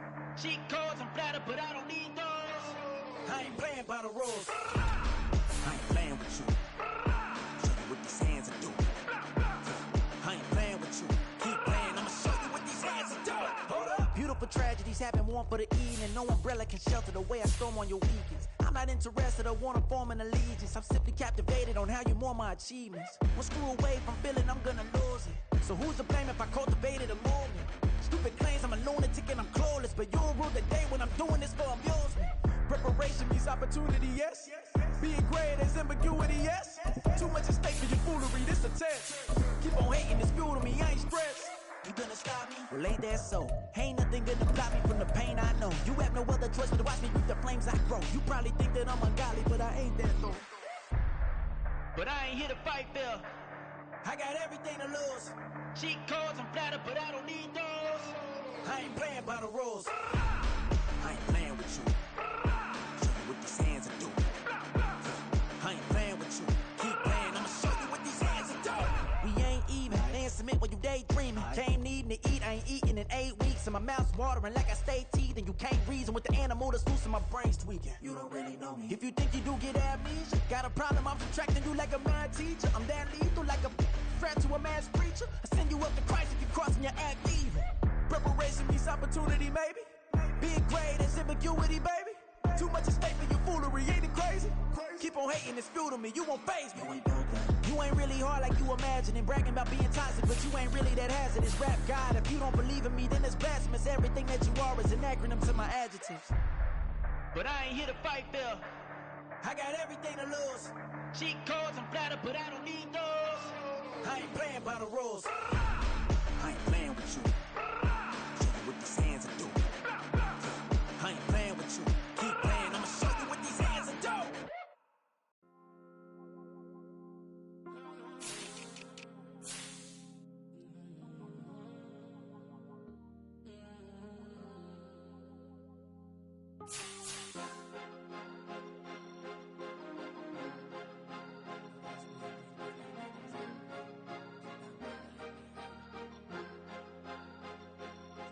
Cheat codes, I'm flattered, but I don't need those. I ain't playing by the rules. I ain't playing with you. Show you what these hands are doing. I ain't playing with you. Keep playing, I'ma show you what these hands are doing. Hold up. Beautiful tragedies happen, one for the evening. No umbrella can shelter the way I storm on your weekends. I'm not interested, I wanna form an allegiance. I'm simply captivated on how you more my achievements. One screw away from feeling I'm gonna lose it. So who's to blame if I cultivated a movement? Stupid claims I'm a lunatic and I'm clueless, but you'll rule the day when I'm doing this for amusement. Preparation means opportunity, yes. Being great is ambiguity, yes. Too much at stake for your foolery, this a test. Keep on hating, it's fuel to me, I ain't stressed. You gonna stop me? Well, ain't that so? Ain't nothing gonna block me from the pain I know. You have no other choice but to watch me reap the flames I grow. You probably think that I'm ungodly, but I ain't that though. But I ain't here to fight, Phil. I got everything to lose. Cheat codes, I'm flattered, but I don't need those. I ain't playing by the rules. I ain't playing with you. Show you what these hands are doing. I ain't playing with you. Keep playing, I'ma show you what these hands are doing. We ain't even. They ain't submit when you daydreaming. Came needing to eat, I ain't eating in 8 weeks. And my mouth's watering like I stay teething. You can't reason with the animal that's loose and my brain's tweaking. You don't really know me. If you think you do get amnesia, got a problem, I'm subtracting you like a mad teacher. I'm that lethal like a threat to a mass preacher. I send you up to Christ if you crossing your act evil. Preparation means opportunity, maybe. Being great is ambiguity, baby. Too much at stake for your foolery, ain't it crazy? Keep on hating, it's fuel to me, you won't faze me. You ain't really hard like you imagine and bragging about being toxic, but you ain't really that hazardous. Rap God, if you don't believe in me, then it's blasphemous. Everything that you are is an acronym to my adjectives. But I ain't here to fight, Phil. I got everything to lose. Cheat codes, I'm flattered, but I don't need those. I ain't playing by the rules. I ain't playing with you. Show you what these hands are doing. I ain't playing with you. Keep playing, I'ma show you what these hands are doing.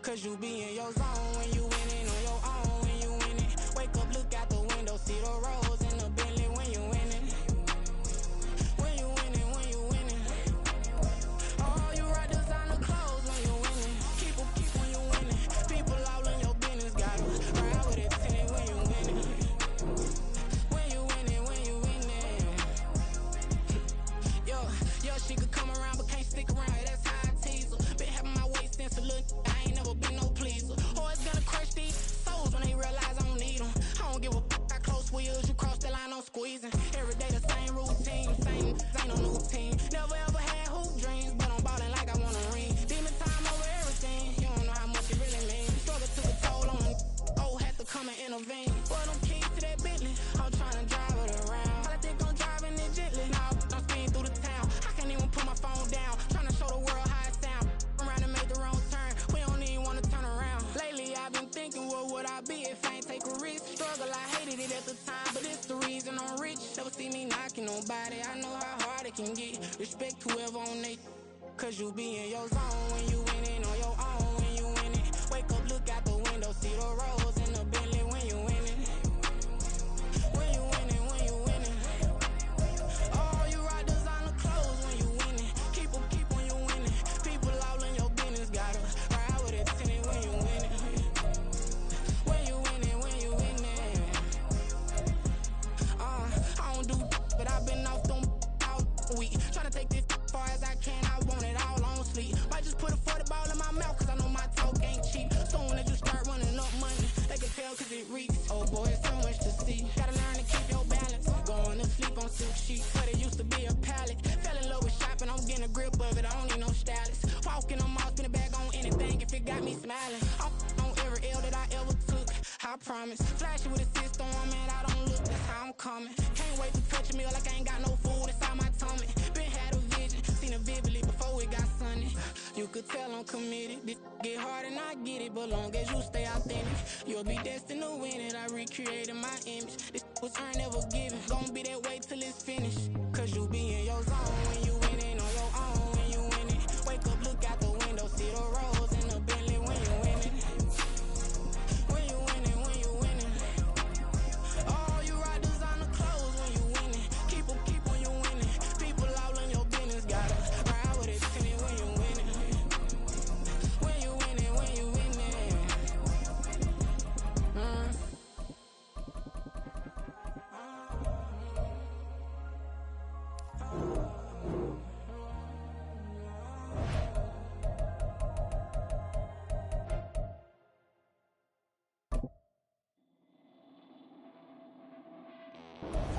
Cause you be in your zone when you winning on your own when you winning. Wake up, look out the window, see the rose in the Bentley when you winning. When you winning, when you winning. Oh, you right designer clothes when you winning. Keep when you winning. People all in your business, gotta ride with it tinted when you winning. When you winning, when you winning. Yo, she could come around but can't stick around. That's how I tease her. Been having my waist since a little. I ain't never been no pleaser. Always gonna crush these souls when they realize I don't need them. I don't give a f*** how close we is. You cross the line, I'm squeezing. Every day the same routine, same ain't no new team. Never ever had hoop dreams, but I'm ballin' like I want a ring. Demon time over everything. You don't know how much it really means. Struggle took a toll on them. Oh, had to come and intervene. Boy, them keys to that Bentley. I'm tryna drive it around. I think I'm driving it gently. Now I'm speeding through the town. I can't even put my phone down. Tryna show the world how it sound. Around and made the wrong turn. We don't even wanna turn around. Lately I've been thinking, what would I be if I ain't take a risk? Struggle, I hated it at the time, but it's the reason I'm rich. Never see me knocking nobody. I know how hard it can get. Respect whoever on they. Cause you be in your zone when you winning on your own when you winning. Wake up, look out the window, see the rose in the Bentley when you winning. When you winning, when you winning. Oh, you right designer clothes when you winning. Keep when you winning. People all in your business, gotta ride with it tinted when you winning. When you winning, when you winning. I don't do, but I've been off them all week. Tryna take this far as I can, I want it all on sleep. Might just put a 40 ball in my mouth, cause I know my talk ain't cheap. Soon as you start running up money, they can tell cause it reeks. Oh boy, it's so much to see. Gotta learn to keep your balance. Going to sleep on silk sheets, but it used to be a pallet. Fell in love with shopping, I'm getting a grip of it, I don't need no stylist. Walking on mouth, spin a bag on anything if it got me smiling. I'm on every L that I ever took, I promise. Flashing with a system, man, I don't look, that's how I'm coming. Can't wait to touch a meal like I ain't got no food inside my tummy. Been had a vision, seen it vividly before it got sunny. You could tell I'm committed. This get hard and I get it, but long as you stay authentic, you'll be destined to win it. I recreated my image. This was earned, never given. Gonna be that way till it's finished. Cause you be in your zone when you winning on your own when you winning. Wake up, look out the window, see the rose in the Bentley when you winning. When you winning, when you winning. Oh, you right designer clothes when you winning. Keep when you winning. People all in your business, gotta ride with it tinted when you winning. When you winning, when you winning.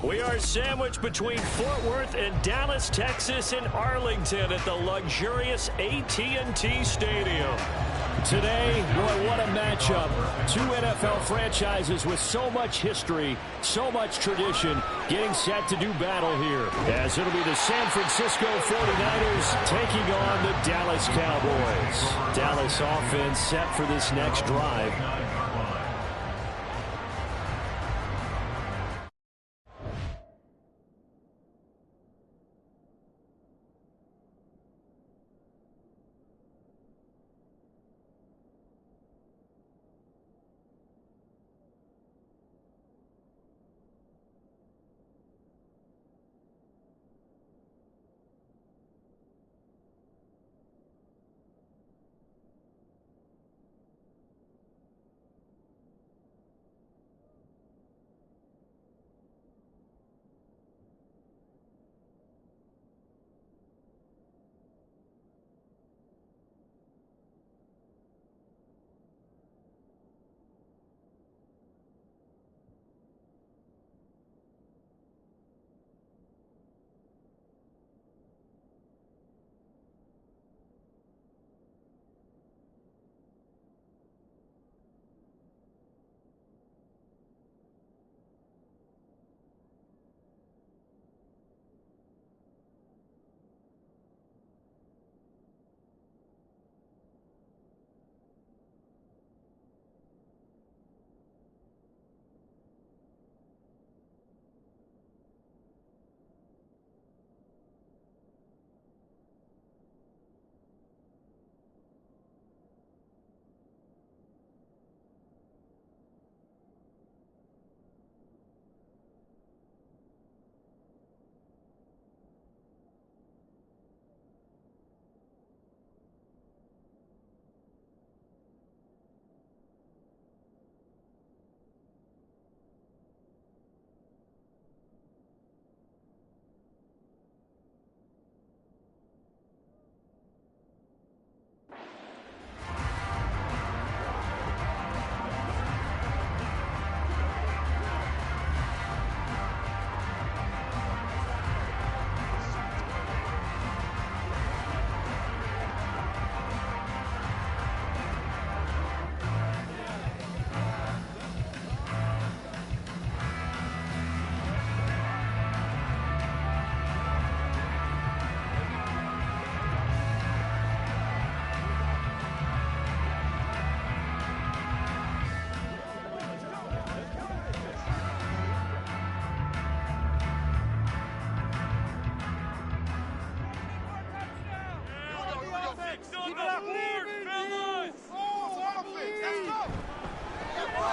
We are sandwiched between Fort Worth and Dallas, Texas, and Arlington at the luxurious AT&T Stadium. Today, boy, what a matchup. Two NFL franchises with so much history, so much tradition, getting set to do battle here. As it'll be the San Francisco 49ers taking on the Dallas Cowboys. Dallas offense set for this next drive.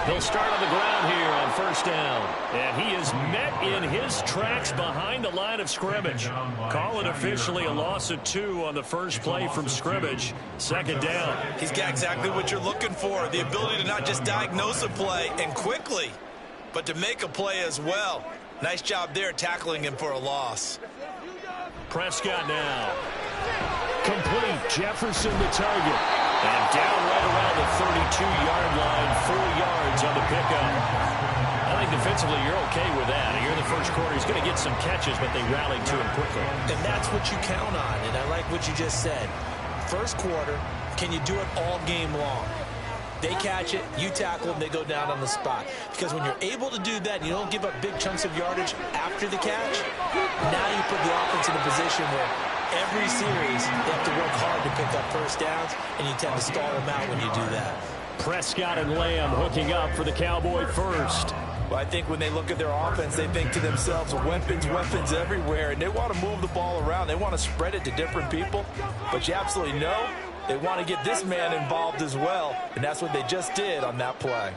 He'll start on the ground here on first down. And he is met in his tracks behind the line of scrimmage. Call it officially a loss of 2 on the first play from scrimmage. Second down. He's got exactly what you're looking for. The ability to not just diagnose a play and quickly, but to make a play as well. Nice job there tackling him for a loss. Prescott now. Complete. Jefferson the target. And down right around the 32-yard line. 4 yards on the pickup. I think defensively you're okay with that. Here in the first quarter, he's going to get some catches, but they rallied to him quickly. And that's what you count on, and I like what you just said. First quarter, can you do it all game long? They catch it, you tackle them, they go down on the spot. Because when you're able to do that, you don't give up big chunks of yardage after the catch, now you put the offense in a position where every series they have to work hard to pick up first downs, and you tend to stall them out when you do that. Prescott and Lamb hooking up for the Cowboy first. Well, I think when they look at their offense, they think to themselves, weapons everywhere, and they want to move the ball around. They want to spread it to different people, but you absolutely know they want to get this man involved as well, and that's what they just did on that play.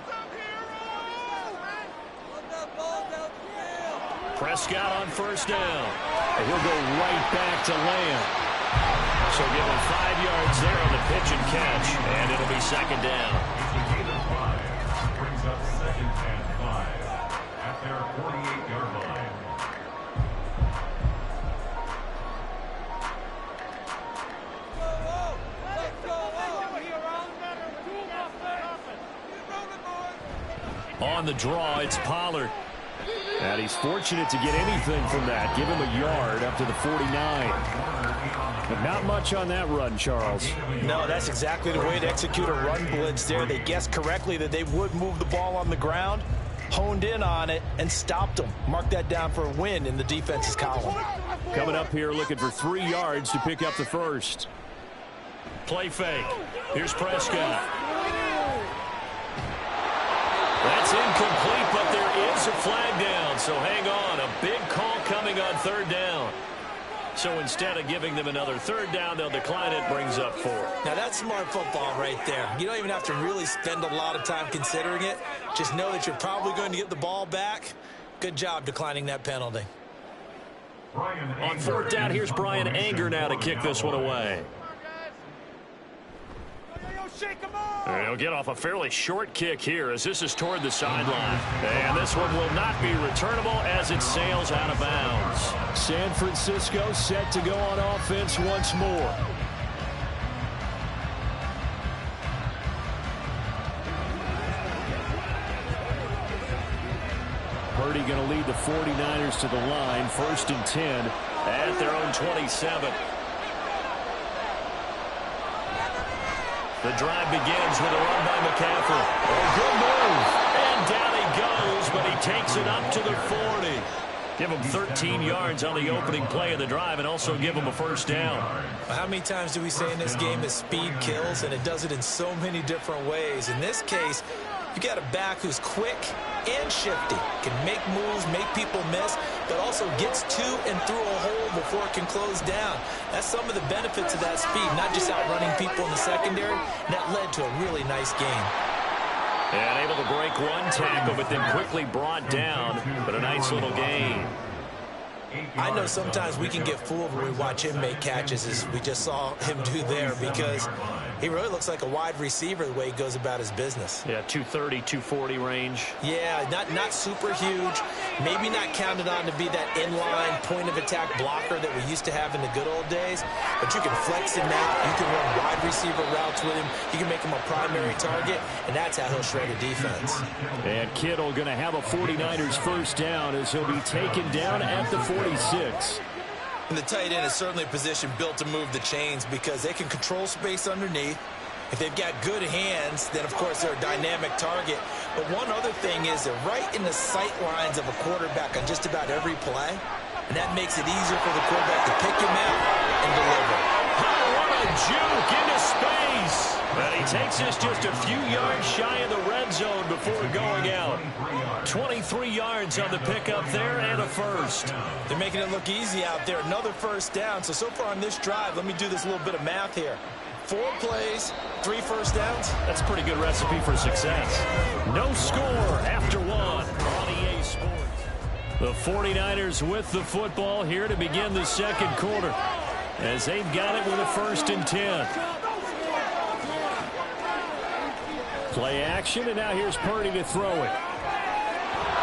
Prescott on first down. And he'll go right back to Lamb. So give him 5 yards there on the pitch and catch, and it'll be second down. Brings up second and 5 at their 48-yard line. On the draw, it's Pollard. And he's fortunate to get anything from that. Give him a yard up to the 49. But not much on that run, Charles. No, that's exactly the way to execute a run blitz there. They guessed correctly that they would move the ball on the ground, honed in on it, and stopped them. Mark that down for a win in the defense's column. Coming up here looking for 3 yards to pick up the first. Play fake. Here's Prescott. That's incomplete, but there is a flag down, so hang on. A big call coming on third down. So instead of giving them another third down, they'll decline it, brings up 4. Now that's smart football right there. You don't even have to really spend a lot of time considering it. Just know that you're probably going to get the ball back. Good job declining that penalty. On fourth down, here's Brian Anger now to kick this one away. And he'll get off a fairly short kick here as this is toward the sideline. And this one will not be returnable as it sails out of bounds. San Francisco set to go on offense once more. Purdy going to lead the 49ers to the line. 1st and 10 at their own 27. The drive begins with a run by McCaffrey. Oh, good move. And down he goes, but he takes it up to the 40. Give him 13 yards on the opening play of the drive and also give him a first down. How many times do we say in this game that speed kills, and it does it in so many different ways? In this case, you got a back who's quick and shifty, can make moves, make people miss, but also gets to and through a hole before it can close down. That's some of the benefits of that speed, not just outrunning people in the secondary. And that led to a really nice game. And able to break one tackle, but then quickly brought down, but a nice little gain. I know sometimes we can get fooled when we watch him make catches, as we just saw him do there, because he really looks like a wide receiver the way he goes about his business. Yeah, 230, 240 range. Yeah, not super huge. Maybe not counted on to be that inline point-of-attack blocker that we used to have in the good old days. But you can flex him out. You can run wide receiver routes with him. You can make him a primary target, and that's how he'll shred a defense. And Kittle going to have a 49ers first down as he'll be taken down at the 46. And the tight end is certainly a position built to move the chains because they can control space underneath. If they've got good hands, then, of course, they're a dynamic target. But one other thing is they're right in the sight lines of a quarterback on just about every play. And that makes it easier for the quarterback to pick him out and deliver. Oh, what a juke into space. But he takes this just a few yards shy of the red zone before going out. 23 yards on the pickup there and a first. They're making it look easy out there. Another first down. So far on this drive, let me do this little bit of math here. 4 plays, 3 first downs. That's a pretty good recipe for success. No score after 1 on EA Sports. The 49ers with the football here to begin the second quarter, as they've got it with a 1st and 10. Play action, and now here's Purdy to throw it.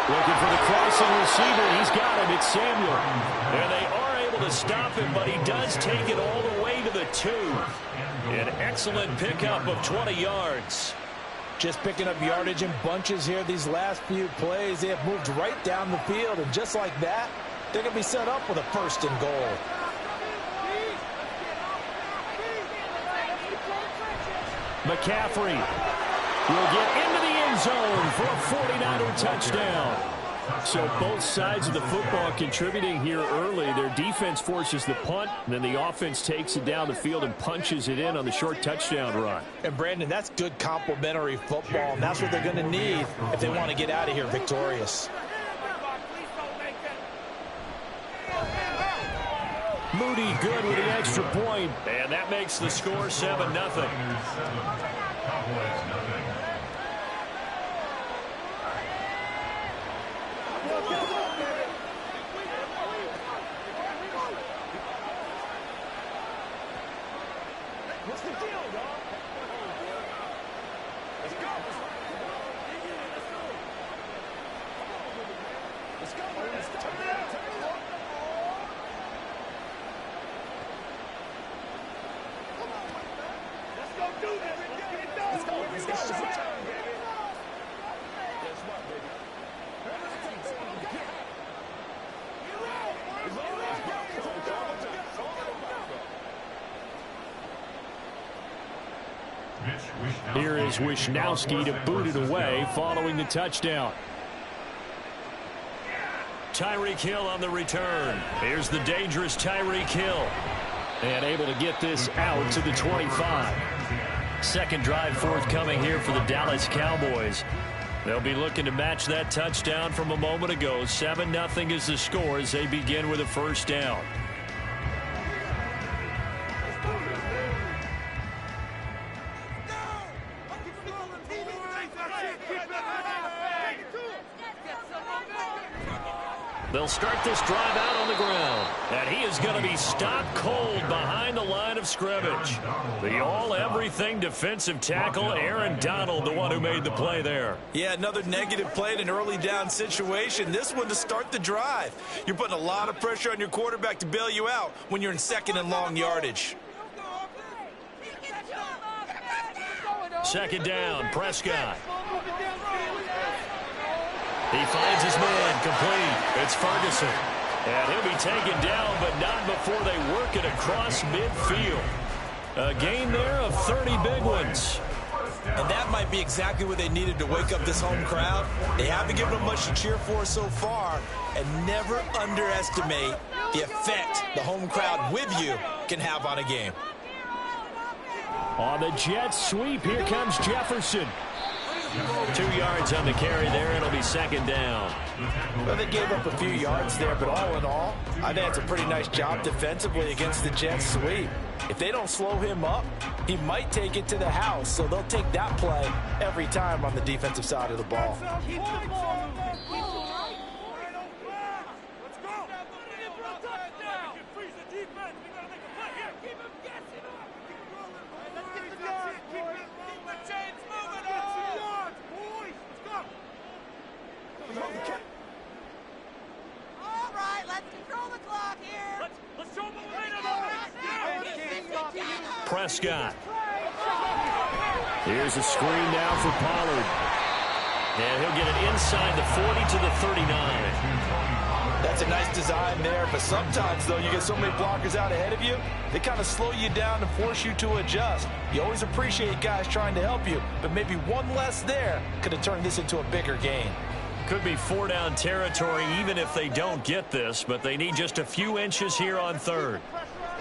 Looking for the crossing receiver. He's got it. It's Samuel. And they are able to stop him, but he does take it all the way to the 2. An excellent pickup of 20 yards. Just picking up yardage in bunches here these last few plays. They have moved right down the field, and just like that, they're going to be set up with a 1st and goal. McCaffrey will get into the end zone for a 49er touchdown. So both sides of the football contributing here early. Their defense forces the punt, and then the offense takes it down the field and punches it in on the short touchdown run. And, Brandon, that's good complementary football, and that's what they're going to need if they want to get out of here victorious. Moody good with the extra point, and that makes the score 7-0. What's the deal, dog? Let's go. Let's go. Let's turn it out. Come on, let's go do this. Let's get it done. Let's go. Let's go. Guess what, baby? Here is Wisnowski to boot it away following the touchdown. Tyreek Hill on the return. Here's the dangerous Tyreek Hill. And able to get this out to the 25. Second drive forthcoming here for the Dallas Cowboys. They'll be looking to match that touchdown from a moment ago. 7-0 is the score as they begin with a 1st down. They'll start this drive out on the ground. And he is going to be stopped cold behind the line of scrimmage. The all-everything defensive tackle, Aaron Donald, the one who made the play there. Yeah, another negative play in an early down situation. This one to start the drive. You're putting a lot of pressure on your quarterback to bail you out when you're in 2nd and long yardage. 2nd down, Prescott. He finds his man complete. It's Ferguson. And he'll be taken down, but not before they work it across midfield. A gain there of 30 big ones. And that might be exactly what they needed to wake up this home crowd. They haven't given them much to cheer for so far. And never underestimate the effect the home crowd with you can have on a game. On the jet sweep, here comes Jefferson. 2 yards on the carry there. It'll be 2nd down. Well, they gave up a few yards there, but all in all, I think it's a pretty nice job defensively against the jet sweep. If they don't slow him up, he might take it to the house, so they'll take that play every time on the defensive side of the ball. All right, let's control the clock here. Let's show them Prescott. Here's a screen now for Pollard. And he'll get it inside the 40 to the 39. That's a nice design there, but sometimes, though, you get so many blockers out ahead of you, they kind of slow you down and force you to adjust. You always appreciate guys trying to help you, but maybe one less there could have turned this into a bigger gain. Could be 4-down territory even if they don't get this, but they need just a few inches here on 3rd.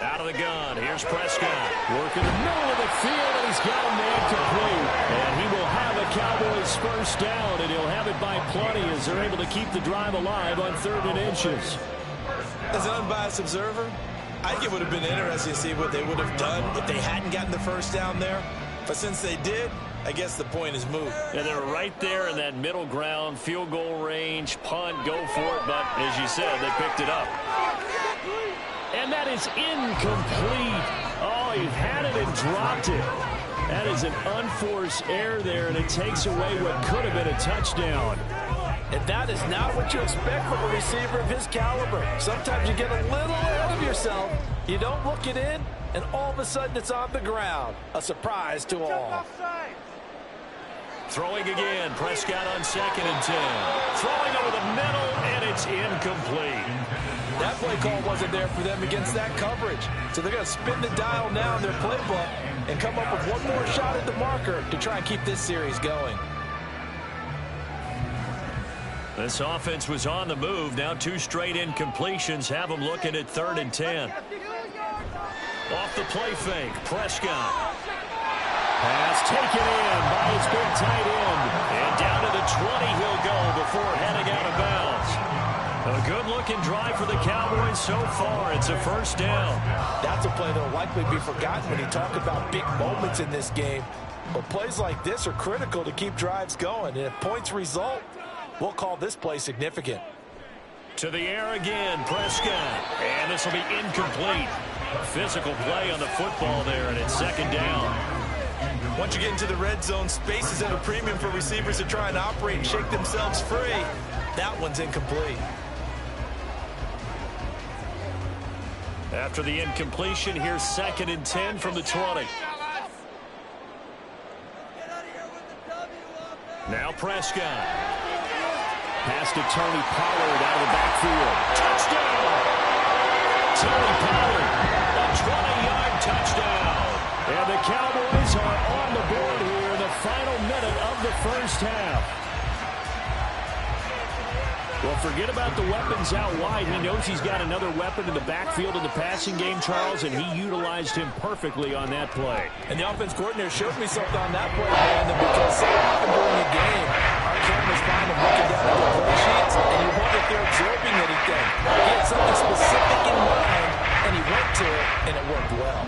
Out of the gun, here's Prescott. Working the middle of the field, and he's got a man complete. And he will have a Cowboys 1st down, and he'll have it by plenty as they're able to keep the drive alive on 3rd and inches. As an unbiased observer, I think it would have been interesting to see what they would have done if they hadn't gotten the first down there. But since they did, I guess the point is moot. And they're right there in that middle ground, field goal range, punt, go for it. But as you said, they picked it up. And that is incomplete. Oh, he had it and dropped it. That is an unforced error there, and it takes away what could have been a touchdown. And that is not what you expect from a receiver of his caliber. Sometimes you get a little ahead of yourself. You don't look it in, and all of a sudden it's on the ground. A surprise to all. Throwing again. Prescott on 2nd and 10. Throwing over the middle, and it's incomplete. That play call wasn't there for them against that coverage. So they're going to spin the dial now in their playbook and come up with one more shot at the marker to try and keep this series going. This offense was on the move. Now 2 straight incompletions have them looking at 3rd and 10. Off the play fake, Prescott. Pass taken in by his big tight end. And down to the 20 he'll go before heading out of bounds. A good-looking drive for the Cowboys so far. It's a first down. That's a play that will likely be forgotten when you talk about big moments in this game. But plays like this are critical to keep drives going. And if points result, we'll call this play significant. To the air again, Prescott. And this will be incomplete. Physical play on the football there, and it's 2nd down. Once you get into the red zone, space is at a premium for receivers to try and operate and shake themselves free. That one's incomplete. After the incompletion, here's 2nd and 10 from the 20. Now Prescott. Pass to Tony Pollard out of the backfield. Touchdown! Tony Pollard, a 20-yard touchdown. And the Cowboys are on the board here in the final minute of the first half. Well, forget about the weapons out wide. He knows he's got another weapon in the backfield in the passing game, Charles, and he utilized him perfectly on that play. And the offense coordinator showed me something on that play, Brandon, because so often during the game, our cameras find him looking down at the play sheets, and you wonder if they're absorbing anything. He had something specific in mind, and he went to it, and it worked well.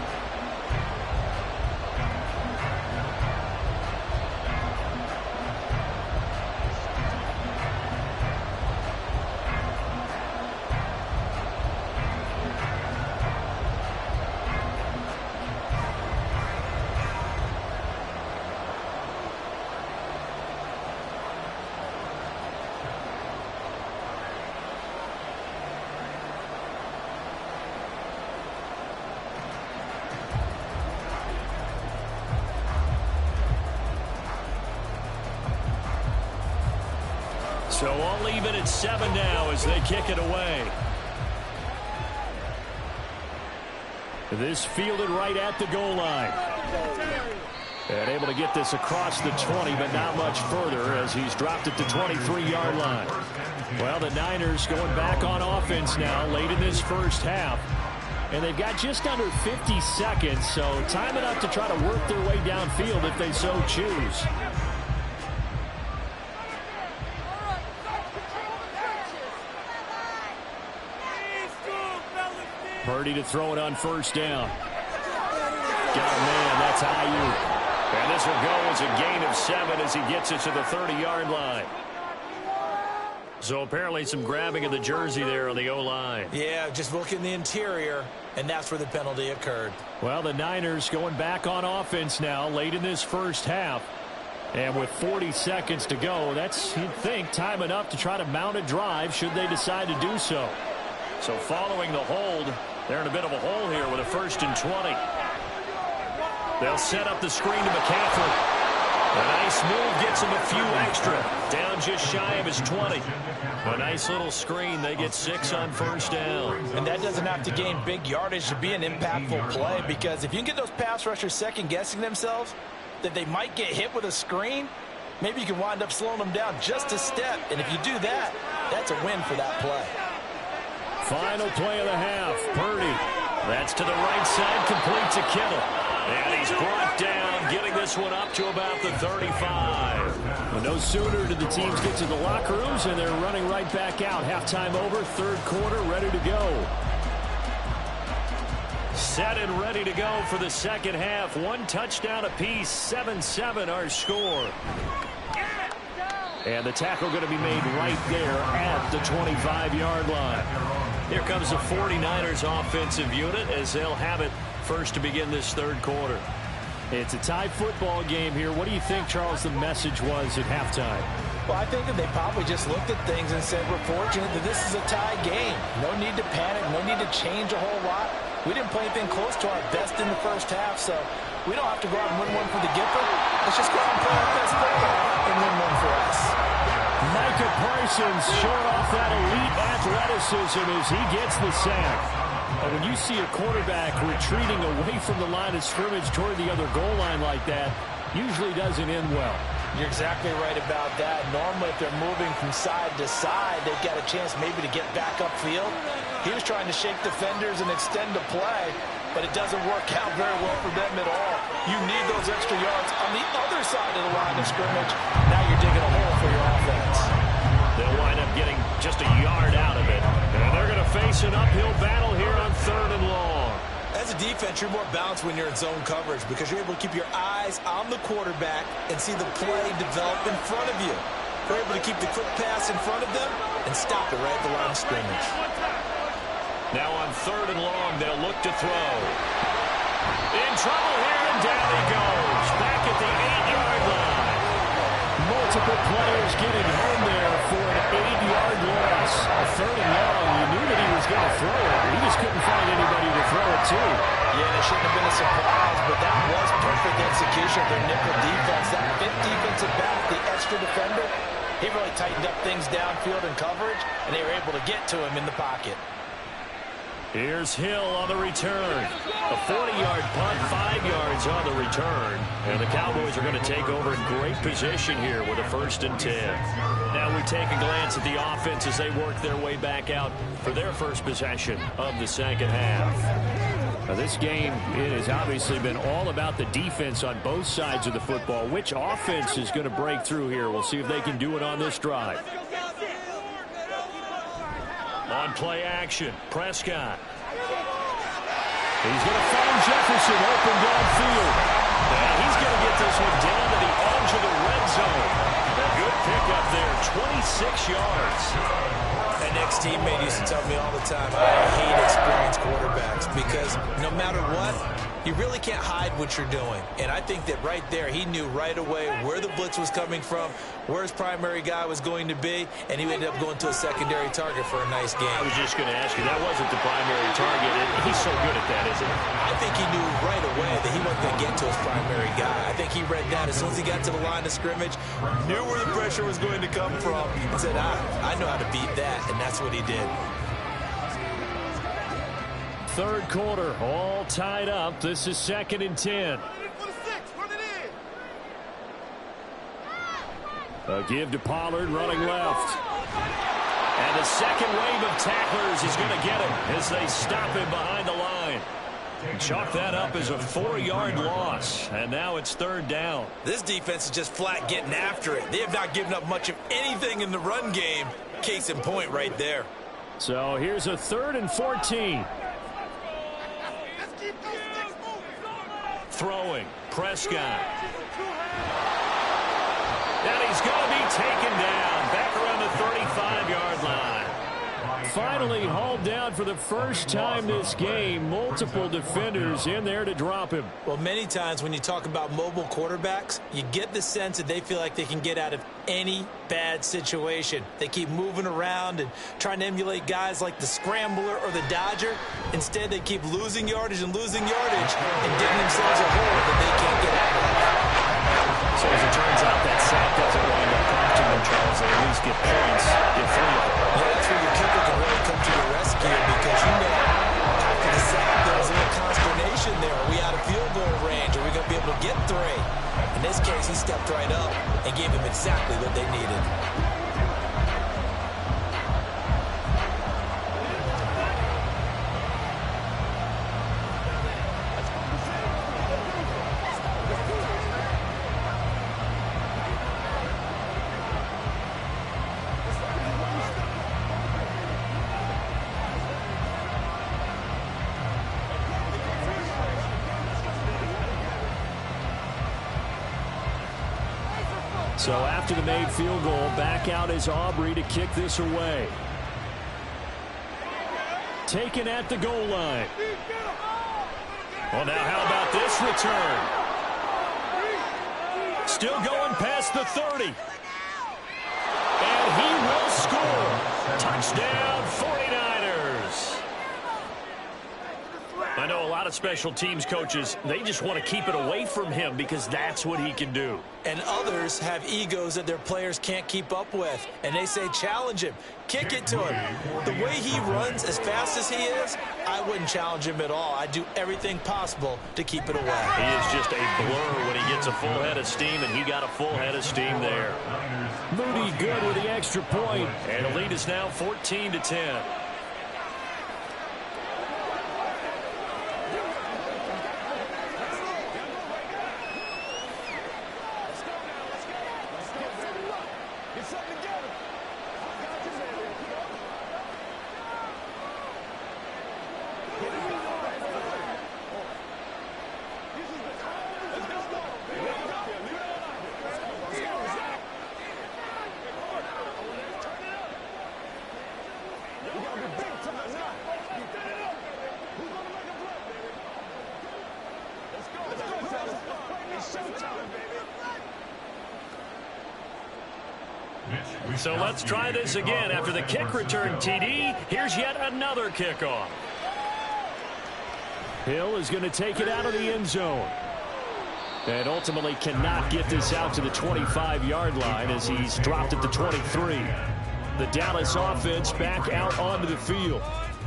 So all even at 7 now as they kick it away. This fielded right at the goal line. And able to get this across the 20, but not much further as he's dropped it to 23-yard line. Well, the Niners going back on offense now late in this first half. And they've got just under 50 seconds, so time enough to try to work their way downfield if they so choose. Purdy to throw it on first down. Got a man, that's Ayuk. And this will go as a gain of 7 as he gets it to the 30-yard line. So apparently some grabbing of the jersey there on the O-line. Yeah, just look in the interior, and that's where the penalty occurred. Well, the Niners going back on offense now late in this first half. And with 40 seconds to go, that's, you'd think, time enough to try to mount a drive should they decide to do so. So following the hold, they're in a bit of a hole here with a 1st and 20. They'll set up the screen to McCaffrey. A nice move gets him a few extra. Down just shy of his 20. A nice little screen. They get 6 on first down. And that doesn't have to gain big yardage to be an impactful play, because if you can get those pass rushers second-guessing themselves that they might get hit with a screen, maybe you can wind up slowing them down just a step. And if you do that, that's a win for that play. Final play of the half. Purdy. That's to the right side. Complete to Kittle. And he's brought down, getting this one up to about the 35. But no sooner did the teams get to the locker rooms, and they're running right back out. Halftime over, third quarter, ready to go. Set and ready to go for the second half. One touchdown apiece, 7-7 our score. And the tackle going to be made right there at the 25-yard line. Here comes the 49ers offensive unit as they'll have it first to begin this third quarter. It's a tie football game here. What do you think, Charles, the message was at halftime? Well, I think that they probably just looked at things and said, we're fortunate that this is a tie game. No need to panic, no need to change a whole lot. We didn't play anything close to our best in the first half, so we don't have to go out and win one for the Gipper. Let's just go out and play our best football and win one for us. Micah Parsons showing off that elite athleticism as he gets the sack. And when you see a quarterback retreating away from the line of scrimmage toward the other goal line like that, usually doesn't end well. You're exactly right about that. Normally, if they're moving from side to side, they've got a chance maybe to get back upfield. He was trying to shake defenders and extend the play, but it doesn't work out very well for them at all. You need those extra yards on the other side of the line of scrimmage. Now you're digging a hole for your offense. They'll wind up getting just a yard out of it. And they're going to face an uphill battle here on 3rd and long. As a defense, you're more balanced when you're in zone coverage because you're able to keep your eyes on the quarterback and see the play develop in front of you. You're able to keep the quick pass in front of them and stop it right at the line of scrimmage. Now on 3rd and long, they'll look to throw. In trouble here, and down he goes. Back at the 8-yard line. Multiple players getting home there for an 8-yard loss. A 3rd and long, you knew that he was going to throw it. He just couldn't find anybody to throw it to. Yeah, it shouldn't have been a surprise, but that was perfect execution of their nickel defense. That 5th defensive back, the extra defender, he really tightened up things downfield in coverage, and they were able to get to him in the pocket. Here's Hill on the return. A 40-yard punt, 5 yards on the return. And the Cowboys are going to take over in great position here with a 1st and 10. Now we take a glance at the offense as they work their way back out for their first possession of the second half. Now this game, it has obviously been all about the defense on both sides of the football. Which offense is going to break through here? We'll see if they can do it on this drive. On play action, Prescott. He's going to find Jefferson open downfield. And he's going to get this one down to the edge of the red zone. A good pickup there, 26 yards. An ex-teammate used to tell me all the time, I hate experienced quarterbacks because no matter what, you really can't hide what you're doing. And I think that right there, he knew right away where the blitz was coming from, where his primary guy was going to be, and he ended up going to a secondary target for a nice game. I was just going to ask you, that wasn't the primary target. He's so good at that, isn't he? I think he knew right away that he wasn't going to get to his primary guy. I think he read that as soon as he got to the line of scrimmage, knew where the pressure was going to come from, and said, I know how to beat that, and that's what he did. Third quarter, all tied up. This is 2nd and 10. A give to Pollard running left. And the second wave of tacklers is going to get him as they stop him behind the line. Chalk that up as a 4-yard loss. And now it's 3rd down. This defense is just flat getting after it. They have not given up much of anything in the run game. Case in point right there. So here's a 3rd and 14. Throwing, Prescott. And he's going to be taken down back around the 35-yard line. Finally hauled down for the first time this game. Multiple defenders in there to drop him. Well, many times when you talk about mobile quarterbacks, you get the sense that they feel like they can get out of any bad situation. They keep moving around and trying to emulate guys like the Scrambler or the Dodger. Instead, they keep losing yardage and losing yardage and digging themselves a hole that they can't get out of. So as it turns out, that sack doesn't wind up costing them, Charles. They at least get points, get 3 of them. Yeah, that's where your kicker can really come to your rescue because you know after the sack, there was a little consternation there. Are we out of field goal range? Are we going to be able to get 3? In this case, he stepped right up and gave them exactly what they needed. So after the made field goal, back out is Aubrey to kick this away. Taken at the goal line. Well, now how about this return? Still going past the 30. And he will score. Touchdown, 49ers. I know a lot of special teams coaches, they just want to keep it away from him because that's what he can do. And others have egos that their players can't keep up with. And they say, challenge him. Kick it to him. The way he runs as fast as he is, I wouldn't challenge him at all. I'd do everything possible to keep it away. He is just a blur when he gets a full head of steam, and he got a full head of steam there. Moody good with the extra point, and the lead is now 14-10. So let's try this again. After the kick return TD, here's yet another kickoff. Hill is going to take it out of the end zone. And ultimately cannot get this out to the 25-yard line as he's dropped at the 23. The Dallas offense back out onto the field.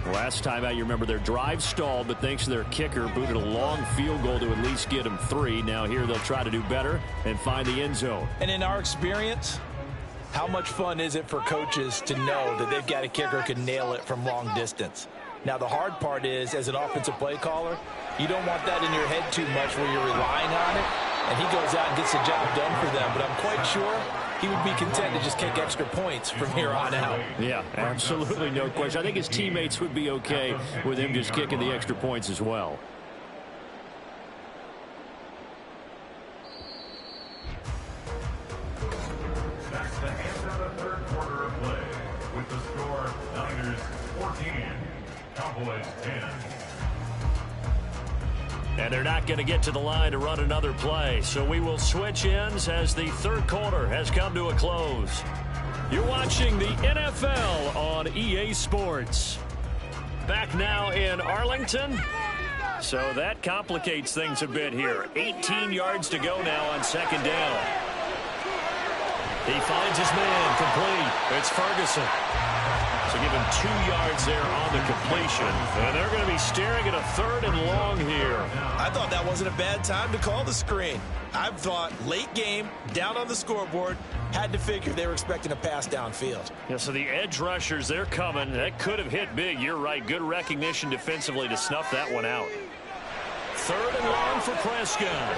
Last time out, you remember their drive stalled, but thanks to their kicker, booted a long field goal to at least get them 3. Now here they'll try to do better and find the end zone. And in our experience, how much fun is it for coaches to know that they've got a kicker who can nail it from long distance? Now, the hard part is, as an offensive play caller, you don't want that in your head too much where you're relying on it, and he goes out and gets the job done for them. But I'm quite sure he would be content to just kick extra points from here on out. Yeah, absolutely no question. I think his teammates would be okay with him just kicking the extra points as well. That's the end of the third quarter of play. With the score, Niners 14, Cowboys 10. And they're not going to get to the line to run another play. So we will switch ends as the third quarter has come to a close. You're watching the NFL on EA Sports. Back now in Arlington. So that complicates things a bit here. 18 yards to go now on second down. He finds his man complete. It's Ferguson. So give him 2 yards there on the completion. And they're going to be staring at a third and long here. I thought that wasn't a bad time to call the screen. I thought late game, down on the scoreboard, had to figure they were expecting a pass downfield. Yeah, so the edge rushers, they're coming. That could have hit big. You're right. Good recognition defensively to snuff that one out. Third and long for Prescott.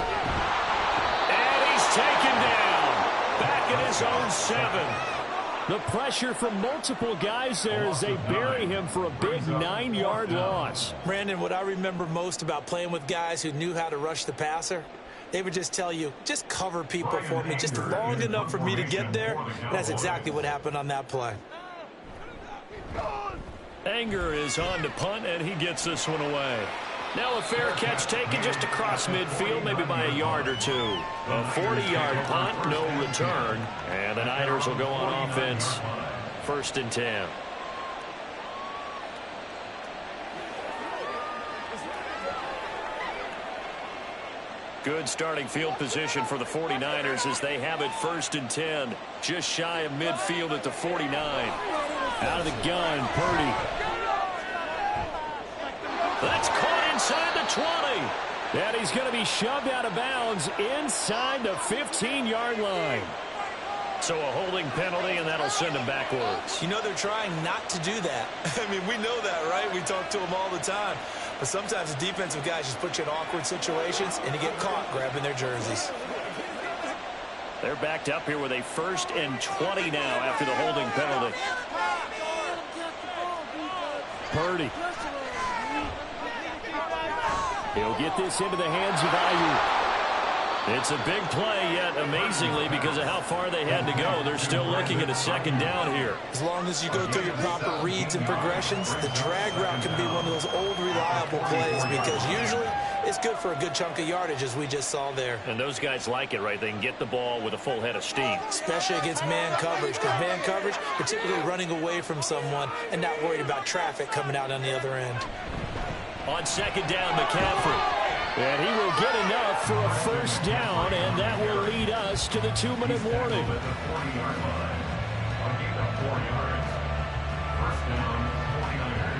And he's taken down. Back in his own 7. The pressure from multiple guys there as they bury him for a big 9-yard loss. Brandon, what I remember most about playing with guys who knew how to rush the passer, they would just tell you, just cover people for me, just long enough for me to get there. That's exactly what happened on that play. Anger is on to punt, and he gets this one away. Now a fair catch taken just across midfield, maybe by a yard or 2. A 40-yard punt, no return. And the Niners will go on offense. 1st and 10. Good starting field position for the 49ers as they have it 1st and 10. Just shy of midfield at the 49. Out of the gun, Purdy. That's caught inside the 20. And he's going to be shoved out of bounds inside the 15-yard line. So a holding penalty, and that'll send him backwards. You know they're trying not to do that. I mean, we know that, right? We talk to them all the time. But sometimes the defensive guys just put you in awkward situations, and you get caught grabbing their jerseys. They're backed up here with a 1st and 20 now after the holding penalty. Purdy. He'll get this into the hands of Ayuk. It's a big play, yet amazingly, because of how far they had to go, they're still looking at a second down here. As long as you go through your proper reads and progressions, the drag route can be one of those old reliable plays because usually it's good for a good chunk of yardage, as we just saw there. And those guys like it, right? They can get the ball with a full head of steam. Especially against man coverage, because man coverage, you're typically running away from someone and not worried about traffic coming out on the other end. On second down, McCaffrey. And he will get enough for a first down, and that will lead us to the 2-minute warning. At the 40-yard line. A gain of 4 yards. First down, 49ers.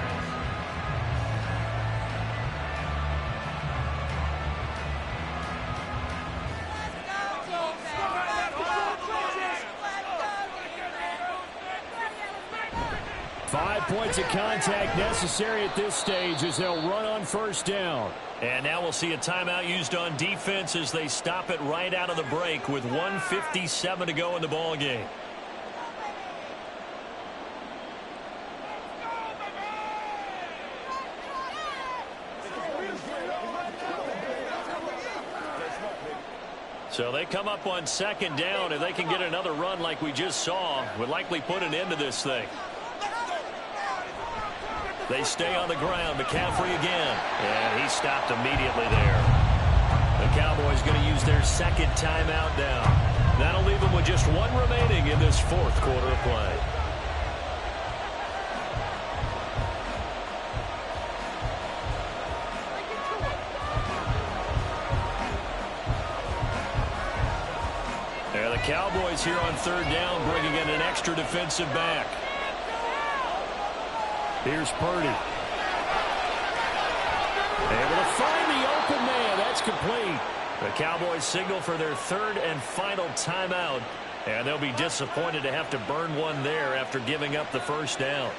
Five points of contact necessary at this stage as they'll run on first down. And now we'll see a timeout used on defense as they stop it right out of the break with 1:57 to go in the ball game. So they come up on second down. If they can get another run like we just saw, would likely put an end to this thing. They stay on the ground. McCaffrey again. And he stopped immediately there. The Cowboys going to use their second timeout now. That'll leave them with just one remaining in this fourth quarter of play. And the Cowboys here on third down bringing in an extra defensive back. Here's Purdy. Able to find the open man. That's complete. The Cowboys signal for their third and final timeout. And they'll be disappointed to have to burn one there after giving up the first down.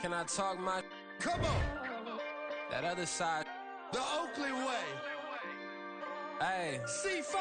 Can I talk my... Come on. That other side. The Oakley way. Hey. C5.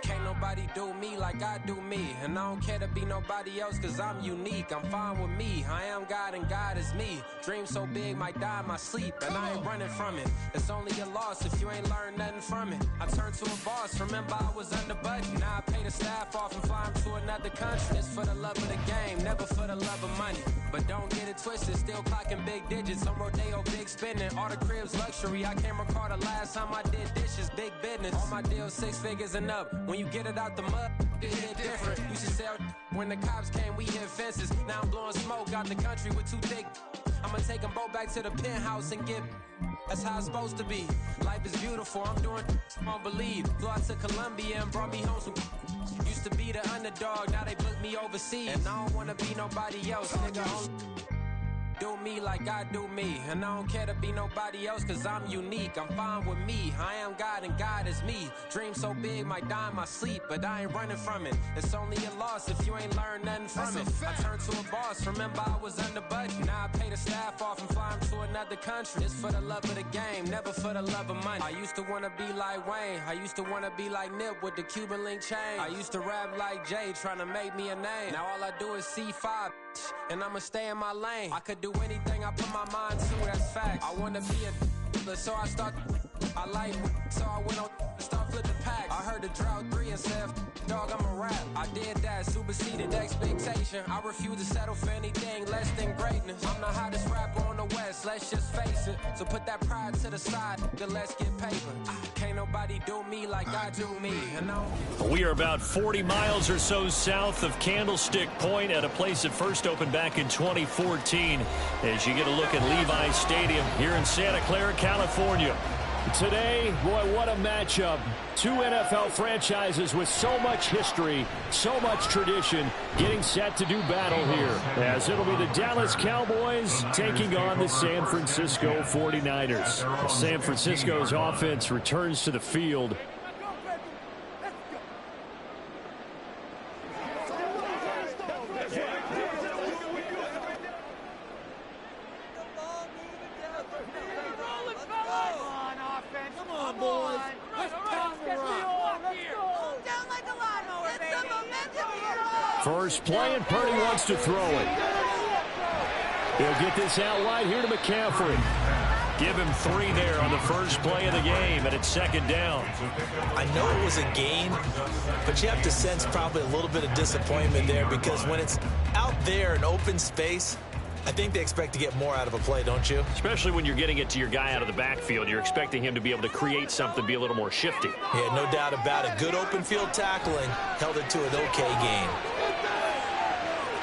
Can't nobody do me like I do me. And I don't care to be nobody else cause I'm unique. I'm fine with me. I am God and God is me. Dream so big might die in my sleep. And I ain't running from it. It's only a loss if you ain't learned nothing from it. I turned to a boss. Remember I was under budget. Now I pay the staff off and fly them to another country. It's for the love of the game. Never for the love of money. But don't get it twisted. Still clocking big digits. On Rodeo, big spending. All the cribs luxury. I can't recall the last time I did dishes. Big business. All my deals 6 figures and up. When you get it out the mud, it hit different. Used to sell when the cops came, we hit fences. Now I'm blowing smoke out the country with 2 thick. I'ma take them both back to the penthouse and get. That's how it's supposed to be. Life is beautiful. I'm doing won't believe. Flew out to Colombia and brought me home some. Used to be the underdog, now they book me overseas. And I don't wanna be nobody else, nigga. Do me like I do me. And I don't care to be nobody else cause I'm unique. I'm fine with me. I am God and God is me. Dream so big might die in my sleep. But I ain't running from it. It's only a loss if you ain't learned nothing from it. I turned to a boss. Remember I was under budget. Now I pay the staff off and fly them to another country. It's for the love of the game. Never for the love of money. I used to wanna be like Wayne. I used to wanna be like Nip with the Cuban link chain. I used to rap like Jay trying to make me a name. Now all I do is C5 and I'ma stay in my lane. I could do anything I put my mind to, that's facts. I wanna be a so I start. I like so I went on start flipping packs. I heard the drought 3 and said, dog, I'm a rap. I did that, superseded expectation. I refuse to settle for anything less than greatness. I'm the hottest rapper on the West, let's just face it. So put that pride to the side, then let's get paper. Can't nobody do me like I do me. And we are about 40 miles or so south of Candlestick Point at a place that first opened back in 2014 as you get a look at Levi's Stadium here in Santa Clara, California. Today, boy, what a matchup. 2 NFL franchises with so much history, so much tradition, getting set to do battle here. As it'll be the Dallas Cowboys taking on the San Francisco 49ers. San Francisco's offense returns to the field. First play, and Purdy wants to throw it. He'll get this out wide here to McCaffrey. Give him 3 there on the first play of the game, and it's second down. I know it was a gain, but you have to sense probably a little bit of disappointment there, because when it's out there in open space, I think they expect to get more out of a play, don't you? Especially when you're getting it to your guy out of the backfield. You're expecting him to be able to create something, be a little more shifty. Yeah, no doubt about it. Good open field tackling held it to an okay gain.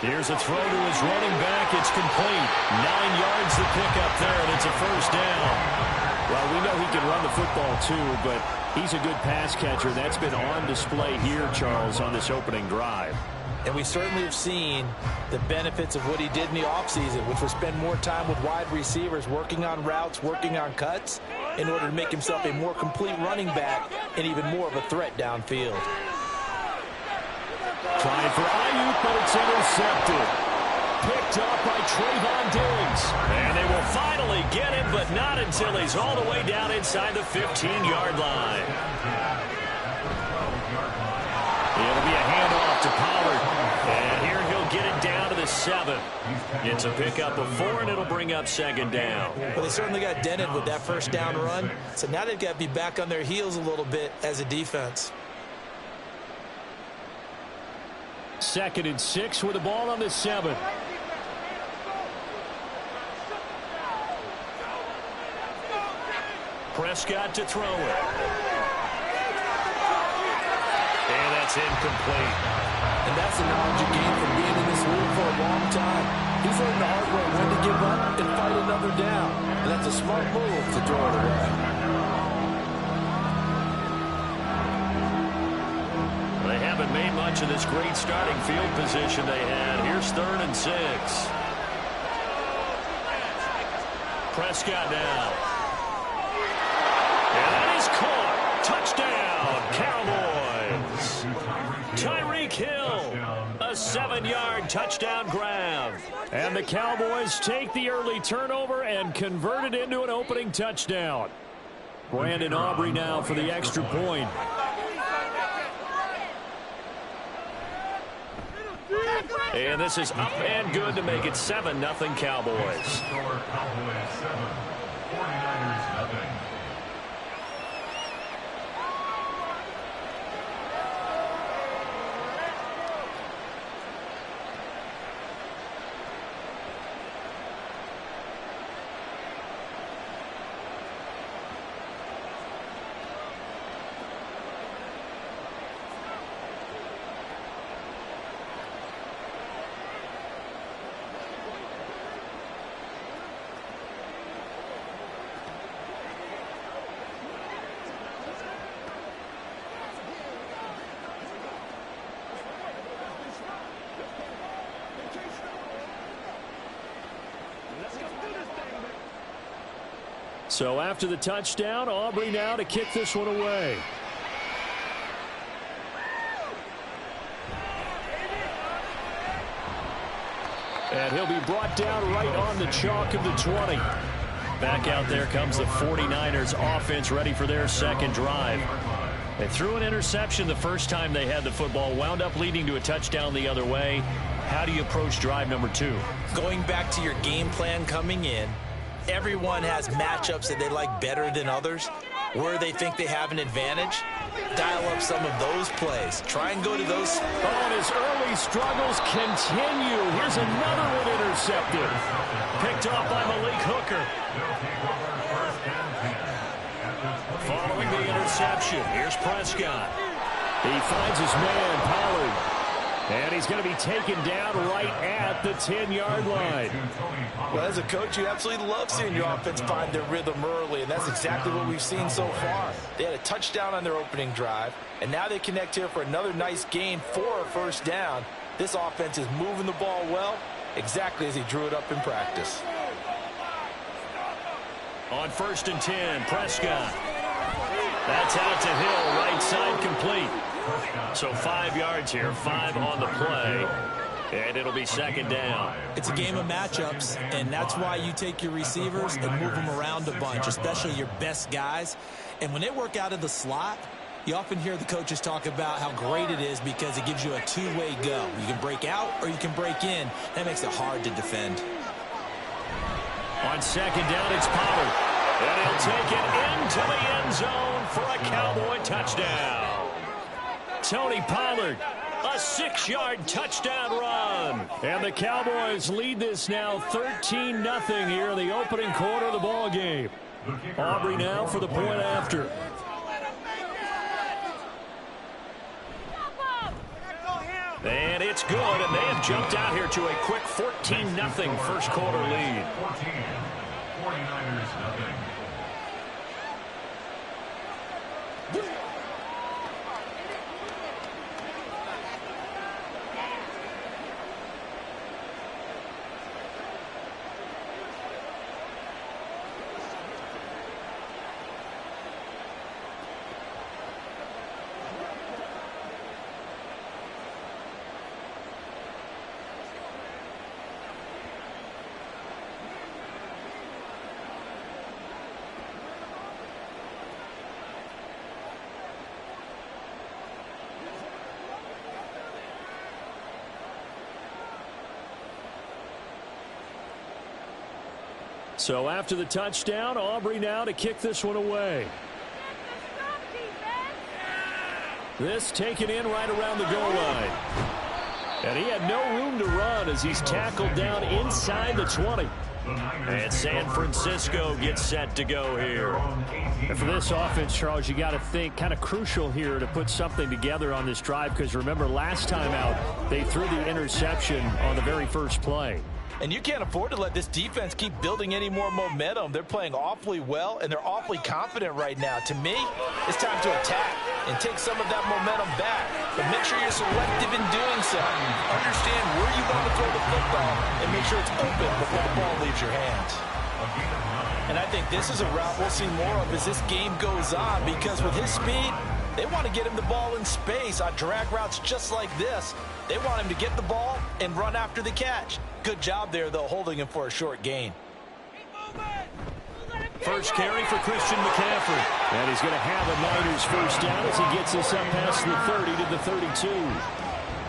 Here's a throw to his running back. It's complete. 9 yards to pick up there, and it's a first down. Well, we know he can run the football too, but he's a good pass catcher. That's been on display here, Charles, on this opening drive. And we certainly have seen the benefits of what he did in the offseason, which was spend more time with wide receivers, working on routes, working on cuts, in order to make himself a more complete running back and even more of a threat downfield. Trying for Ayuk, but it's intercepted. Picked up by Trayvon Diggs. And they will finally get him, but not until he's all the way down inside the 15-yard line. It'll be a handoff to Pollard. And here he'll get it down to the 7. It's a pickup of 4, and it'll bring up second down. Well, they certainly got dented with that first down run. So now they've got to be back on their heels a little bit as a defense. 2nd and 6 with the ball on the 7. Prescott to throw it. And that's incomplete. And that's the knowledge you gain from being in this league for a long time. He's learned the hard way when to give up and fight another down. And that's a smart move to throw it away. They haven't made much of this great starting field position they had. Here's 3rd and 6. Prescott now. And that is caught. Touchdown, Cowboys. Tyreek Hill, a 7-yard touchdown grab. And the Cowboys take the early turnover and convert it into an opening touchdown. Brandon Aubrey now for the extra point. And this is up and good to make it 7-0 Cowboys. Score Cowboys 7, 49ers 0. So after the touchdown, Aubrey now to kick this one away. And he'll be brought down right on the chalk of the 20. Back out there comes the 49ers offense, ready for their second drive. They threw an interception the first time they had the football, wound up leading to a touchdown the other way. How do you approach drive number 2? Going back to your game plan coming in, everyone has matchups that they like better than others, where they think they have an advantage. Dial up some of those plays. Try and go to those. Oh, and his early struggles continue. Here's another one intercepted. Picked off by Malik Hooker. Following the interception, here's Prescott. He finds his man, Pollard. And he's going to be taken down right at the 10-yard line. Well, as a coach, you absolutely love seeing your offense find their rhythm early, and that's exactly what we've seen so far. They had a touchdown on their opening drive, and now they connect here for another nice gain for a first down. This offense is moving the ball well, exactly as he drew it up in practice. On 1st and 10, Prescott. That's out to Hill, right side complete. So 5 yards here, 5 on the play, and it'll be second down. It's a game of matchups, and that's why you take your receivers and move them around a bunch, especially your best guys. And when they work out of the slot, You often hear the coaches talk about how great it is because it gives you a two-way go. You can break out or you can break in. That makes it hard to defend. On second down, it's Pollard. And he'll take it into the end zone for a Cowboy touchdown. Tony Pollard, a 6-yard touchdown run. And the Cowboys lead this now 13-0 here in the opening quarter of the ball game. Aubrey now for the point after. And it's good, and they have jumped out here to a quick 14-0 first quarter lead. 49ers nothing. So after the touchdown, Aubrey now to kick this one away. This taken in right around the goal line. And he had no room to run as he's tackled down inside the 20. And San Francisco gets set to go here. And for this offense, Charles, you got to think kind of crucial here to put something together on this drive, because remember last time out they threw the interception on the very first play. And you can't afford to let this defense keep building any more momentum. They're playing awfully well, and they're awfully confident right now. To me, it's time to attack and take some of that momentum back. But make sure you're selective in doing so. Understand where you want to throw the football and make sure it's open before the ball leaves your hands. And I think this is a route we'll see more of as this game goes on, because with his speed, they want to get him the ball in space on drag routes just like this. They want him to get the ball and run after the catch. Good job there, though, holding him for a short gain. First carry for Christian McCaffrey. And he's going to have a Niners first down as he gets us up past the 30 to the 32.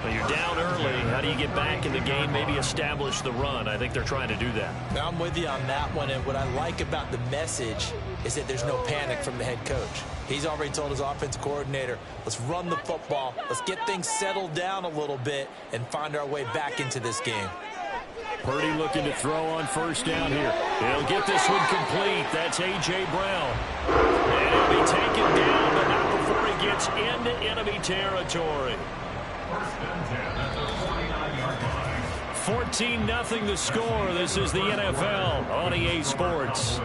Well, you're down early. How do you get back in the game, maybe establish the run? I think they're trying to do that. Now, I'm with you on that one, and what I like about the message is that there's no panic from the head coach. He's already told his offensive coordinator, let's run the football, let's get things settled down a little bit and find our way back into this game. Purdy looking to throw on first down here. He'll get this one complete. That's A.J. Brown. And he'll be taken down, but not before he gets into enemy territory. 14-0 the score. This is the NFL on EA Sports.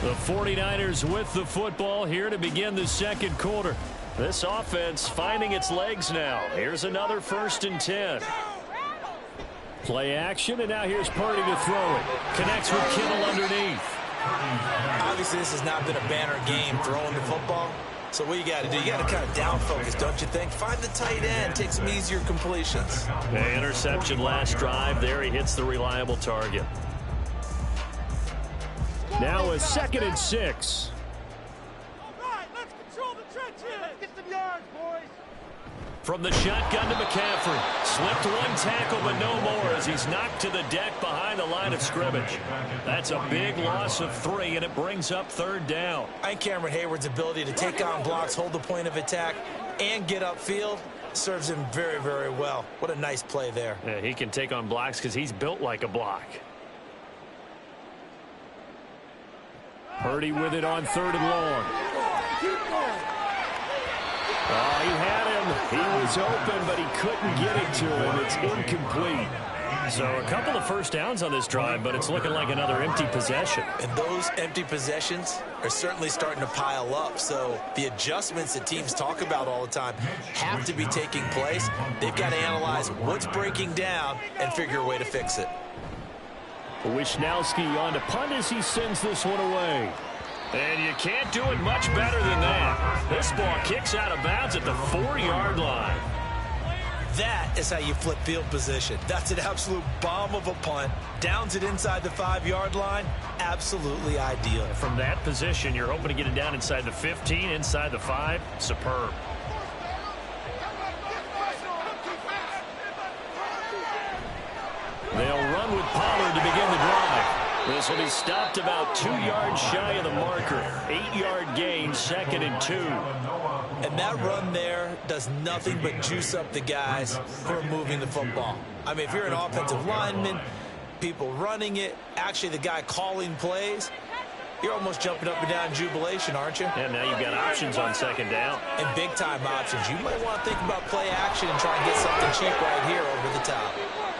The 49ers with the football here to begin the second quarter. This offense finding its legs now. Here's another 1st and 10. Play action, and now here's Purdy to throw it. Connects with Kittle underneath. Obviously, this has not been a banner game throwing the football. So what you got to do, you got to kind of down focus, don't you think? Find the tight end, take some easier completions. The interception last drive. There he hits the reliable target. Now a 2nd and 6. From the shotgun to McCaffrey. Slipped one tackle, but no more as he's knocked to the deck behind the line of scrimmage. That's a big loss of 3, and it brings up 3rd down. I think Cameron Hayward's ability to take on blocks, hold the point of attack, and get upfield serves him very, very well. What a nice play there. Yeah, he can take on blocks because he's built like a block. Purdy with it on 3rd and long. Oh, he had him. He was open, but he couldn't get it to him. It's incomplete. So a couple of first downs on this drive, but it's looking like another empty possession. And those empty possessions are certainly starting to pile up. So the adjustments that teams talk about all the time have to be taking place. They've got to analyze what's breaking down and figure a way to fix it. Wisnowski on to punt as he sends this one away. And you can't do it much better than that. This ball kicks out of bounds at the 4-yard line. That is how you flip field position. That's an absolute bomb of a punt. Downs it inside the 5-yard line. Absolutely ideal. From that position, you're hoping to get it down inside the 15, inside the 5. Superb. They'll run with Pollard to begin the drive. This will be stopped about 2 yards shy of the marker. 8-yard gain, 2nd and 2. And that run there does nothing but juice up the guys who are moving the football. I mean, if you're an offensive lineman, people running it, actually the guy calling plays, you're almost jumping up and down in jubilation, aren't you? Yeah, now you've got options on 2nd down. And big-time options. You might want to think about play action and try and get something cheap right here over the top.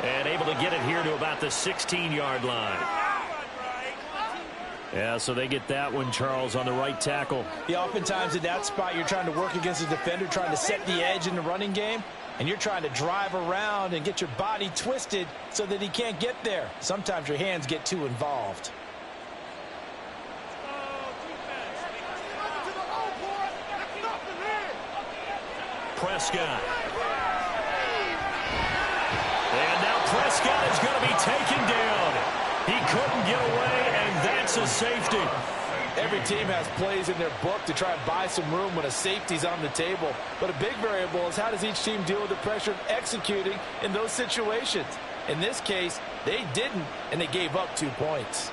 And able to get it here to about the 16-yard line. Yeah, so they get that one, Charles, on the right tackle. Yeah, oftentimes in that spot, you're trying to work against a defender, trying to set the edge in the running game, and you're trying to drive around and get your body twisted so that he can't get there. Sometimes your hands get too involved. Prescott. And now Prescott is going to be taken down. He couldn't get away, and that's a safety. Every team has plays in their book to try and buy some room when a safety's on the table. But a big variable is how does each team deal with the pressure of executing in those situations. In this case, they didn't, and they gave up 2 points.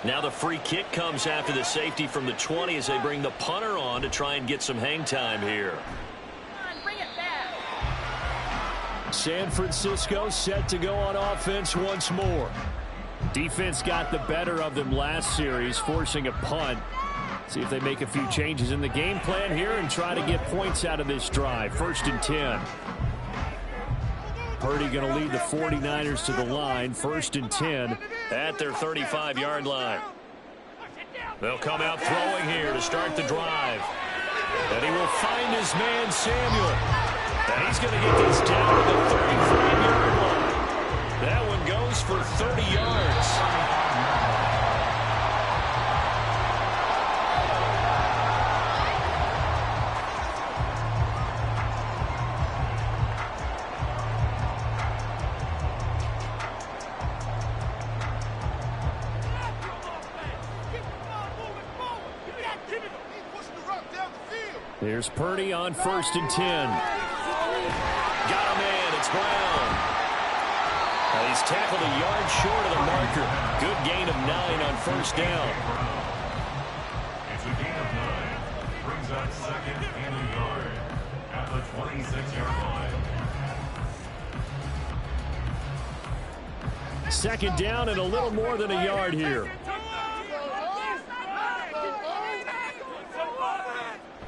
Now the free kick comes after the safety from the 20 as they bring the punter on to try and get some hang time here. San Francisco set to go on offense once more. Defense got the better of them last series, forcing a punt. See if they make a few changes in the game plan here and try to get points out of this drive. 1st and 10. Purdy going to lead the 49ers to the line. 1st and 10 at their 35-yard line. They'll come out throwing here to start the drive. And he will find his man, Samuel. And he's going to get this down to the 35-yard line. That one goes for 30 yards. Here's Purdy on 1st and 10. Got a man. It's Brown. He's tackled a yard short of the marker. Good gain of 9 on 1st down. It's a gain of 9. Brings up 2nd and a yard at the 26-yard line. 2nd down and a little more than a yard here.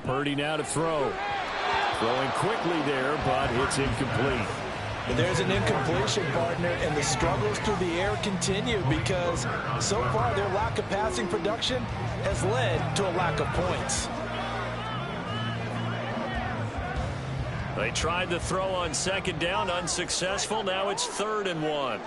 Purdy now to throw. Throwing quickly there, but it's incomplete. And there's an incompletion, partner, and the struggles through the air continue because so far their lack of passing production has led to a lack of points. They tried the throw on 2nd down, unsuccessful. Now it's 3rd and 1.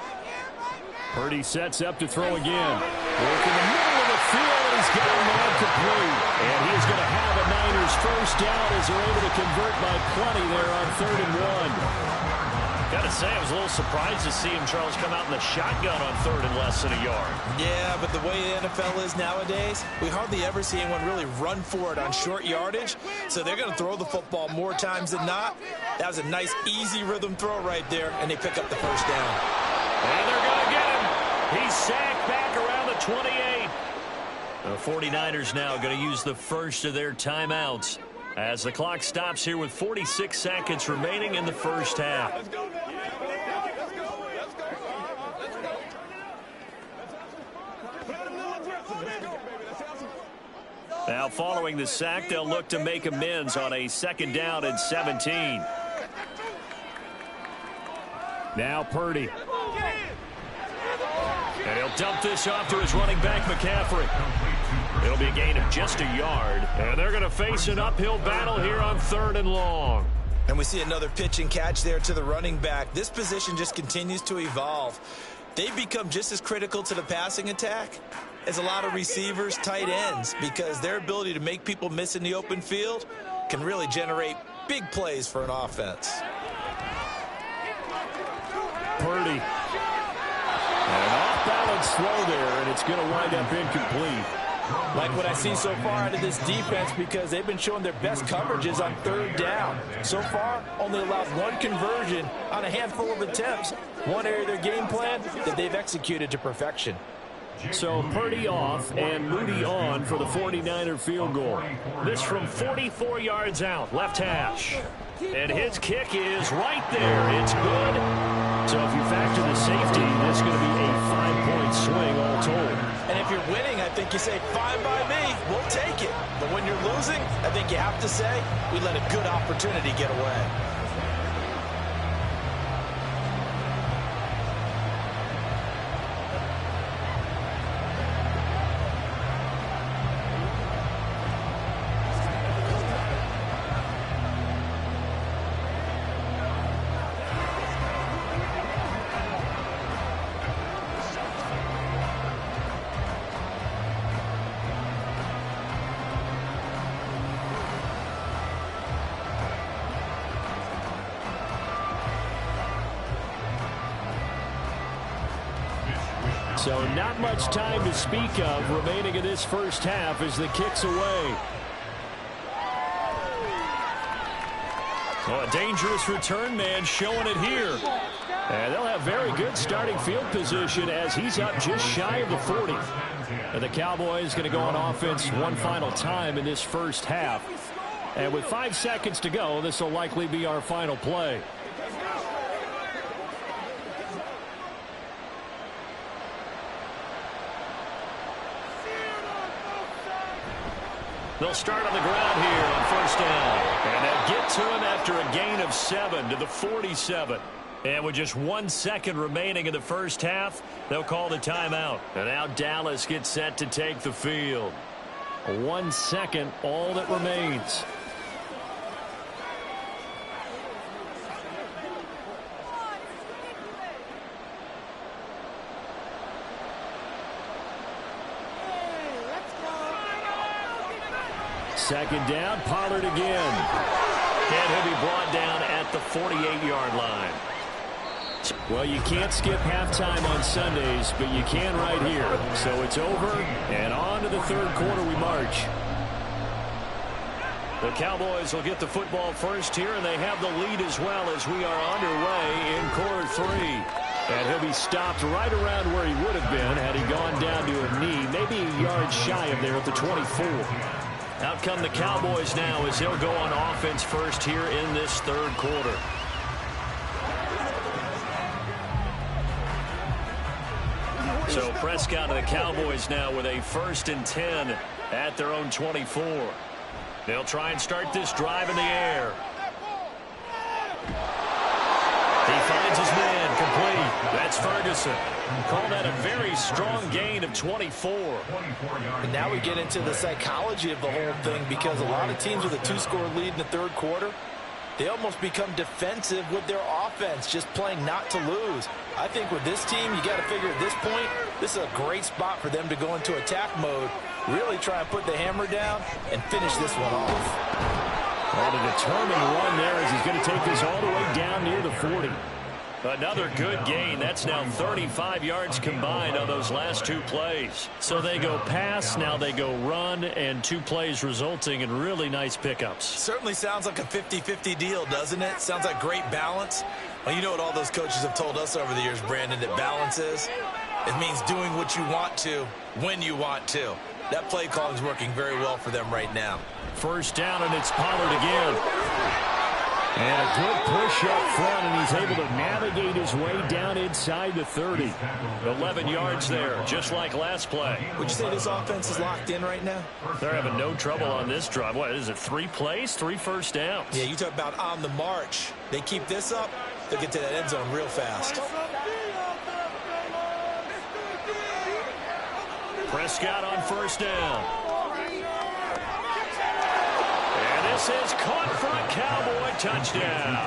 Purdy sets up to throw again. Work in the middle of the field, and he's got a man complete. And he is going to have a Niners 1st down as they're able to convert by plenty there on 3rd and 1. Got to say, I was a little surprised to see him, Charles, come out in the shotgun on 3rd and less than a yard. Yeah, but the way the NFL is nowadays, we hardly ever see anyone really run for it on short yardage. So they're going to throw the football more times than not. That was a nice, easy rhythm throw right there, and they pick up the 1st down. And they're going to get him. He's sacked back around the 28. The 49ers now going to use the first of their timeouts as the clock stops here with 46 seconds remaining in the 1st half. Now following the sack, they'll look to make amends on a 2nd down and 17. Now Purdy. And he'll dump this off to his running back, McCaffrey. It'll be a gain of just a yard. And they're going to face an uphill battle here on 3rd and long. And we see another pitch and catch there to the running back. This position just continues to evolve. They've become just as critical to the passing attack as a lot of receivers, tight ends, because their ability to make people miss in the open field can really generate big plays for an offense. Purdy. An off-balance throw there, and it's going to wind up incomplete. Like what I see so far out of this defense, because they've been showing their best coverages on third down. So far, only allowed one conversion on a handful of attempts. One area of their game plan that they've executed to perfection. So Purdy off and Moody on for the 49er field goal. This from 44 yards out, left hash. And his kick is right there. It's good. So if you factor the safety, this is going to be a 5-point swing all told. And if you're winning, I think you say, fine by me, we'll take it. But when you're losing, I think you have to say, we let a good opportunity get away. So not much time to speak of remaining in this first half as the kick's away. Oh, a dangerous return man showing it here. And they'll have very good starting field position as he's up just shy of the 40. And the Cowboys going to go on offense one final time in this first half. And with 5 seconds to go, this will likely be our final play. They'll start on the ground here on first down. And they'll get to him after a gain of 7 to the 47. And with just 1 second remaining in the first half, they'll call the timeout. And now Dallas gets set to take the field. 1 second, all that remains. Second down, Pollard again. And he'll be brought down at the 48-yard line. Well, you can't skip halftime on Sundays, but you can right here. So it's over, and on to the third quarter we march. The Cowboys will get the football first here, and they have the lead as well as we are underway in quarter 3. And he'll be stopped right around where he would have been had he gone down to a knee, maybe a yard shy of there at the 24. Out come the Cowboys now as they'll go on offense first here in this third quarter. So Prescott and the Cowboys now with a 1st and 10 at their own 24. They'll try and start this drive in the air. He finds his man complete. That's Ferguson. Call that a very strong gain of 24. And now we get into the psychology of the whole thing, because a lot of teams with a 2-score lead in the third quarter, they almost become defensive with their offense, just playing not to lose. I think with this team, you got to figure at this point, this is a great spot for them to go into attack mode, really try and put the hammer down and finish this one off. Well, a determined run there as he's going to take this all the way down near the 40. Another good gain. That's now 35 yards combined on those last 2 plays. So they go pass, now they go run, and 2 plays resulting in really nice pickups. Certainly sounds like a 50-50 deal, doesn't it? Sounds like great balance. Well, you know what all those coaches have told us over the years, Brandon, that balance is? It means doing what you want to when you want to. That play calling is working very well for them right now. First down, and it's Pollard again. And a good push up front, and he's able to navigate his way down inside the 30. 11 yards there, just like last play. Would you say this offense is locked in right now? They're having no trouble on this drive. What is it, 3 plays, 3 first downs? Yeah, you talk about on the march. They keep this up, they'll get to that end zone real fast. Prescott on first down. And This is caught for a Cowboy touchdown.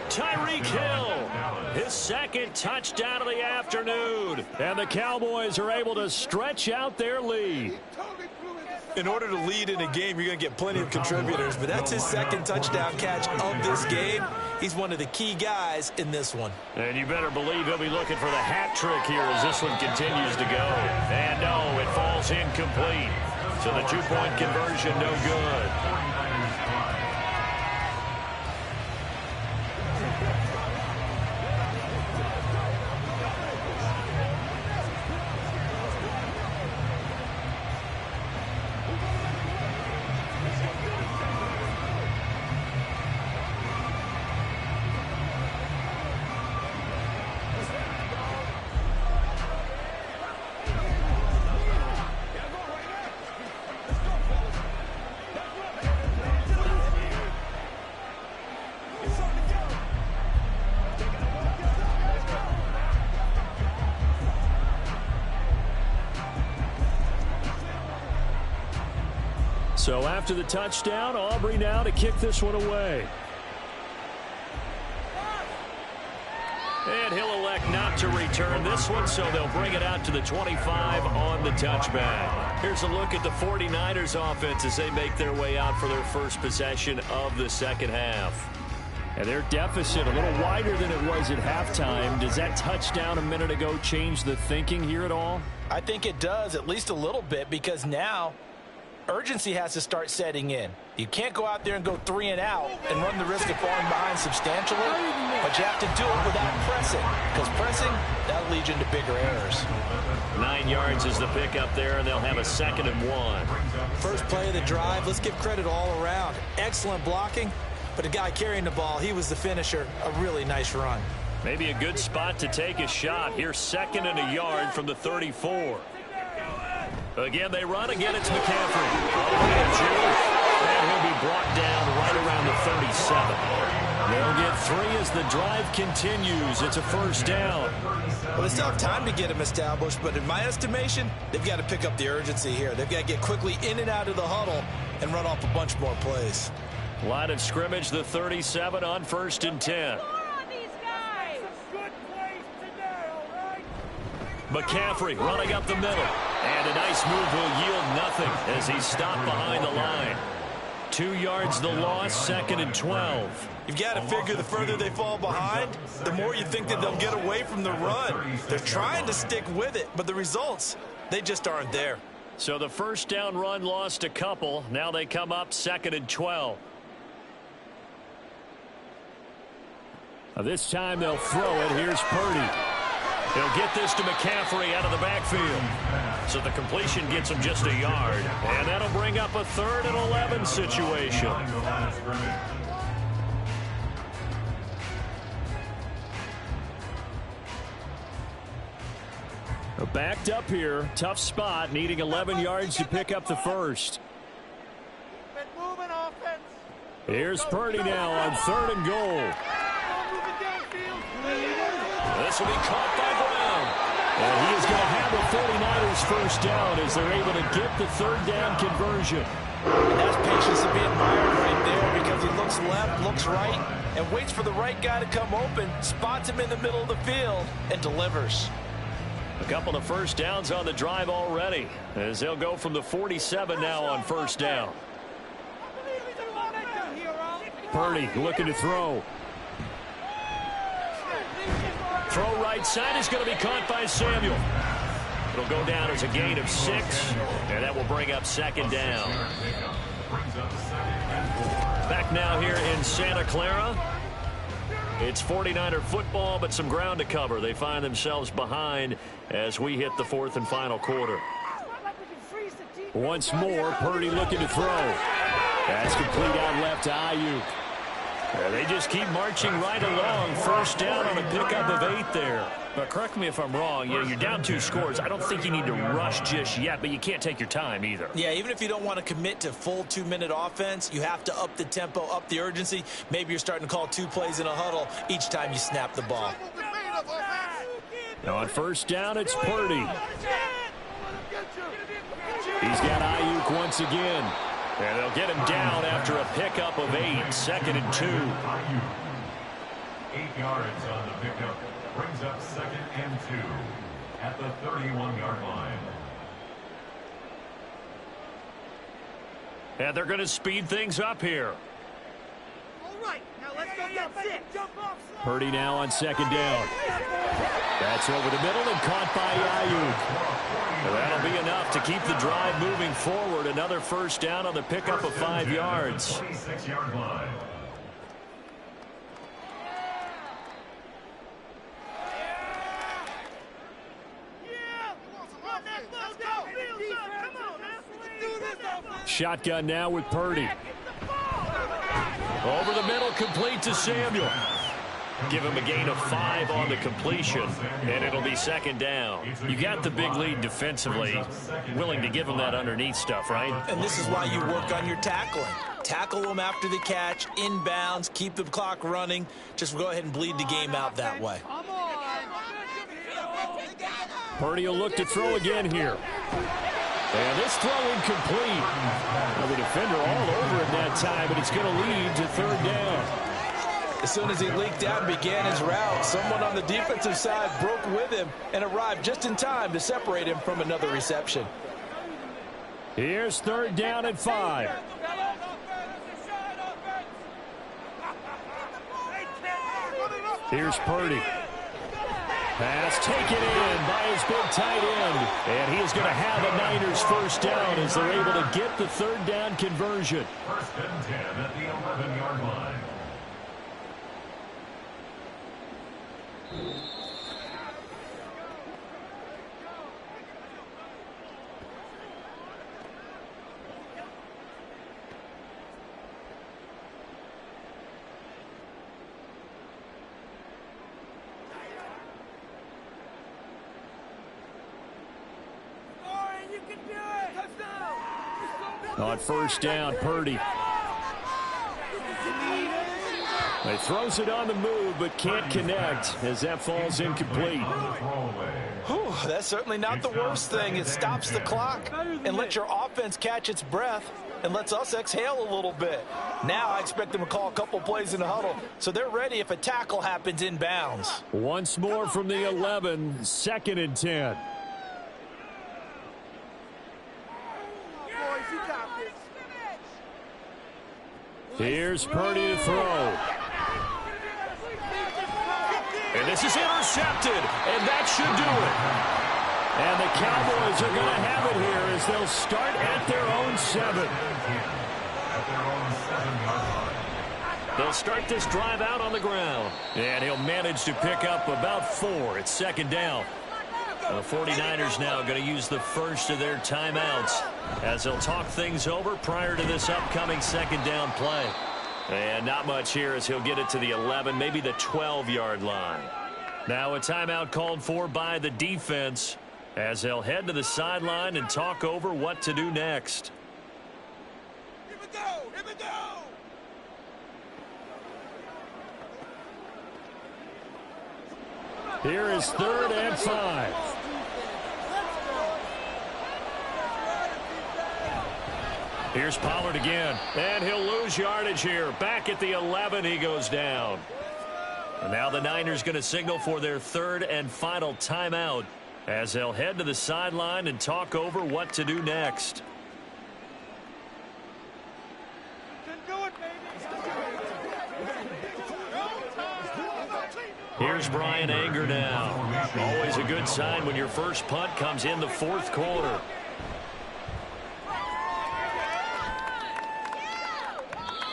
Tyreek Hill, his second touchdown of the afternoon. And the Cowboys are able to stretch out their lead. In order to lead in a game, you're going to get plenty of contributors, but that's his second touchdown catch of this game. He's one of the key guys in this one. And you better believe he'll be looking for the hat trick here as this one continues to go. And no, it falls incomplete. So the two-point conversion, no good. So after the touchdown, Aubrey now to kick this one away. And he'll elect not to return this one, so they'll bring it out to the 25 on the touchback. Here's a look at the 49ers offense as they make their way out for their first possession of the second half. And their deficit a little wider than it was at halftime. Does that touchdown a minute ago change the thinking here at all? I think it does, at least a little bit, because now urgency has to start setting in. You can't go out there and go 3 and out and run the risk of falling behind substantially, but you have to do it without pressing, because pressing, that'll lead you into bigger errors. 9 yards is the pickup there, and they'll have a 2nd and 1. First play of the drive, let's give credit all around. Excellent blocking, but the guy carrying the ball, he was the finisher. A really nice run. Maybe a good spot to take a shot. Here's 2nd and a yard from the 34. Again, they run. Again, it's McCaffrey. And he'll be brought down right around the 37. They'll get 3 as the drive continues. It's a first down. Well, they still have time to get him established, but in my estimation, they've got to pick up the urgency here. They've got to get quickly in and out of the huddle and run off a bunch more plays. Line of scrimmage, the 37 on 1st and 10. McCaffrey running up the middle. And a nice move will yield nothing as he's stopped behind the line. 2 yards the loss, 2nd and 12. You've got to figure the further they fall behind, the more you think that they'll get away from the run. They're trying to stick with it, but the results, they just aren't there. So the first down run lost a couple. Now they come up 2nd and 12. This time they'll throw it. Here's Purdy. He'll get this to McCaffrey out of the backfield. So the completion gets him just a yard. And that'll bring up a 3rd and 11 situation. Backed up here. Tough spot. Needing 11 yards to pick up the first. Here's Purdy now on 3rd and goal. This will be caught by Brown. And he is going to have the 49ers first down as they're able to get the 3rd down conversion. And that's patience to be admired right there, because he looks left, looks right, and waits for the right guy to come open, spots him in the middle of the field, and delivers. A couple of first downs on the drive already as they'll go from the 47 now on 1st down. Purdy looking to throw. Throw right side is going to be caught by Samuel. It'll go down as a gain of 6, and that will bring up 2nd down. Back now here in Santa Clara. It's 49er football, but some ground to cover. They find themselves behind as we hit the 4th and final quarter. Once more, Purdy looking to throw. That's complete out left to Ayuk. They just keep marching right along. First down on a pickup of 8 there. But correct me if I'm wrong. You're down 2 scores. I don't think you need to rush just yet, but you can't take your time either. Yeah, even if you don't want to commit to full 2-minute offense, you have to up the tempo, up the urgency. Maybe you're starting to call 2 plays in a huddle each time you snap the ball. Now on first down, it's Purdy. He's got Ayuk once again. And they'll get him down after a pickup of 8, 2nd and 2. 8 yards on the pickup. Brings up 2nd and 2 at the 31-yard line. And they're going to speed things up here. All right, now let's go get 6. Purdy now on 2nd down. That's over the middle and caught by Ayuk. And that'll be enough to keep the drive moving forward. Another 1st down on the pickup of 5 yards. 26-yard line. Shotgun now with Purdy. Over the middle, complete to Samuel. Give him a gain of 5 on the completion, and it'll be 2nd down. You got the big lead defensively, willing to give him that underneath stuff, right? And this is why you work on your tackling. Tackle them after the catch, inbounds, keep the clock running. Just go ahead and bleed the game out that way. Purdy will look to throw again here. And this throw incomplete. Well, the defender all over him that time, but it's going to lead to 3rd down. As soon as he leaked out and began his route, someone on the defensive side broke with him and arrived just in time to separate him from another reception. Here's 3rd down and 5. Here's Purdy. Pass taken in by his big tight end. And he is going to have a Niners 1st down as they're able to get the 3rd down conversion. 1st and 10 at the 11-yard line. On 1st down, Purdy. He throws it on the move, but can't connect as that falls incomplete. Whew, that's certainly not the worst thing. It stops the clock and lets your offense catch its breath and lets us exhale a little bit. Now I expect them to call a couple plays in the huddle, so they're ready if a tackle happens inbounds. Once more from the 11, 2nd and 10. Here's Purdy to throw. And this is intercepted, and that should do it. And the Cowboys are going to have it here as they'll start at their own 7. They'll start this drive out on the ground. And he'll manage to pick up about 4. It's 2nd down. The 49ers now going to use the first of their timeouts as they'll talk things over prior to this upcoming 2nd down play. And not much here as he'll get it to the 11, maybe the 12-yard line. Now a timeout called for by the defense as they'll head to the sideline and talk over what to do next. Here we go! Here we go! Here is 3rd and 5. Here's Pollard again, and he'll lose yardage here. Back at the 11, he goes down. And now the Niners going to signal for their 3rd and final timeout as they'll head to the sideline and talk over what to do next. Here's Brian Anger now. Always a good sign when your first punt comes in the 4th quarter.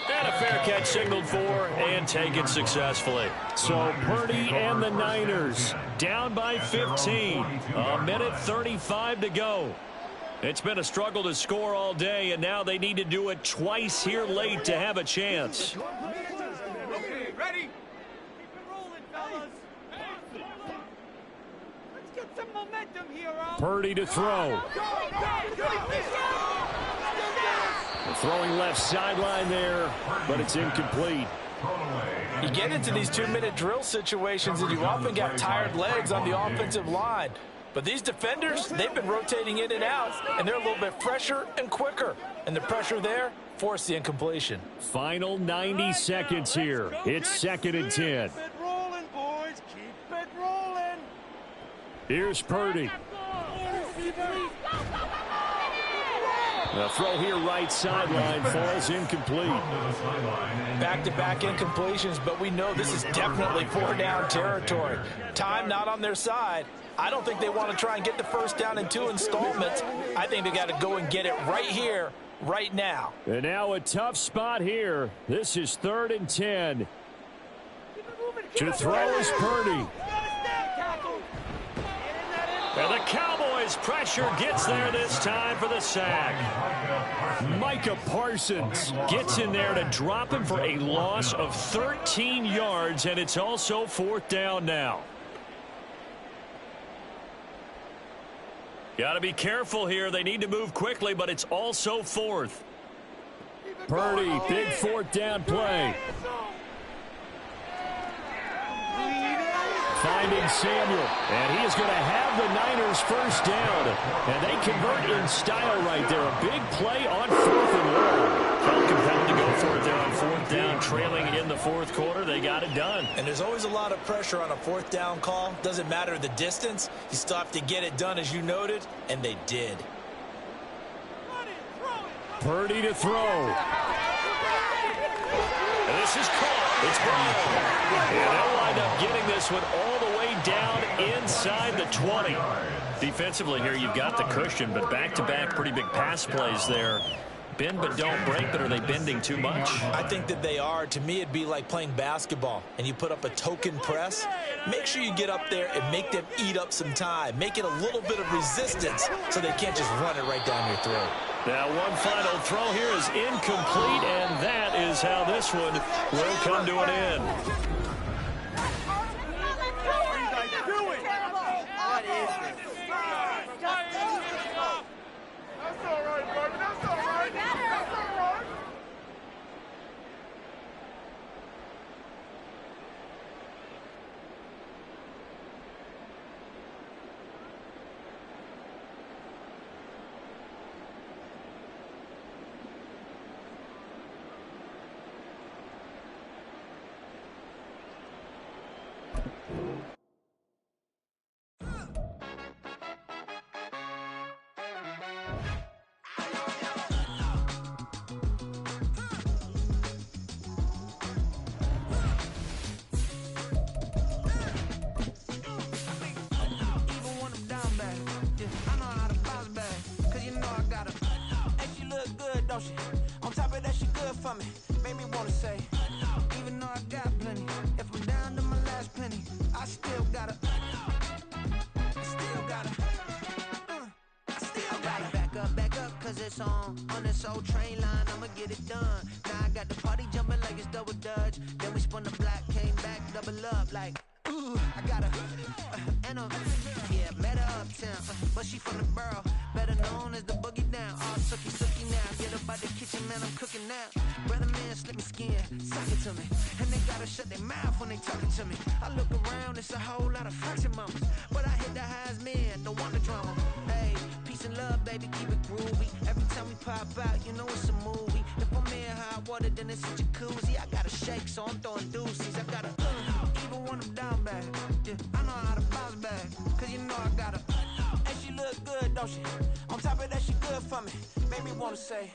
And a fair catch signaled for and taken successfully. So Purdy and the Niners down by 15. A minute 35 to go. It's been a struggle to score all day, and now they need to do it twice here late to have a chance. Okay, ready? Keep it rolling, fellas. Let's get some momentum here, Purdy to throw. Throwing left sideline there, but it's incomplete. You get into these 2-minute drill situations and you often got tired legs on the offensive line. But these defenders, they've been rotating in and out, and they're a little bit fresher and quicker. And the pressure there forced the incompletion. Final 90 seconds here. It's 2nd and 10. Keep it rolling, boys. Keep it rolling. Here's Purdy. The throw here right sideline falls incomplete. Back-to-back incompletions, but we know this is definitely 4-down territory. Time not on their side. I don't think they want to try and get the first down in 2 installments. I think they got to go and get it right here, right now. And now a tough spot here. This is 3rd and 10. To throw is Purdy. And the Cowboys' pressure gets there this time for the sack. Micah Parsons gets in there to drop him for a loss of 13 yards, and it's also 4th down now. Got to be careful here. They need to move quickly, but it's also 4th. Purdy, big 4th down play. Finding Samuel, and he is going to have the Niners first down. And they convert in style right there. A big play on 4th and long. Felt compelled to go for it there on 4th down, trailing in the 4th quarter. They got it done. And there's always a lot of pressure on a 4th down call. Doesn't matter the distance. You still have to get it done, as you noted, and they did. Purdy to throw. And this is caught. It's ball. And they'll wind up getting this one all the way down inside the 20. Defensively here, you've got the cushion, but back-to-back pretty big pass plays there. Bend but don't break, but are they bending too much? I think that they are. To me, it'd be like playing basketball, and you put up a token press. Make sure you get up there and make them eat up some time. Make it a little bit of resistance so they can't just run it right down your throat. Now one final throw here is incomplete, and that is how this one will come to an end. What is this? That's all right, baby. That's all right. That's all right. On top of that, she good for me. Made me wanna say, even though I got plenty, if I'm down to my last penny, I still gotta back up, cause it's on this old train line, I'ma get it done. Now I got the party jumping like it's double dutch. Then we spun the block, came back, double up like, ooh, I got a, yeah, met her uptown, but she from the borough, better known as the boogie down. All sookie now, get up out the kitchen, man, I'm cooking now. Brother man, slip me skin, suck it to me, and they gotta shut their mouth when they talking to me. I look around, it's a whole lot of fraction mamas, but I hit the highs, man, don't want the drama. Hey, peace and love, baby, keep it groovy. Every time we pop out, you know it's a movie. If I'm in hot water, then it's a jacuzzi. I gotta shake, so I'm throwing deuces. I gotta, even when I'm down bad, yeah, I know how to bounce back, cause you know I gotta, and she look good, don't she? On top of that, she good for me. Made me wanna say,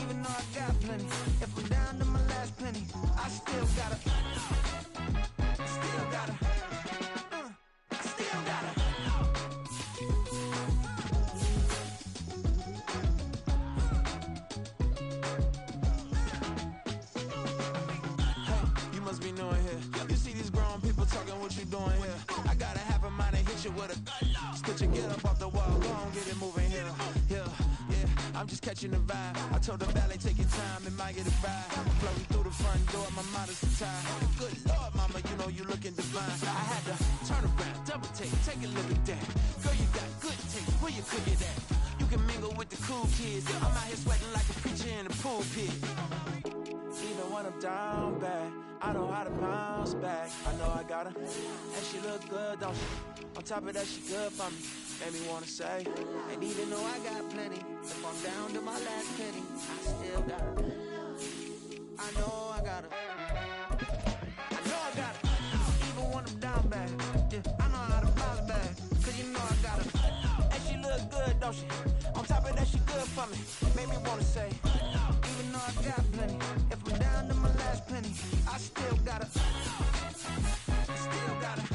even though I got plenty, if I'm down to my last penny, I still gotta, I still gotta. Doing here. I got a half a mind to hit you with a stitch and get up off the wall. Go on, get it moving here. Yeah, I'm just catching the vibe. I told the ballet, take your time, it might get a vibe. Floating through the front door, my mind is tired. Good Lord, mama, you know you looking divine. I had to turn around, double take a look at that. Girl, you got good taste, where you cook it at? You can mingle with the cool kids. I'm out here sweating like a preacher in the pulpit. Even when I'm down bad, I know how to bounce back. I know I got her, and she look good, don't she? On On top of that, she good for me. Made me wanna say, and even though I got plenty, if I'm down to my last penny, I still got her. I know I got her. I know I got her. Even when I'm down bad, yeah, I know how to bounce back. Cause you know I got her. And she look good, don't she? On top of that, she good for me. Made me wanna say, even though I got plenty, if I'm down to my last penny, I still got her. Still got her.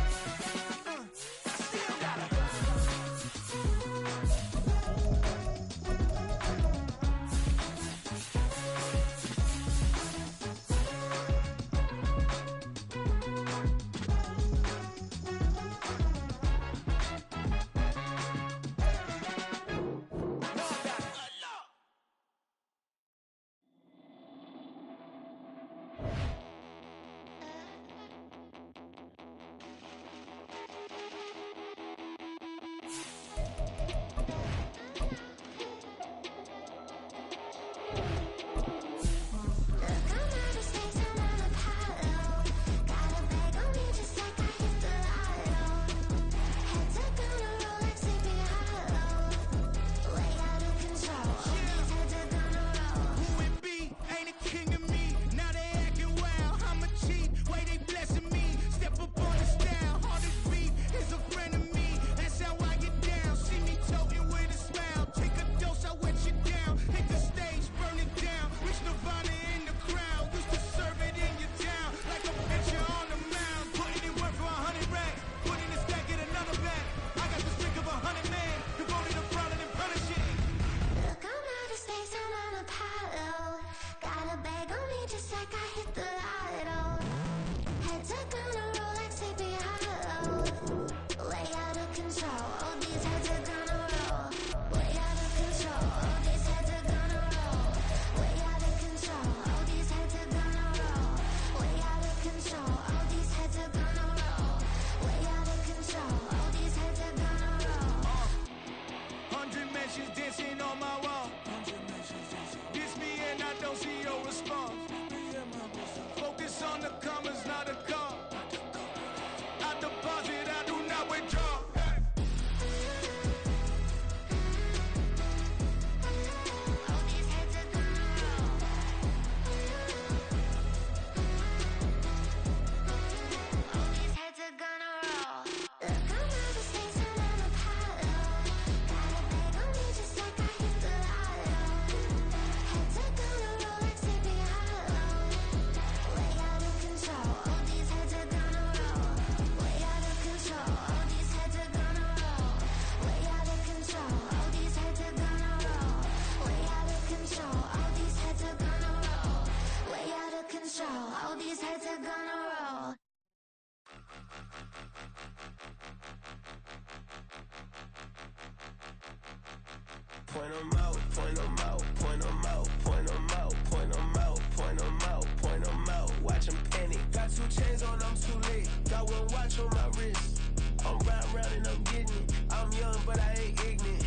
Point 'em out, point 'em out, point 'em out, point 'em out, point 'em out, point 'em out, point 'em out. Watch 'em panic. Got 2 chains on, I'm too late. Got 1 watch on my wrist. I'm round and I'm getting it. I'm young, but I ain't ignorant.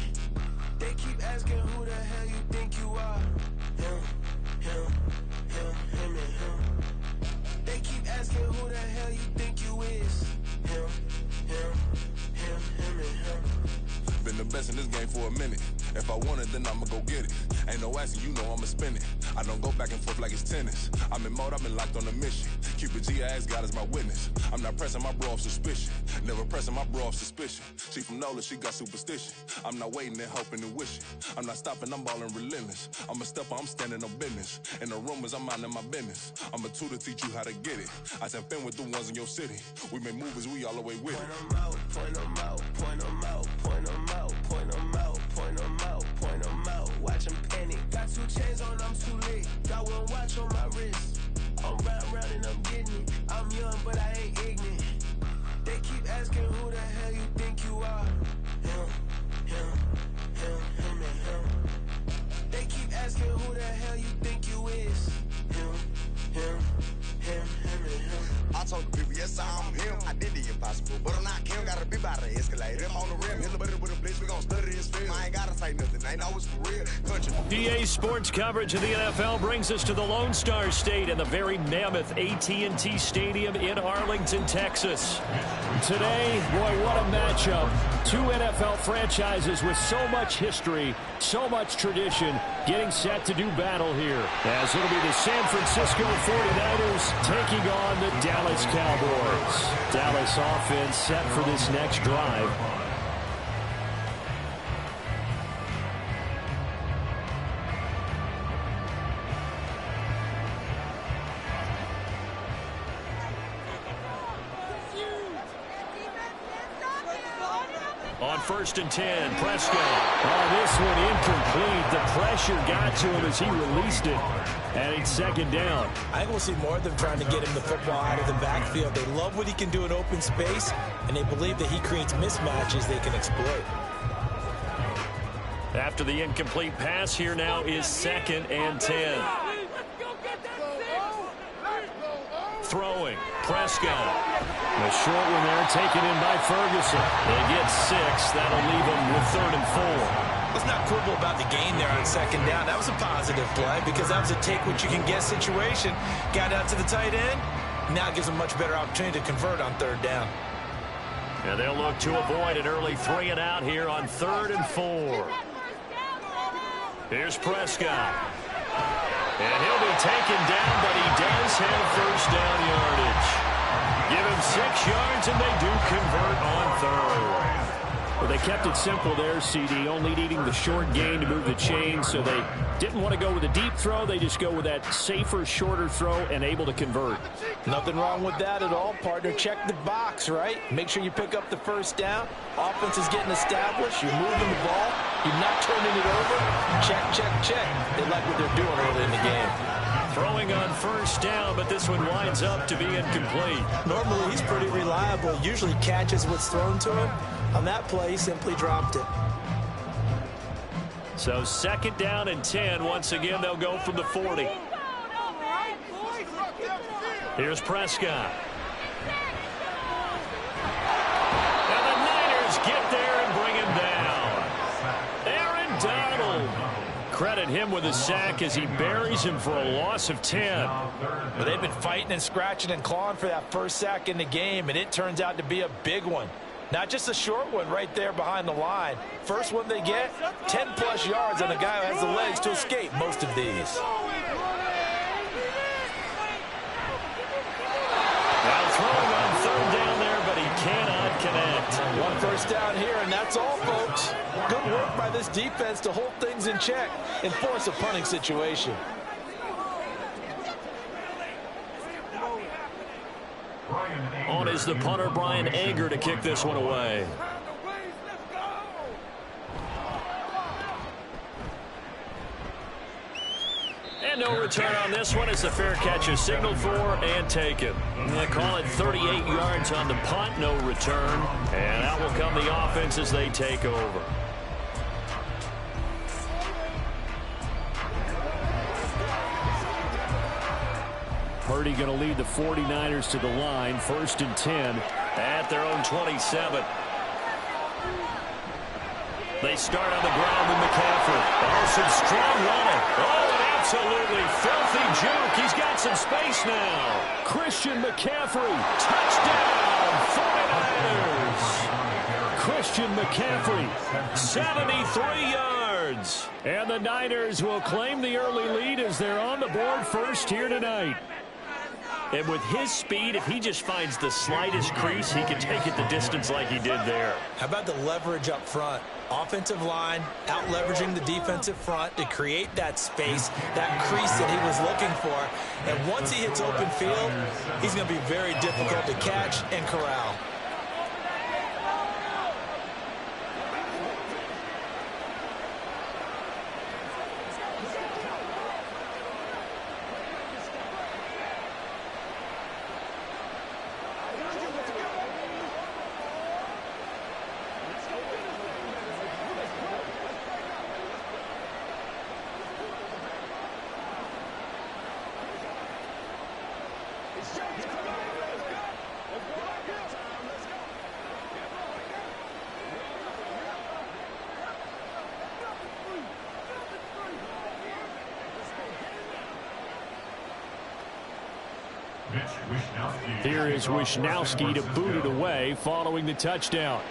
They keep asking who the hell you think you are. Him, and him. They keep asking who the hell you think you is. Him, and him. Been the best in this game for a minute. If I want it, then I'ma go get it. Ain't no asking, you know I'ma spend it. I don't go back and forth like it's tennis. I'm in mode, I've been locked on a mission. Cupid G, I ask God as my witness. I'm not pressing my bro off suspicion. Never pressing my bro off suspicion. She from Nola, she got superstition. I'm not waiting and hoping and wishing. I'm not stopping, I'm balling relentless. I'm a stepper, I'm standing on business. In the rumors, I'm minding my business. I'm a tutor, teach you how to get it. I said, fin with the ones in your city. We make movies, we all the way with it. Point 'em out, point 'em out, point 'em out, point 'em out, point 'em out, point 'em out, point 'em out. Watch 'em panic. Got 2 chains on, I'm too late. Got 1 watch on my wrist. I'm round and I'm getting it. I'm young, but I ain't ignorant. They keep asking who the hell you think you are. Him, and him. They keep asking who the hell you think you is. Him, and him. I told the people, yes, I'm him. I did the impossible, but I'm not Kim. Gotta be by the escalator. like rim on the rim. Hit a better with a blitz, we gon' study this film. I ain't gotta say nothing, ain't always for real. Country. EA Sports coverage of the NFL brings us to the Lone Star State and the very mammoth AT&T Stadium in Arlington, Texas. Today, boy, what a matchup. Two NFL franchises with so much history, so much tradition, getting set to do battle here. As it'll be the San Francisco 49ers taking on the Dallas Cowboys. Dallas offense set for this next drive. On 1st and 10, Prescott. Oh, this one incomplete. The pressure got to him as he released it. And it's 2nd down. I think we'll see more of them trying to get him the football out of the backfield. They love what he can do in open space, and they believe that he creates mismatches they can exploit. After the incomplete pass, here now is 2nd and 10. Throwing, Prescott. A short one there taken in by Ferguson. They get 6. That'll leave them with 3rd and 4. Let's not quibble about the gain there on 2nd down. That was a positive play because that was a take-what-you-can-get situation. Got out to the tight end. Now it gives them a much better opportunity to convert on 3rd down. And they'll look to avoid an early 3-and-out here on 3rd and 4. Here's Prescott. And he'll be taken down, but he does have 1st down yardage. Give him 6 yards, and they do convert on 3rd. Well, they kept it simple there, CD, only needing the short gain to move the chain, so they didn't want to go with a deep throw. They just go with that safer, shorter throw and able to convert. Nothing wrong with that at all, partner. Check the box, right? Make sure you pick up the 1st down. Offense is getting established. You're moving the ball. You're not turning it over. Check, check, check. They like what they're doing early in the game. Throwing on 1st down, but this one winds up to be incomplete. Normally, he's pretty reliable. Usually catches what's thrown to him. On that play, he simply dropped it. So 2nd down and 10. Once again, they'll go from the 40. Here's Prescott. And the Niners get there and bring him down. Aaron Donald. Credit him with a sack as he buries him for a loss of 10. But they've been fighting and scratching and clawing for that 1st sack in the game, and it turns out to be a big one. Not just a short one right there behind the line. First one they get, 10-plus yards on a guy who has the legs to escape most of these. Now throwing on 3rd down there, but he cannot connect. 1 1st down here, and that's all, folks. Good work by this defense to hold things in check and force a punting situation. On is the punter, Brian Anger, to kick this one away. And no return on this one as the fair catch is signaled for and taken. They call it 38 yards on the punt, no return. And out will come the offense as they take over. Purdy going to lead the 49ers to the line. 1st and 10 at their own 27. They start on the ground with McCaffrey. Oh, some strong running. Oh, an absolutely filthy juke. He's got some space now. Christian McCaffrey. Touchdown, 49ers. Christian McCaffrey, 73 yards. And the Niners will claim the early lead as they're on the board first here tonight. And with his speed, if he just finds the slightest crease, he can take it the distance like he did there. How about the leverage up front? Offensive line out-leveraging the defensive front to create that space, that crease that he was looking for. And once he hits open field, he's going to be very difficult to catch and corral. Here is Wishnowsky to boot it away following the touchdown.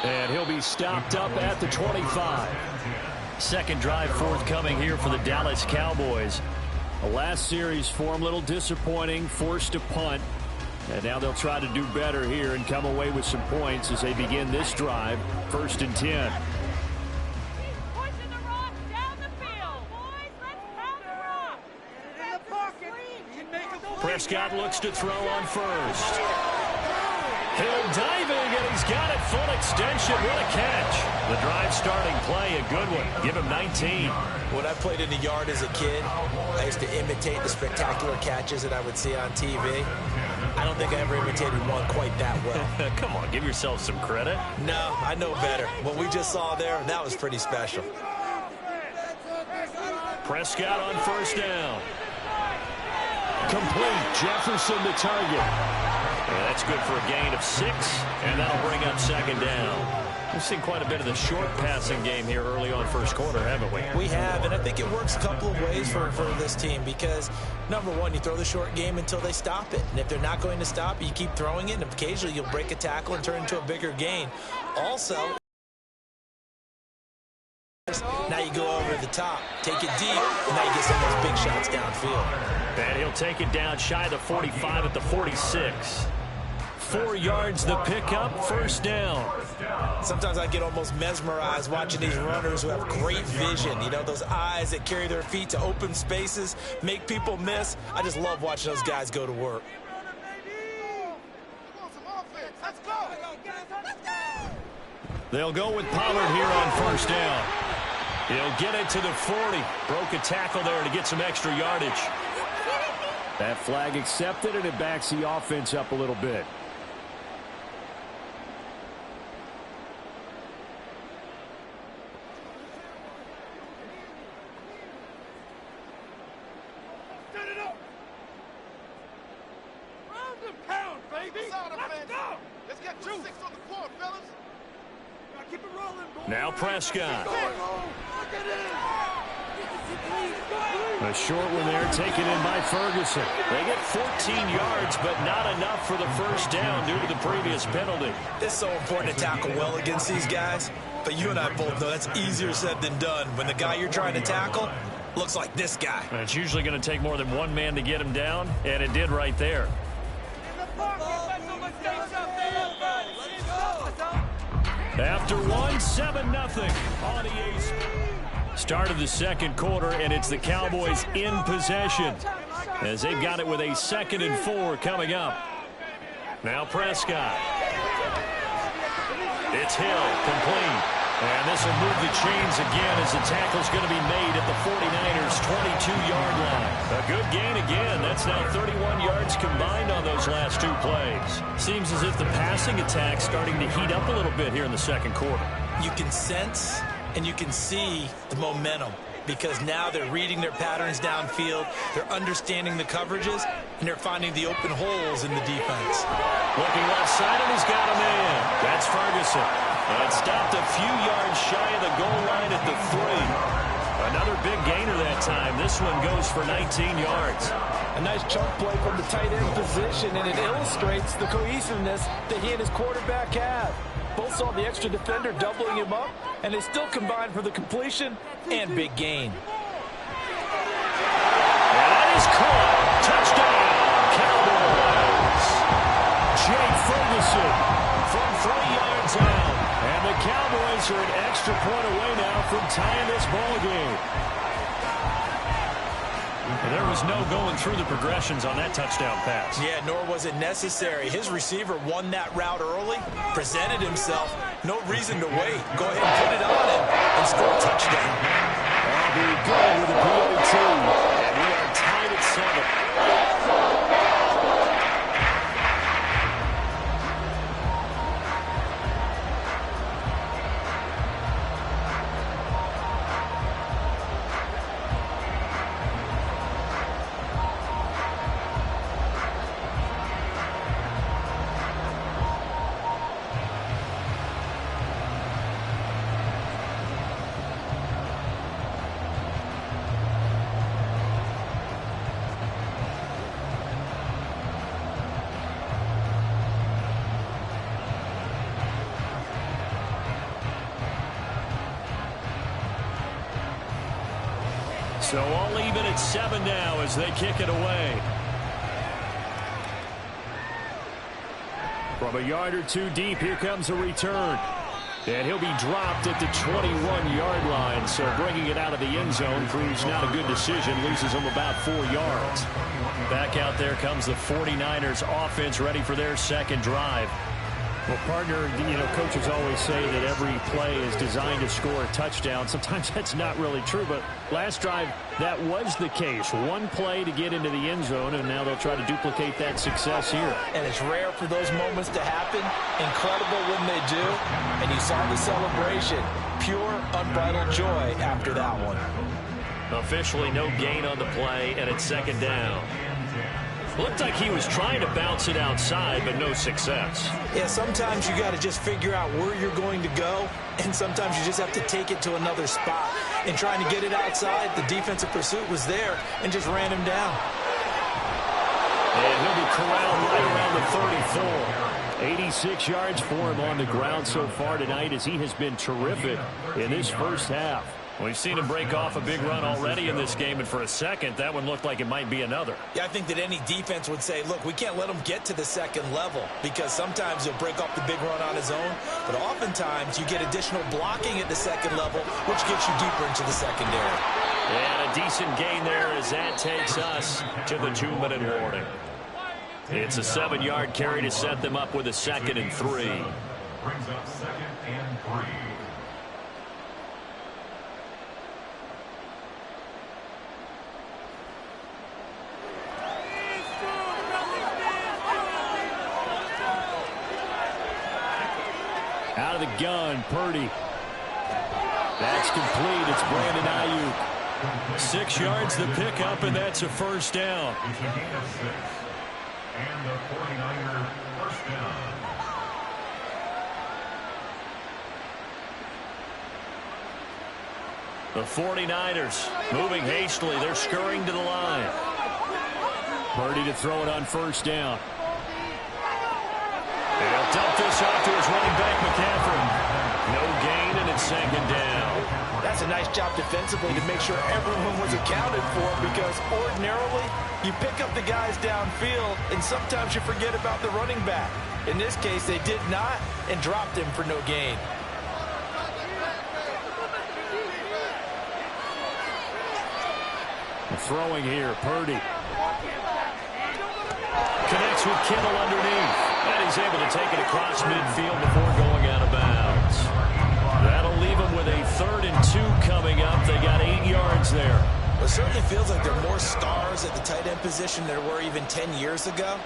And he'll be stopped up at the 25. Second drive forthcoming here for the Dallas Cowboys. The last series for them, a little disappointing, forced to punt. And now they'll try to do better here and come away with some points as they begin this drive. 1st and 10. Prescott looks to throw on first. Hill diving, and he's got it. Full extension. What a catch. The drive starting play, a good one. Give him 19. When I played in the yard as a kid, I used to imitate the spectacular catches that I would see on TV. I don't think I ever imitated one quite that well. Come on, give yourself some credit. No, I know better. What we just saw there, that was pretty special. Prescott on first down. Complete. Jefferson the target. Yeah, that's good for a gain of 6, and that'll bring up 2nd down. We've seen quite a bit of the short passing game here early on first quarter, haven't we? We have, and I think it works a couple of ways for this team because, number one, you throw the short game until they stop it. And if they're not going to stop it, you keep throwing it, and occasionally you'll break a tackle and turn it into a bigger gain. Also, now you go over the top, take it deep, and now you get some of those big shots downfield. And he'll take it down shy of the 45 at the 46. 4 yards the pickup, 1st down. Sometimes I get almost mesmerized watching these runners who have great vision. You know, those eyes that carry their feet to open spaces, make people miss. I just love watching those guys go to work. They'll go with Pollard here on 1st down. He'll get it to the 40. Broke a tackle there to get some extra yardage. That flag accepted, and it backs the offense up a little bit. Now Prescott. A short one there taken in by Ferguson. They get 14 yards, but not enough for the 1st down due to the previous penalty. It's so important to tackle well against these guys, but you and I both know that's easier said than done. When the guy you're trying to tackle looks like this guy. And it's usually going to take more than one man to get him down, and it did right there. After 7-0 on EA. Start of the second quarter, and it's the Cowboys in possession as they've got it with a 2nd and 4 coming up. Now Prescott. It's Hill, complete. And this will move the chains again as the tackle's going to be made at the 49ers' 22-yard line. A good gain again. That's now 31 yards combined on those last 2 plays. Seems as if the passing attack's starting to heat up a little bit here in the second quarter. You can sense and you can see the momentum because now they're reading their patterns downfield, they're understanding the coverages, and they're finding the open holes in the defense. Looking left side, and he's got him in. That's Ferguson. And stopped a few yards shy of the goal line at the 3. Another big gainer that time. This one goes for 19 yards. A nice chunk play from the tight end position, and it illustrates the cohesiveness that he and his quarterback have. Both saw the extra defender doubling him up, and they still combined for the completion and big gain. And that is caught. Touchdown, Cowboys. Jay Ferguson from 3 yards out. And the Cowboys are an extra point away now from tying this ball game. There was no going through the progressions on that touchdown pass. Yeah, nor was it necessary. His receiver won that route early, presented himself. No reason to wait. Go ahead and put it on him and score a touchdown. That'll be good with a PAT. And we are tied at 7. So all even at 7 now as they kick it away. From a yard or two deep, here comes a return. And he'll be dropped at the 21-yard line. So bringing it out of the end zone proves not a good decision. Loses him about 4 yards. Back out there comes the 49ers offense ready for their second drive. Well, partner, coaches always say that every play is designed to score a touchdown. Sometimes that's not really true, but last drive, that was the case. One play to get into the end zone, and now they'll try to duplicate that success here. And it's rare for those moments to happen. Incredible when they do. And you saw the celebration. Pure, unbridled joy after that one. Officially no gain on the play, and it's second down. Looked like he was trying to bounce it outside, but no success. Yeah, sometimes you got to just figure out where you're going to go, and sometimes you just have to take it to another spot. And trying to get it outside, the defensive pursuit was there and just ran him down. And he'll be corralled right around the 34. 86 yards for him on the ground so far tonight as he has been terrific in this first half. We've seen him break off a big run already in this game, and for a second, that one looked like it might be another. Yeah, I think that any defense would say, look, we can't let him get to the second level because sometimes he'll break off the big run on his own, but oftentimes you get additional blocking at the second level, which gets you deeper into the secondary. And a decent gain there as that takes us to the 2-minute warning. It's a 7-yard carry to set them up with a 2nd and 3. Brings up 2nd and 3. Out of the gun, Purdy. That's complete. It's Brandon Ayuk. 6 yards the pickup, and that's a first down. It's a gain of 6. And the 49er first down. The 49ers moving hastily. They're scurrying to the line. Purdy to throw it on first down. And he'll dump this off to his running back, McCaffrey. No gain, and it's second down. That's a nice job defensively to make sure everyone was accounted for, because ordinarily you pick up the guys downfield and sometimes you forget about the running back. In this case, they did not and dropped him for no gain. Throwing here, Purdy. Connects with Kittle underneath. And he's able to take it across midfield before going out of bounds. That'll leave him with a 3rd and 2 coming up. They got 8 yards there. Well, it certainly feels like there are more stars at the tight end position than there were even 10 years ago.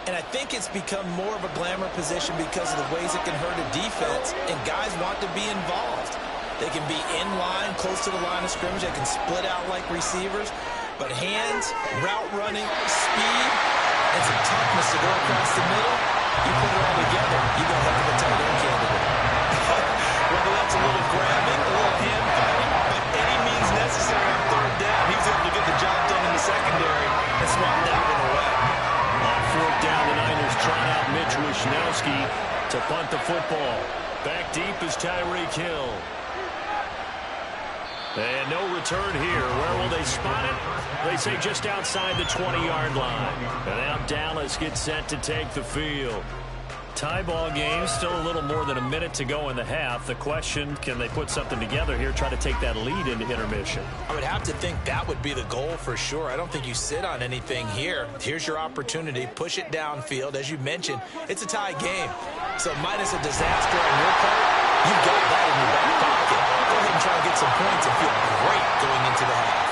And I think it's become more of a glamour position because of the ways it can hurt a defense, and guys want to be involved. They can be in line, close to the line of scrimmage. They can split out like receivers. But hands, route running, speed, and some toughness to go across the middle, you put it all together, you got a heck of a tight end candidate. Whether that's a little grabbing, a little hand fighting, but any means necessary on 3rd down, he was able to get the job done in the secondary and swat that one away. On 4th down, the Niners trot out Mitch Wishnowski to punt the football. Back deep is Tyreek Hill. And no return here. Where will they spot it? They say just outside the 20-yard line. And now Dallas gets set to take the field. Tie ball game, still a little more than a minute to go in the half. The question, can they put something together here, try to take that lead into intermission? I would have to think that would be the goal for sure. I don't think you sit on anything here. Here's your opportunity. Push it downfield. As you mentioned, it's a tie game. So minus a disaster on your part, you've got that in your back pocket. Go ahead and try to get some points and feel great going into the half.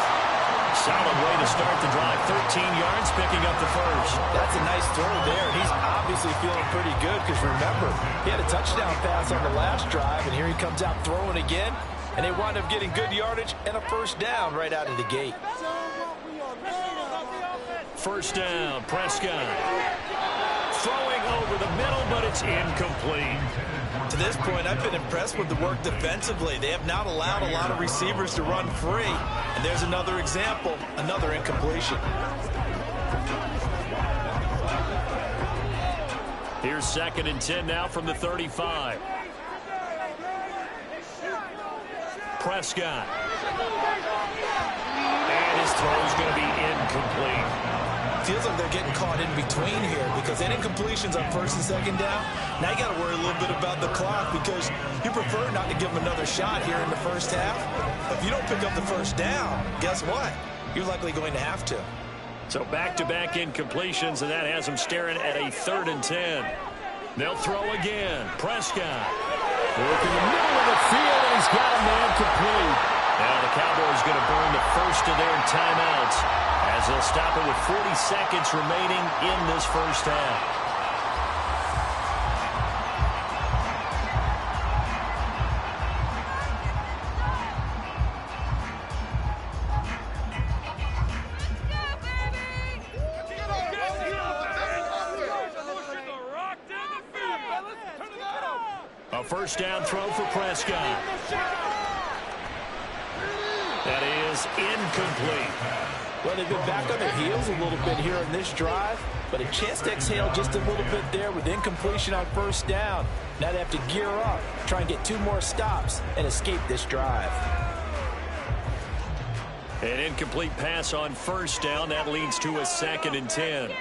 Solid way to start the drive. 13 yards, picking up the first. That's a nice throw there. He's obviously feeling pretty good because, remember, he had a touchdown pass on the last drive, and here he comes out throwing again, and they wind up getting good yardage and a first down right out of the gate. First down, Prescott. Throwing over the middle, but it's incomplete. To this point, I've been impressed with the work defensively. They have not allowed a lot of receivers to run free. And there's another example, another incompletion. Here's 2nd and 10 now from the 35. Prescott. throw is going to be incomplete. Feels like they're getting caught in between here because any incompletions on first and second down, now you got to worry a little bit about the clock because you prefer not to give them another shot here in the first half. If you don't pick up the first down, guess what? You're likely going to have to. So back-to-back incompletions, and that has them staring at a 3rd and 10. They'll throw again. Prescott. Working the middle of the field, and he's got a man complete. Now the Cowboys going to burn the first of their timeouts as they'll stop it with 40 seconds remaining in this first half. A first down throw for Prescott. That is incomplete. Well, they've been back on their heels a little bit here in this drive, but a chance to exhale just a little bit there with incompletion on first down. Now they have to gear up, try and get 2 more stops, and escape this drive. An incomplete pass on first down. That leads to a 2nd and 10.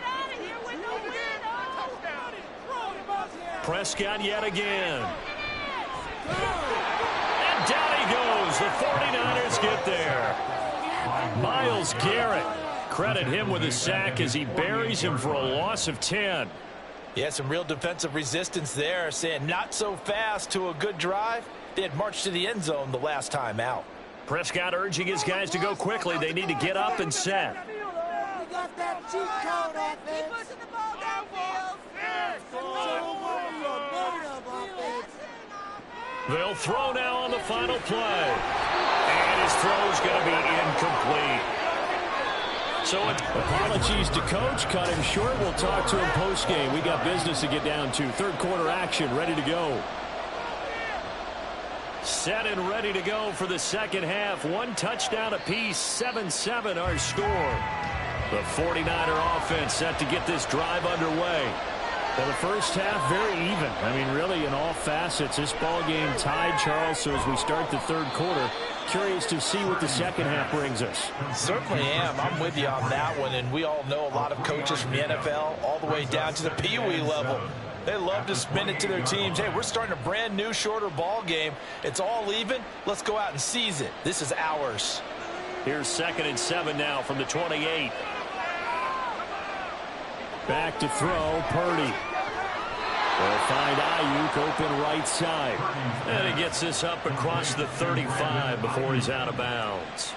Prescott yet again. And down he goes. The 49ers get there. Myles Garrett. Credit him with a sack as he buries him for a loss of 10. Yeah, some real defensive resistance there, saying not so fast to a good drive. They had marched to the end zone the last time out. Prescott urging his guys to go quickly. They need to get up and set. got that cheat code offense. Keep pushing the ball downfield. They'll throw now on the final play. And his throw's going to be incomplete. So apologies to coach. Cut him short. We'll talk to him post-game. We got business to get down to. Third quarter action ready to go. Set and ready to go for the second half. One touchdown apiece. 7-7 our score. The 49er offense set to get this drive underway. Well, the first half, very even. I mean, really, in all facets, this ball game tied, Charles. So as we start the third quarter, curious to see what the second half brings us. Certainly am. I'm with you on that one. And we all know a lot of coaches from the NFL all the way down to the Pee Wee level. They love to spin it to their teams. Hey, we're starting a brand new, shorter ball game. It's all even. Let's go out and seize it. This is ours. Here's 2nd and 7 now from the 28. Back to throw, Purdy. They'll find Ayuk open right side. And he gets this up across the 35 before he's out of bounds.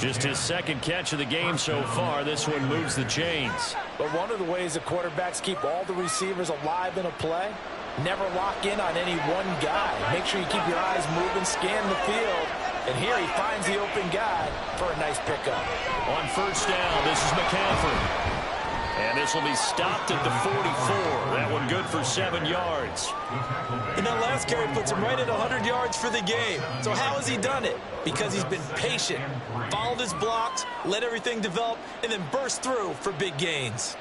Just his second catch of the game so far. This one moves the chains. But one of the ways the quarterbacks keep all the receivers alive in a play, never lock in on any one guy. Make sure you keep your eyes moving, scan the field. And here he finds the open guy for a nice pickup. On first down, this is McCaffrey. And this will be stopped at the 44. That one good for 7 yards. And that last carry puts him right at 100 yards for the game. So how has he done it? Because he's been patient, followed his blocks, let everything develop, and then burst through for big gains.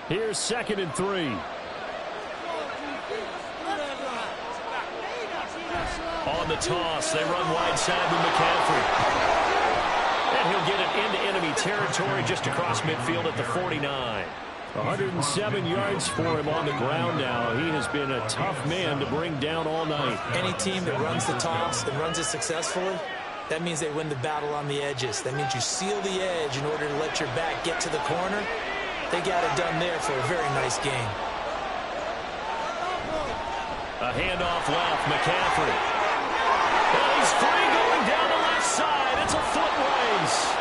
Here's 2nd and 3. On the toss, they run wide side with McCaffrey. And he'll get it into enemy territory just across midfield at the 49. 107 yards for him on the ground now. He has been a tough man to bring down all night. Any team that runs the toss and runs it successfully, that means they win the battle on the edges. That means you seal the edge in order to let your back get to the corner. They got it done there for a very nice game. A handoff left, McCaffrey. And he's free going down the left side. It's a foot race.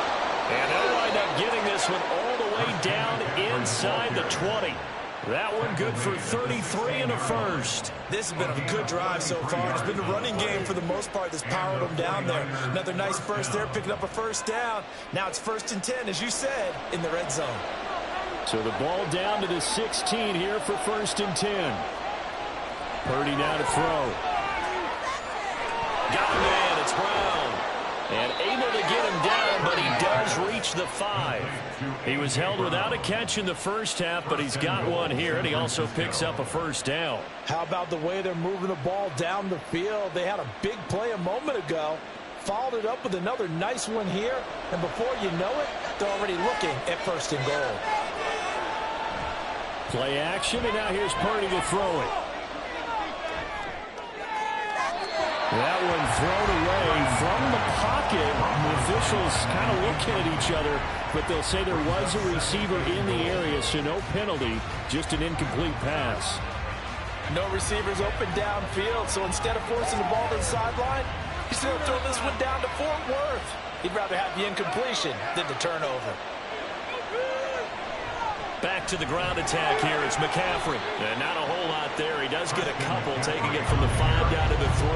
And they'll wind up getting this one all the way down inside the 20. That one good for 33 and a first. This has been a good drive so far. It's been the running game for the most part that's powered them down there. Another nice burst there, picking up a first down. Now it's 1st and 10, as you said, in the red zone. So the ball down to the 16 here for 1st and 10. Purdy now to throw. Got him in. It's Brown. And able to get him down, but he does reach the 5. He was held without a catch in the first half, but he's got one here, and he also picks up a first down. How about the way they're moving the ball down the field? They had a big play a moment ago. followed it up with another nice one here, and before you know it, they're already looking at 1st and goal. Play action, and now here's Purdy to throw it. That one thrown away from the pocket. The officials kind of looking at each other, but they'll say there was a receiver in the area, so no penalty, just an incomplete pass. No receivers open downfield, so instead of forcing the ball to the sideline, he's going to throw this one down to Fort Worth. He'd rather have the incompletion than the turnover. Back to the ground attack here. It's McCaffrey. And not a whole lot there. He does get a couple, taking it from the 5 down to the 3.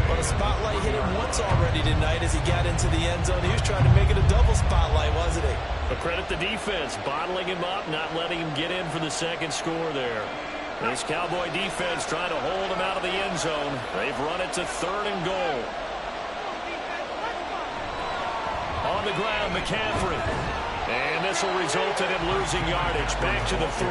Well, the spotlight hit him once already tonight as he got into the end zone. He was trying to make it a double spotlight, wasn't he? But credit the defense, bottling him up, not letting him get in for the second score there. This Cowboy defense trying to hold him out of the end zone. They've run it to 3rd and goal. On the ground, McCaffrey. And this will result in him losing yardage. Back to the 3.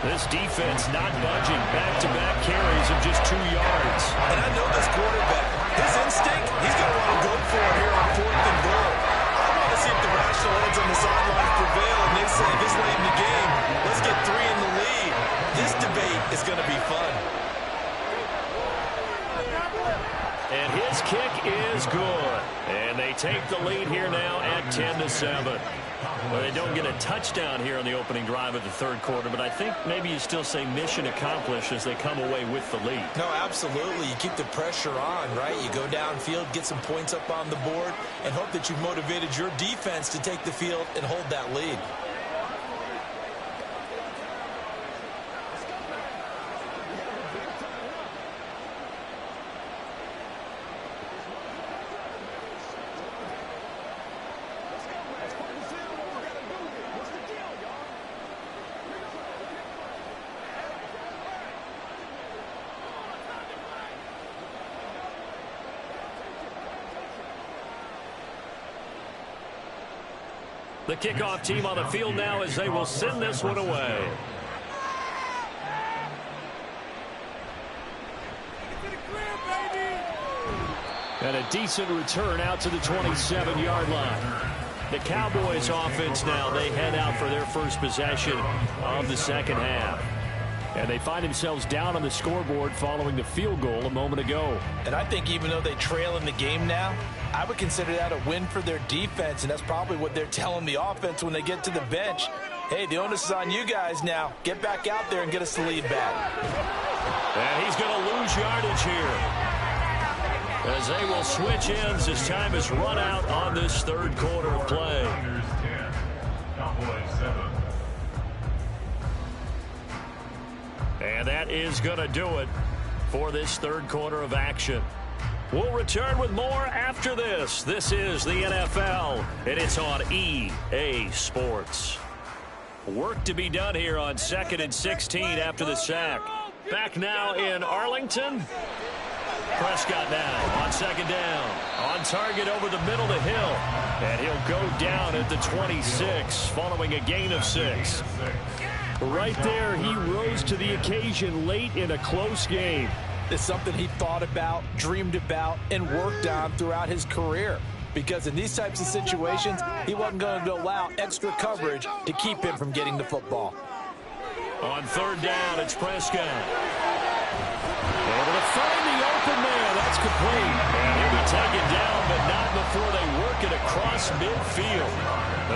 This defense not budging. Back-to-back carries of just 2 yards. And I know this quarterback. His instinct, he's going to want to go for it here on 4th and goal. I want to see if the rational heads on the sidelines prevail, and they say this late in the game, let's get 3 in the lead. This debate is going to be fun. And his kick is good. And they take the lead here now at 10-7. Well, they don't get a touchdown here on the opening drive of the 3rd quarter, but I think maybe you still say mission accomplished as they come away with the lead. No, absolutely. You keep the pressure on, right? You go downfield, get some points up on the board, and hope that you've motivated your defense to take the field and hold that lead. The kickoff team on the field now as they will send this one away. And a decent return out to the 27-yard line. The Cowboys offense now, they head out for their first possession of the second half. And they find themselves down on the scoreboard following the field goal a moment ago. And I think even though they trail in the game now, I would consider that a win for their defense, and that's probably what they're telling the offense when they get to the bench. Hey, the onus is on you guys now. Get back out there and get us the lead back. And he's going to lose yardage here, as they will switch ends as time is run out on this 3rd quarter of play. And that is going to do it for this 3rd quarter of action. We'll return with more after this. This is the NFL, and it's on EA Sports. Work to be done here on 2nd and 16 after the sack. Back now in Arlington. Prescott now on 2nd down. On target over the middle to Hill. And he'll go down at the 26 following a gain of 6. Right there, he rose to the occasion late in a close game. It's something he thought about, dreamed about, and worked on throughout his career. Because in these types of situations, he wasn't going to allow extra coverage to keep him from getting the football. On 3rd down, it's Prescott. Able to find the open man. That's complete. And he'll be taken down, but not before they work it across midfield.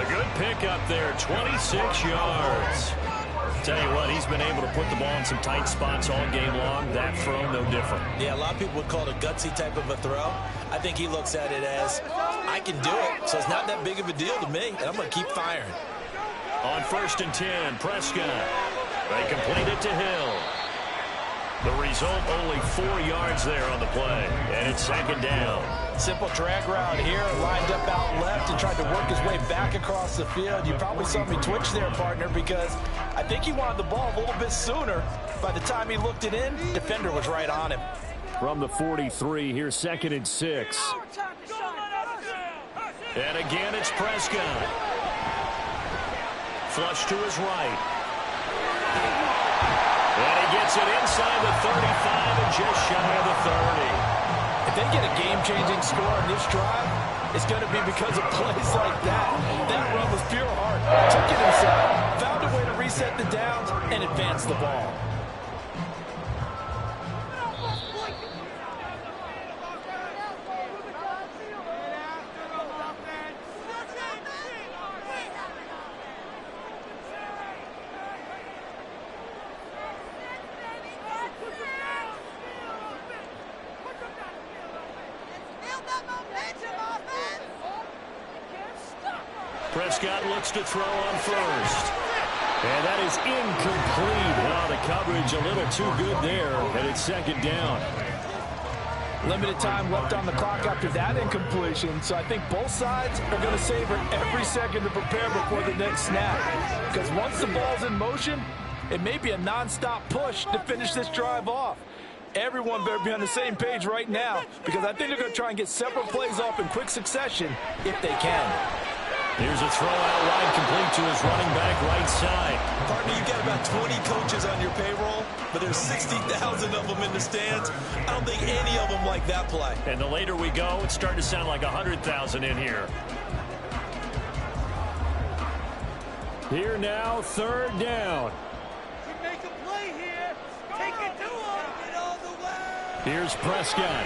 A good pickup there, 26 yards. Tell you what, he's been able to put the ball in some tight spots all game long. That throw, no different. Yeah, a lot of people would call it a gutsy type of a throw. I think he looks at it as, I can do it, so it's not that big of a deal to me, and I'm going to keep firing. On 1st and 10, Prescott. They complete it to Hill. The result, only 4 yards there on the play, and it's 2nd down. Simple drag route here, lined up out left and tried to work his way back across the field. You probably saw me twitch there, partner, because I think he wanted the ball a little bit sooner. By the time he looked it in, defender was right on him. From the 43, here's 2nd and 6. And again, it's Prescott. Flush to his right. And he gets it inside the 35 and just shy of the 30. If If they get a game-changing score on this drive, it's going to be because of plays like that. That run was pure heart. Took it inside, found a way to reset the downs, and advance the ball. Prescott looks to throw on first. And that is incomplete. Oh, the coverage a little too good there, and it's second down. Limited time left on the clock after that incompletion, so I think both sides are going to savor every second to prepare before the next snap. Because once the ball's in motion, it may be a nonstop push to finish this drive off. Everyone better be on the same page right now, because I think they're going to try and get several plays off in quick succession if they can. Here's a throw out wide, complete to his running back right side. Partner, you've got about 20 coaches on your payroll, but there's 60,000 of them in the stands. I don't think any of them like that play. And the later we go, it's starting to sound like 100,000 in here. Here now, third down. Make a play here. Take it to him. Get all the way. Here's Prescott.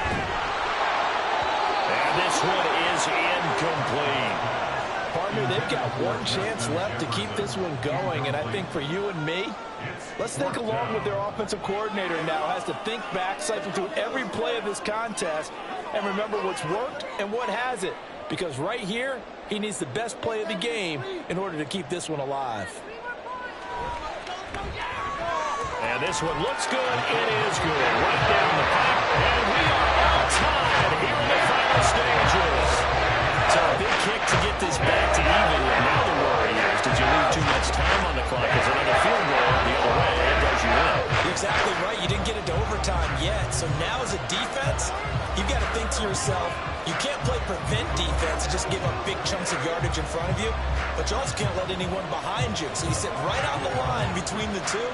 And this one is incomplete. Partner, they've got one chance left to keep this one going, and I think for you and me, let's think along with their offensive coordinator now has to think back, siphon through every play of this contest, and remember what's worked and what hasn't, because right here, he needs the best play of the game in order to keep this one alive. And this one looks good. It is good. Right down the pipe, and we are outside here in the final stages. So a big kick to get this back to even. Now the worry is, did you leave too much time on the clock? Is another field goal the other way? It does you in. You're exactly right. You didn't get it to overtime yet. So now as a defense, you've got to think to yourself, you can't play prevent defense and just give up big chunks of yardage in front of you, but you also can't let anyone behind you. So you sit right on the line between the two,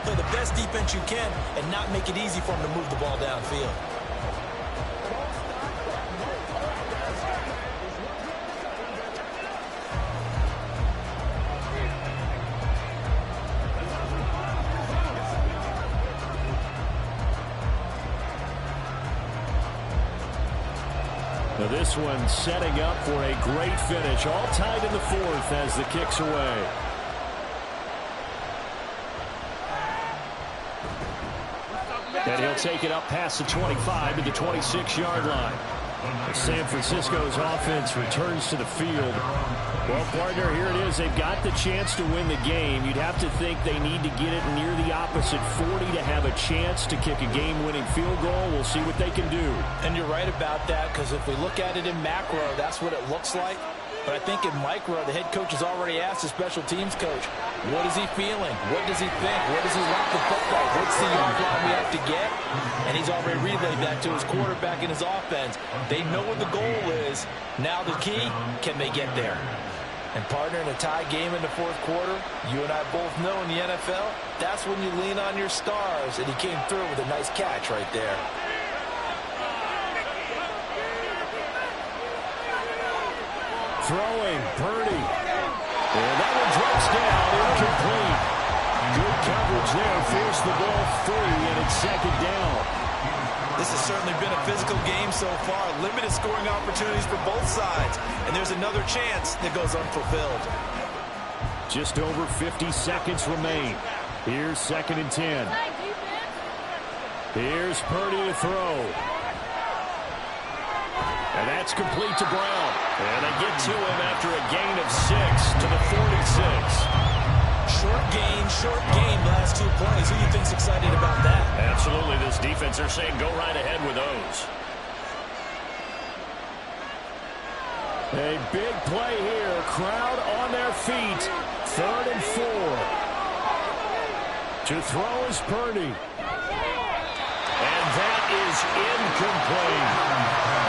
play the best defense you can, and not make it easy for them to move the ball downfield. Now this one setting up for a great finish. All tied in the fourth as the kick's away. And he'll take it up past the 25 to the 26-yard line. San Francisco's offense returns to the field. Well, partner, here it is. They've got the chance to win the game. You'd have to think they need to get it near the opposite 40 to have a chance to kick a game-winning field goal. We'll see what they can do. And you're right about that, because if we look at it in macro, that's what it looks like. But I think in micro, the head coach has already asked the special teams coach, what is he feeling? What does he think? What does he like the football? What's the yard line we have to get? And he's already relayed that to his quarterback and his offense. They know what the goal is. Now the key, can they get there? And partner, in a tie game in the fourth quarter, you and I both know in the NFL, that's when you lean on your stars. And he came through with a nice catch right there. Throwing, Purdy. And that one drops down, incomplete. Good coverage there, forced the ball free, and it's second down. This has certainly been a physical game so far. Limited scoring opportunities for both sides. And there's another chance that goes unfulfilled. Just over 50 seconds remain. Here's 2nd and 10. Here's Purdy to throw. And that's complete to Brown. And they get to him after a gain of 6 to the 46. Short gain, last 2 plays. Who do you think's excited about that? Absolutely. This defense, they're saying go right ahead with those. A big play here. Crowd on their feet. 3rd and 4. To throw is Purdy. And that is incomplete.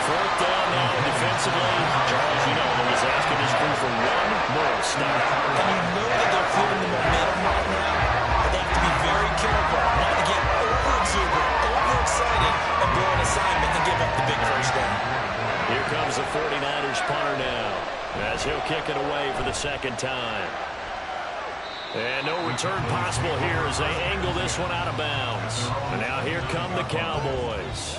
4th down now defensively. Charles, you know, he's asking his crew for one more stop. And you know that they're feeling the momentum right now, but they have to be very careful not to get over-exuberant, overexcited, and blow an assignment and give up the big first second time. And no return possible here as they angle this one out of bounds. And now here come the Cowboys.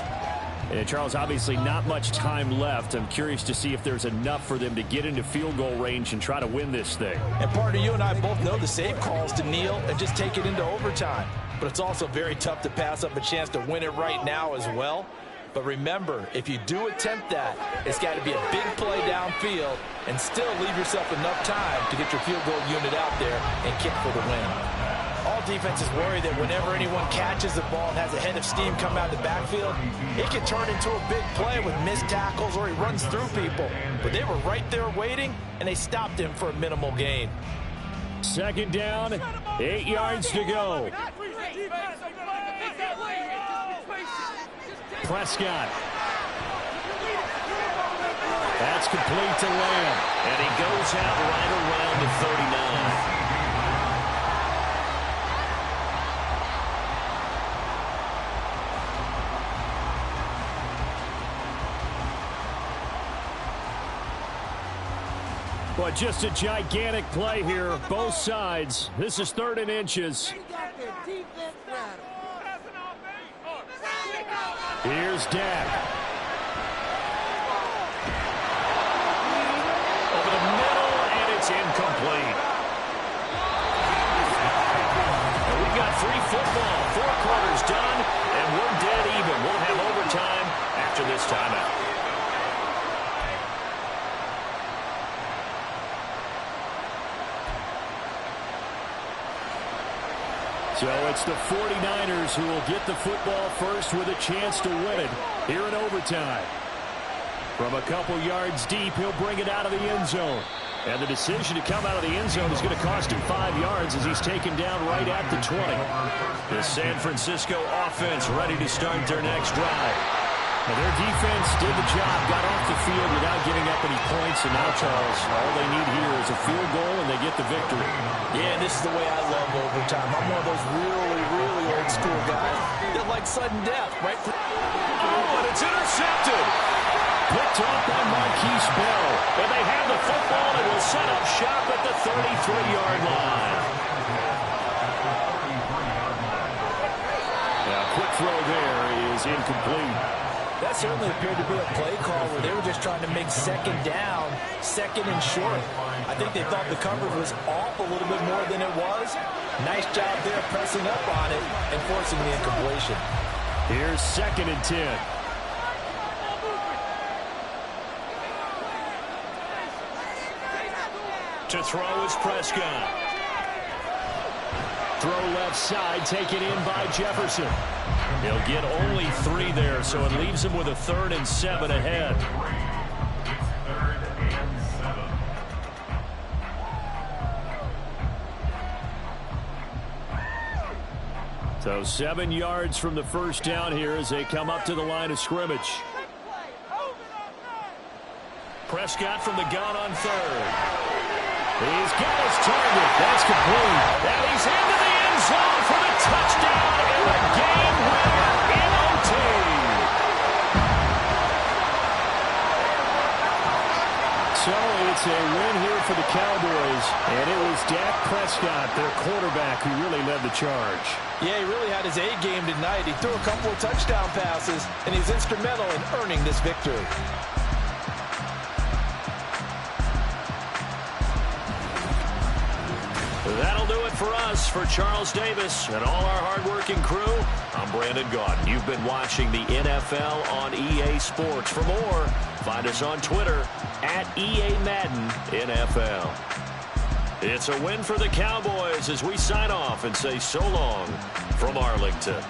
And Charles, obviously not much time left. I'm curious to see if there's enough for them to get into field goal range and try to win this thing. And partner, you and I both know the safe calls to kneel and just take it into overtime. But it's also very tough to pass up a chance to win it right now as well. But remember, if you do attempt that, it's got to be a big play downfield and still leave yourself enough time to get your field goal unit out there and kick for the win. All defenses worry that whenever anyone catches the ball and has a head of steam come out of the backfield, it can turn into a big play with missed tackles or he runs through people. But they were right there waiting, and they stopped him for a minimal gain. Second down, 8 yards to go. Prescott. That's complete to Lamb. And he goes out right around the 39. But just a gigantic play here, both sides. This is 3rd and inches. Here's Dak. Over the middle, and it's incomplete. And we've got free football. 4 quarters done, and we're dead even. We'll have overtime after this timeout. So it's the 49ers who will get the football first with a chance to win it here in overtime. From a couple yards deep, he'll bring it out of the end zone. And the decision to come out of the end zone is going to cost him 5 yards as he's taken down right at the 20. The San Francisco offense ready to start their next drive. Now their defense did the job, got off the field without giving up any points, and now, Charles, all they need here is a field goal, and they get the victory. Yeah, and this is the way I love overtime. I'm one of those really, really old school guys that like sudden death, right? Oh, and it's intercepted. Picked off by Marquise Bell. And they have the football and will set up shop at the 33-yard line. Now, quick throw there is incomplete. That certainly appeared to be a play call where they were just trying to make second down, second and short. I think they thought the coverage was off a little bit more than it was. Nice job there pressing up on it and forcing the incompletion. Here's 2nd and 10. To throw is Prescott. Throw left side, taken in by Jefferson. He'll get only 3 there, so it leaves him with a 3rd and 7 ahead. So 7 yards from the first down here as they come up to the line of scrimmage. Prescott from the gun on 3rd. He's got his target. That's complete. And he's into the end zone for the touchdown and the game winner in OT. So it's a win here for the Cowboys. And it was Dak Prescott, their quarterback, who really led the charge. Yeah, he really had his A game tonight. He threw a couple of touchdown passes, and he's instrumental in earning this victory. That'll do it for us. For Charles Davis and all our hardworking crew, I'm Brandon Gaudin. You've been watching the NFL on EA Sports. For more, find us on Twitter at EA Madden NFL. It's a win for the Cowboys as we sign off and say so long from Arlington.